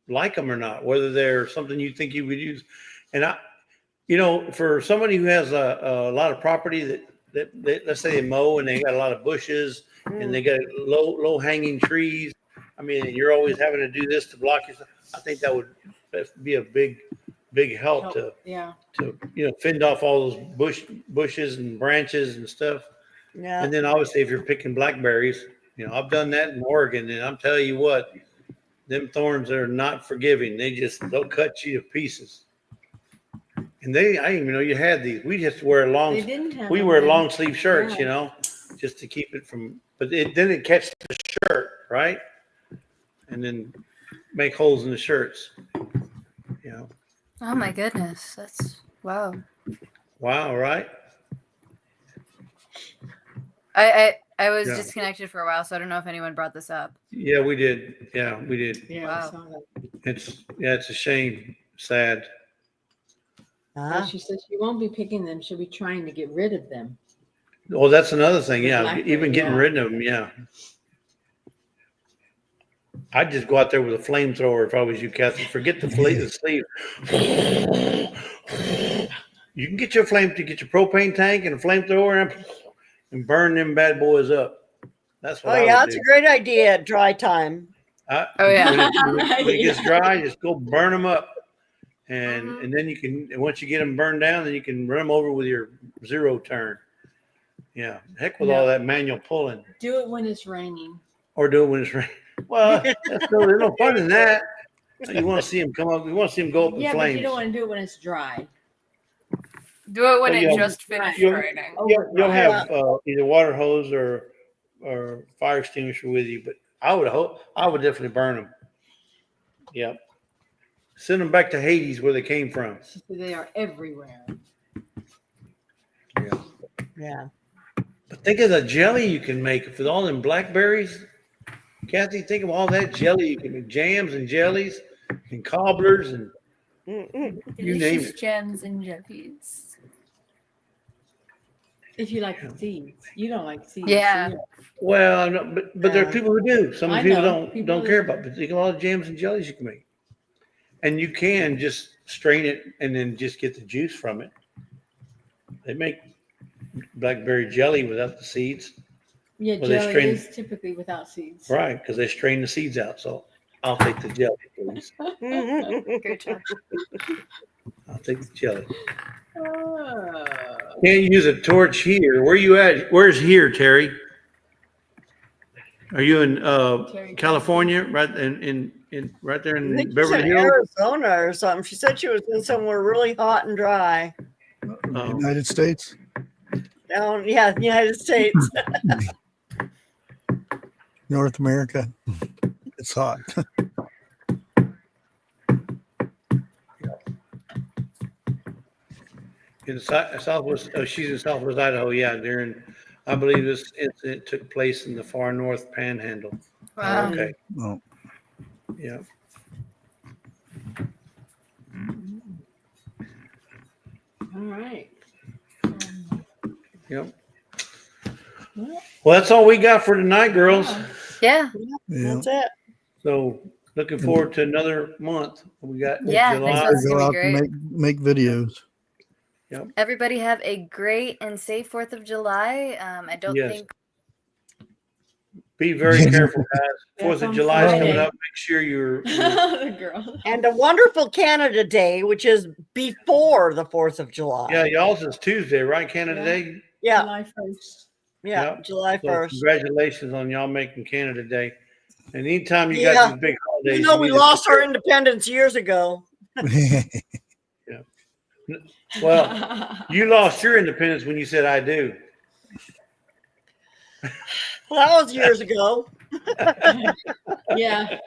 like them or not, whether they're something you think you would use. And for somebody who has a lot of property that let's say they mow and they got a lot of bushes and they got low hanging trees. I mean, and you're always having to do this to block yourself. I think that would be a big help to fend off all those bushes and branches and stuff. Yeah. And then obviously if you're picking blackberries, I've done that in Oregon, and I'm telling you what, them thorns are not forgiving. They'll cut you to pieces. And I didn't even know you had these. We just wear They didn't have we them wear then. long sleeve shirts, Yeah. just to keep it from. But then it catches the shirt, right? And then make holes in the shirts. Oh my goodness, that's wow. Wow, right? I was Yeah. disconnected for a while, so I don't know if anyone brought this up. Yeah, we did. Yeah, we did. Yeah, Wow. I saw that. It's a shame. Sad. Well, she says she won't be picking them. She'll be trying to get rid of them. Well, that's another thing. The Yeah, blackberry, even getting yeah. rid of them. Yeah. I'd just go out there with a flamethrower if I was you, Kathy. Forget the sleeve. You can get your propane tank and a flamethrower and burn them bad boys up. That's what I would That's do. a great idea at dry time. Oh, yeah. When it gets dry, just go burn them up. And then you can, and once you get them burned down, then you can run them over with your zero turn. Yeah. Heck with all that manual pulling. Do it when it's raining. Or do it when it's raining. Well, there's no fun in that. You want to see them come up. You want to see them go up in Yeah, but flames. you don't want to do it when it's dry. Do it when Well, it you'll- just finished you'll- raining. You'll have either water hose or fire extinguisher with you, but I would definitely burn them. Yep. Send them back to Hades where they came from. They are everywhere. Yeah. Yeah. But think of the jelly you can make with all them blackberries. Kathy, think of all that jelly you can make, jams and jellies and cobblers and you name Delicious it. gems and jellies. If you like the seeds. You don't like seeds. Yeah. do you? Well, no, but there are people who do. Some I people know. People don't care about it. But think of all the jams and jellies you can make. And you can just strain it and then just get the juice from it. They make blackberry jelly without the seeds. Yeah, Well, they jelly strain- is typically without seeds. Right, because they strain the seeds out. So I'll take the jelly, please. Great job. I'll take the jelly. Oh. Can't use a torch here. Where you at? Where's here, Terry? Are you in Terry. California? Right in right there I in think she's Beverly in Hills? Arizona or something. She said she was in somewhere really hot and dry. Oh. United States. Down, the United States. North America. It's hot. In Southwest, she's in Southwest Idaho. Yeah, I believe this incident took place in the far north Panhandle. Wow. Okay. Oh, Yeah. All right. Yep. Well, that's all we got for tonight, girls. Yeah. yeah. That's it. So looking forward to another month. We got Yeah, July. next month's Go gonna out be and great. make videos. Everybody have a great and safe 4th of July. I don't Yes. think Be very careful, guys. That's 4th of on July is coming Friday. up. Make sure you're The girl. And a wonderful Canada Day, which is before the 4th of July. yeah, y'all's is Tuesday, right? Canada Yeah. Day. Yeah. July 1st. Yeah. Yep. July So 1st. congratulations on y'all making Canada Day. And anytime you Yeah. got these big holidays, You know, you we need to- lost our independence years ago. Well, you lost your independence when you said I do. Well, that was years ago. Yeah.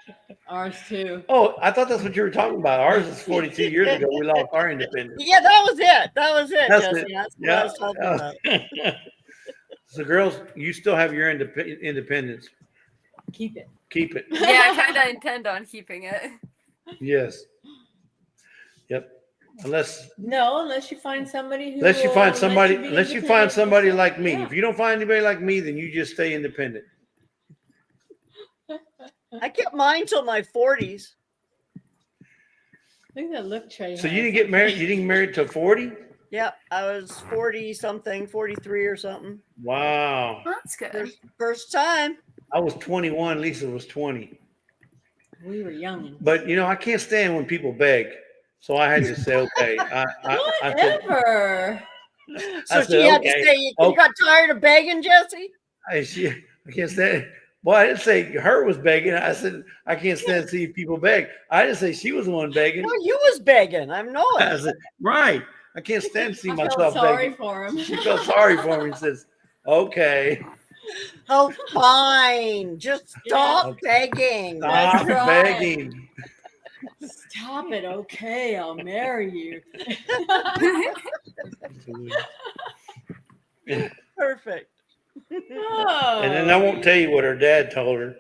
Ours too. Oh, I thought that's what you were talking about. Ours is 42 years ago. We lost our independence. Yeah, that was it. That was it, That's Jesse. it. That's what I was talking about. So girls, you still have your independence. Keep it. Keep it. Yeah, I kind of intend on keeping it. Yes. Yep. Unless Unless you find somebody who unless you find will let somebody you be unless you find independent somebody yourself. like me. Yeah. If you don't find anybody like me, then you just stay independent. I kept mine till my 40s. Look at that look Trey So you has. didn't get married. You didn't get married till 40? Yep, I was 40 something, 43 or something. Wow. That's good. First time. I was 21. Lisa was 20. We were young. But I can't stand when people beg. So I had to say, okay. I said, Whatever. So said, she had to okay, say, you okay. got tired of begging, Jesse? I can't stand. Well, I didn't say her was begging. I said I can't stand to see people beg. I didn't say she was the one begging. No, you was begging. I know I it. said, right. I can't stand to see I felt myself sorry begging. for him. She felt sorry for me and says, okay, Oh, fine. Just stop Okay. begging. stop right. begging. Stop it. Okay, I'll marry you. Perfect. And then I won't tell you what her dad told her,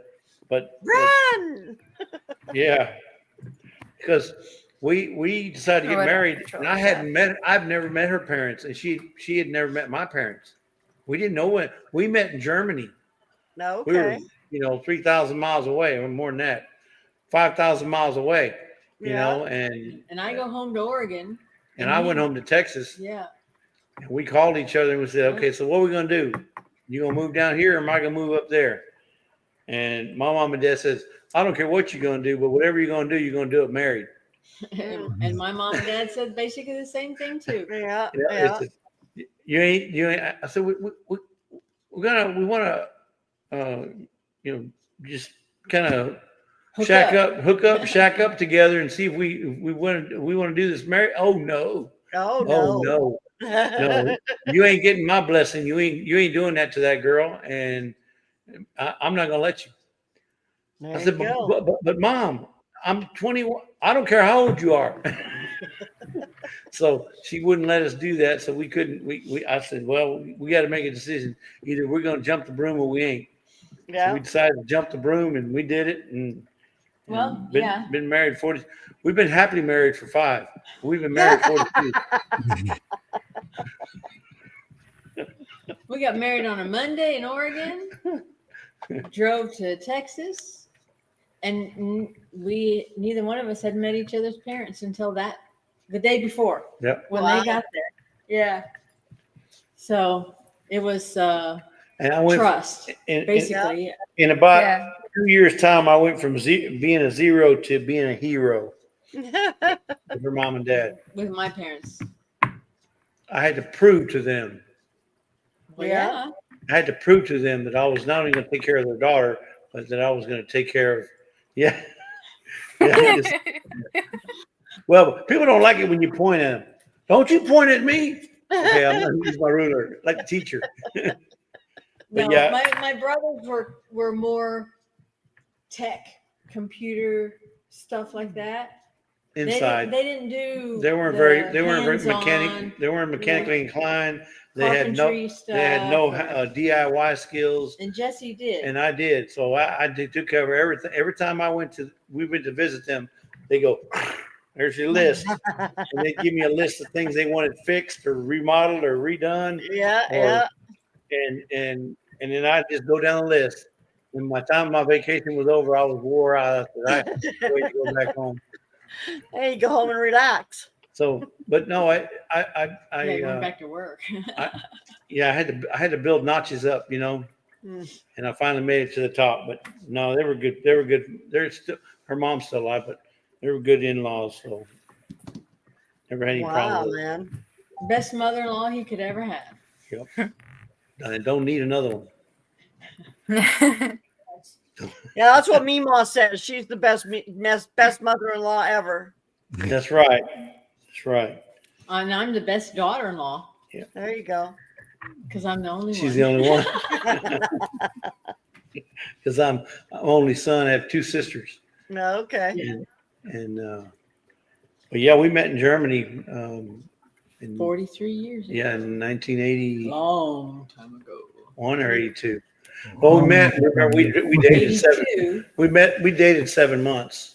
but Run. yeah, because we decided to Oh, get I don't married, control and that. I've never met her parents, and she had never met my parents. We didn't know when we met in Germany. No, We okay. were 3,000 miles away, or more than that, 5,000 miles away. And I go home to Oregon. And I went home to Texas. Yeah. And we called each other and we said, okay, so what are we going to do? You going to move down here or am I going to move up there? And my mom and dad says, I don't care what you're going to do, but whatever you're going to do, you're going to do it married. And my mom and dad said basically the same thing too. Yeah. It's just, you ain't. I said, we want to, just kind of hook up, shack up together and see if we want to do this married. Oh no. Oh, Oh no. no. You ain't getting my blessing. You ain't doing that to that girl, and I'm not gonna let you. There I said, you go. but mom, I'm 21. I don't care how old you are. So she wouldn't let us do that. So we couldn't. I said, well, we got to make a decision. Either we're gonna jump the broom or we ain't. Yeah. So we decided to jump the broom, and we did it. And been married 40. We've been happily married for 5. We've been married 42. We got married on a Monday in Oregon, drove to Texas, and we neither one of us had met each other's parents until the day before. Yep. When they got there. Yeah. So it was And I went trust, basically. in about 2 years' time. I went from being a zero to being a hero with her mom and dad. With my parents. I had to prove to them. Well, yeah. I had to prove to them that I was not only going to take care of their daughter, but that I was going to take care of. Yeah. Well, people don't like it when you point at them. Don't you point at me? Okay, I'm going to use my ruler like a teacher. No, my brothers were more tech, computer stuff like that. Inside, they didn't do. They weren't very mechanic. They weren't mechanically inclined. They had no DIY skills. And Jesse did. And I did. So I took care of everything. Every time we went to visit them, they go, there's your list. And they give me a list of things they wanted fixed or remodeled or redone. And then I just go down the list. When my vacation was over, I was wore out. I said, I wait to go back home. Hey, you go home and relax. So, but no, I went back to work. I had to build notches up, and I finally made it to the top. But no, they were good. They were good. They're still, her mom's still alive, but they were good in-laws. So never had any problems. Wow, man. Best mother-in-law he could ever have. Yep. I don't need another one. Yeah, that's what Meemaw says. She's the best mother-in-law ever. That's right. That's right. And I'm the best daughter-in-law. Yeah. There you go. Because I'm the only one. She's the only one. Because I'm only son. I have 2 sisters. No, okay. But yeah, we met in Germany. In 43 years ago. Yeah, in 1980. Long time ago. 81 or 82. Well, we met. Remember, we dated 82. We dated 7 months.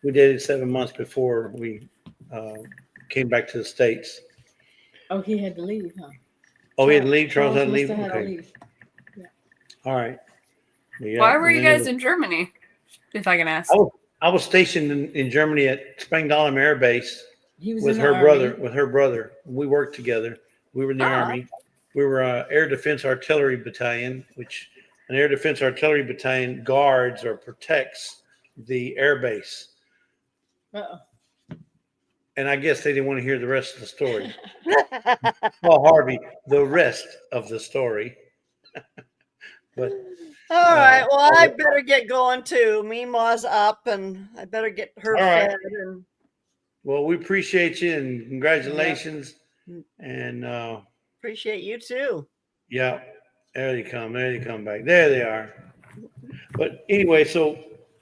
We dated 7 months before we came back to the States. Oh, he had to leave, huh? Oh, he had to leave. Charles had to must leave. have had to Okay. leave. All right. Yeah, Why were and you then guys in Germany? If I can ask. I was stationed in Germany at Spangdahlem Air Base He was with in the her Army. brother. With her brother, we worked together. We were in the Army. We were Air Defense Artillery Battalion, which an Air Defense Artillery Battalion guards or protects the air base. Uh-oh. And I guess they didn't want to hear the rest of the story. Well, Harvey, the rest of the story. But All right. Well, I better get going too. Meemaw's up, and I better get her fed. And well, we appreciate you and congratulations. And appreciate you too. yeah, there they come. There they come back. There they are. But anyway, so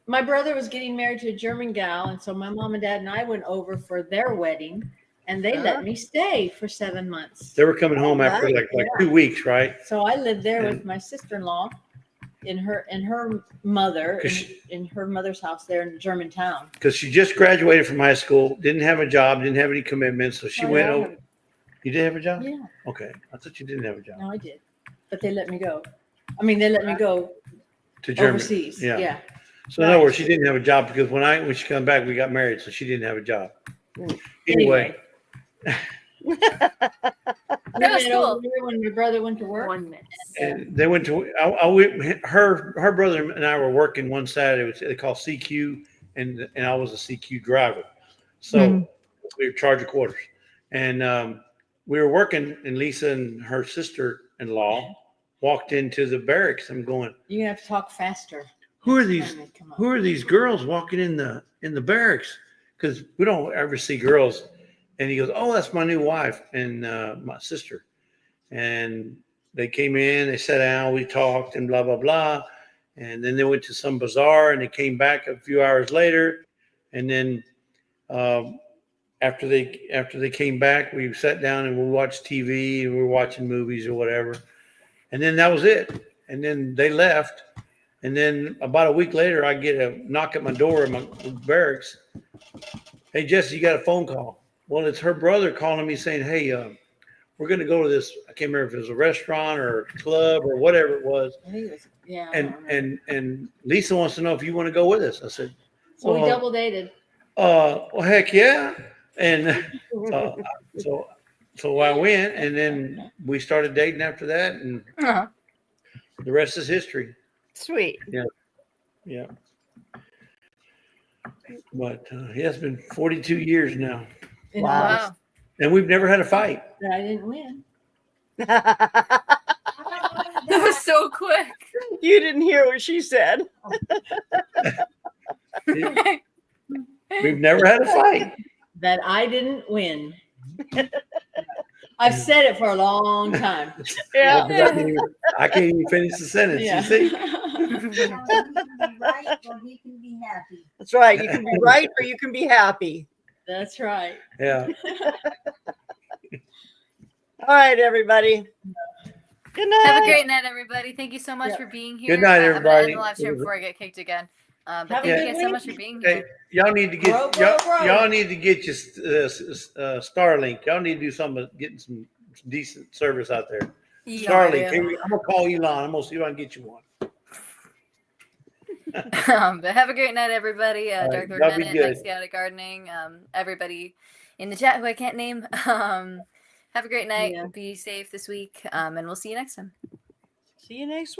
My brother was getting married to a German gal, and so my mom and dad and I went over for their wedding, and they let me stay for 7 months. they were coming home after like 2 weeks, right? So I lived there with my sister-in-law in her mother in her mother's house there in Germantown. Because she just graduated from high school, didn't have a job, didn't have any commitments, so she went over. You did have a job? Yeah. Okay, I thought you didn't have a job. No, I did, but they let me go. I mean, they let me go To Germany. overseas. Yeah. So in other words, she didn't have a job because when she come back, we got married, so she didn't have a job. Anyway. We That was went cool. over there when my brother went to work. 1 minute. And they went to her brother and I were working one Saturday. They call CQ, and I was a CQ driver, so we were charged quarters. And we were working, and Lisa and her sister-in-law walked into the barracks. I'm going, You have to talk faster. who are next these? time they come up. Who are these girls walking in the barracks? Because we don't ever see girls. And he goes, oh, that's my new wife and my sister. And they came in, they sat down, we talked and blah, blah, blah. And then they went to some bazaar and they came back a few hours later. And then after they came back, we sat down and we watched TV and we were watching movies or whatever. And then that was it. And then they left. And then about a week later, I get a knock at my door in my barracks. Hey, Jesse, you got a phone call. Well, it's her brother calling me saying, hey, we're going to go to this. I can't remember if it was a restaurant or a club or whatever it was. I think it was, yeah. I don't know. And Lisa wants to know if you want to go with us. I said, So we double dated. well, heck yeah. And so I went, and then we started dating after that, and the rest is history. Sweet. Yeah. But it's been 42 years now, In Wow. August. and we've never had a fight. That I didn't win. That was so quick. You didn't hear what she said. We've never had a fight. That I didn't win. I've said it for a long time. Yeah. I can't even finish the sentence. Yeah. You see? Right, or he can be happy. That's right. You can be right or you can be happy. That's right. Yeah. All right, everybody. Good night. Have a great night, everybody. Thank you so much for being here. Good night, I'm gonna everybody. end the live stream before I get kicked again. But Have thank a you good guys so week. much for being Hey, here. y'all need to get Bro. y'all need to get your Starlink. Y'all need to do something about getting some decent service out there. Starlink. I'm gonna call Elon. I'm gonna see if I can get you one. But have a great night, everybody. All right, Dark Lord y'all be Bennett, good. Mike Chaotic Gardening, everybody in the chat who I can't name. Have a great night. Yeah. Be safe this week, and we'll see you next time. See you next week.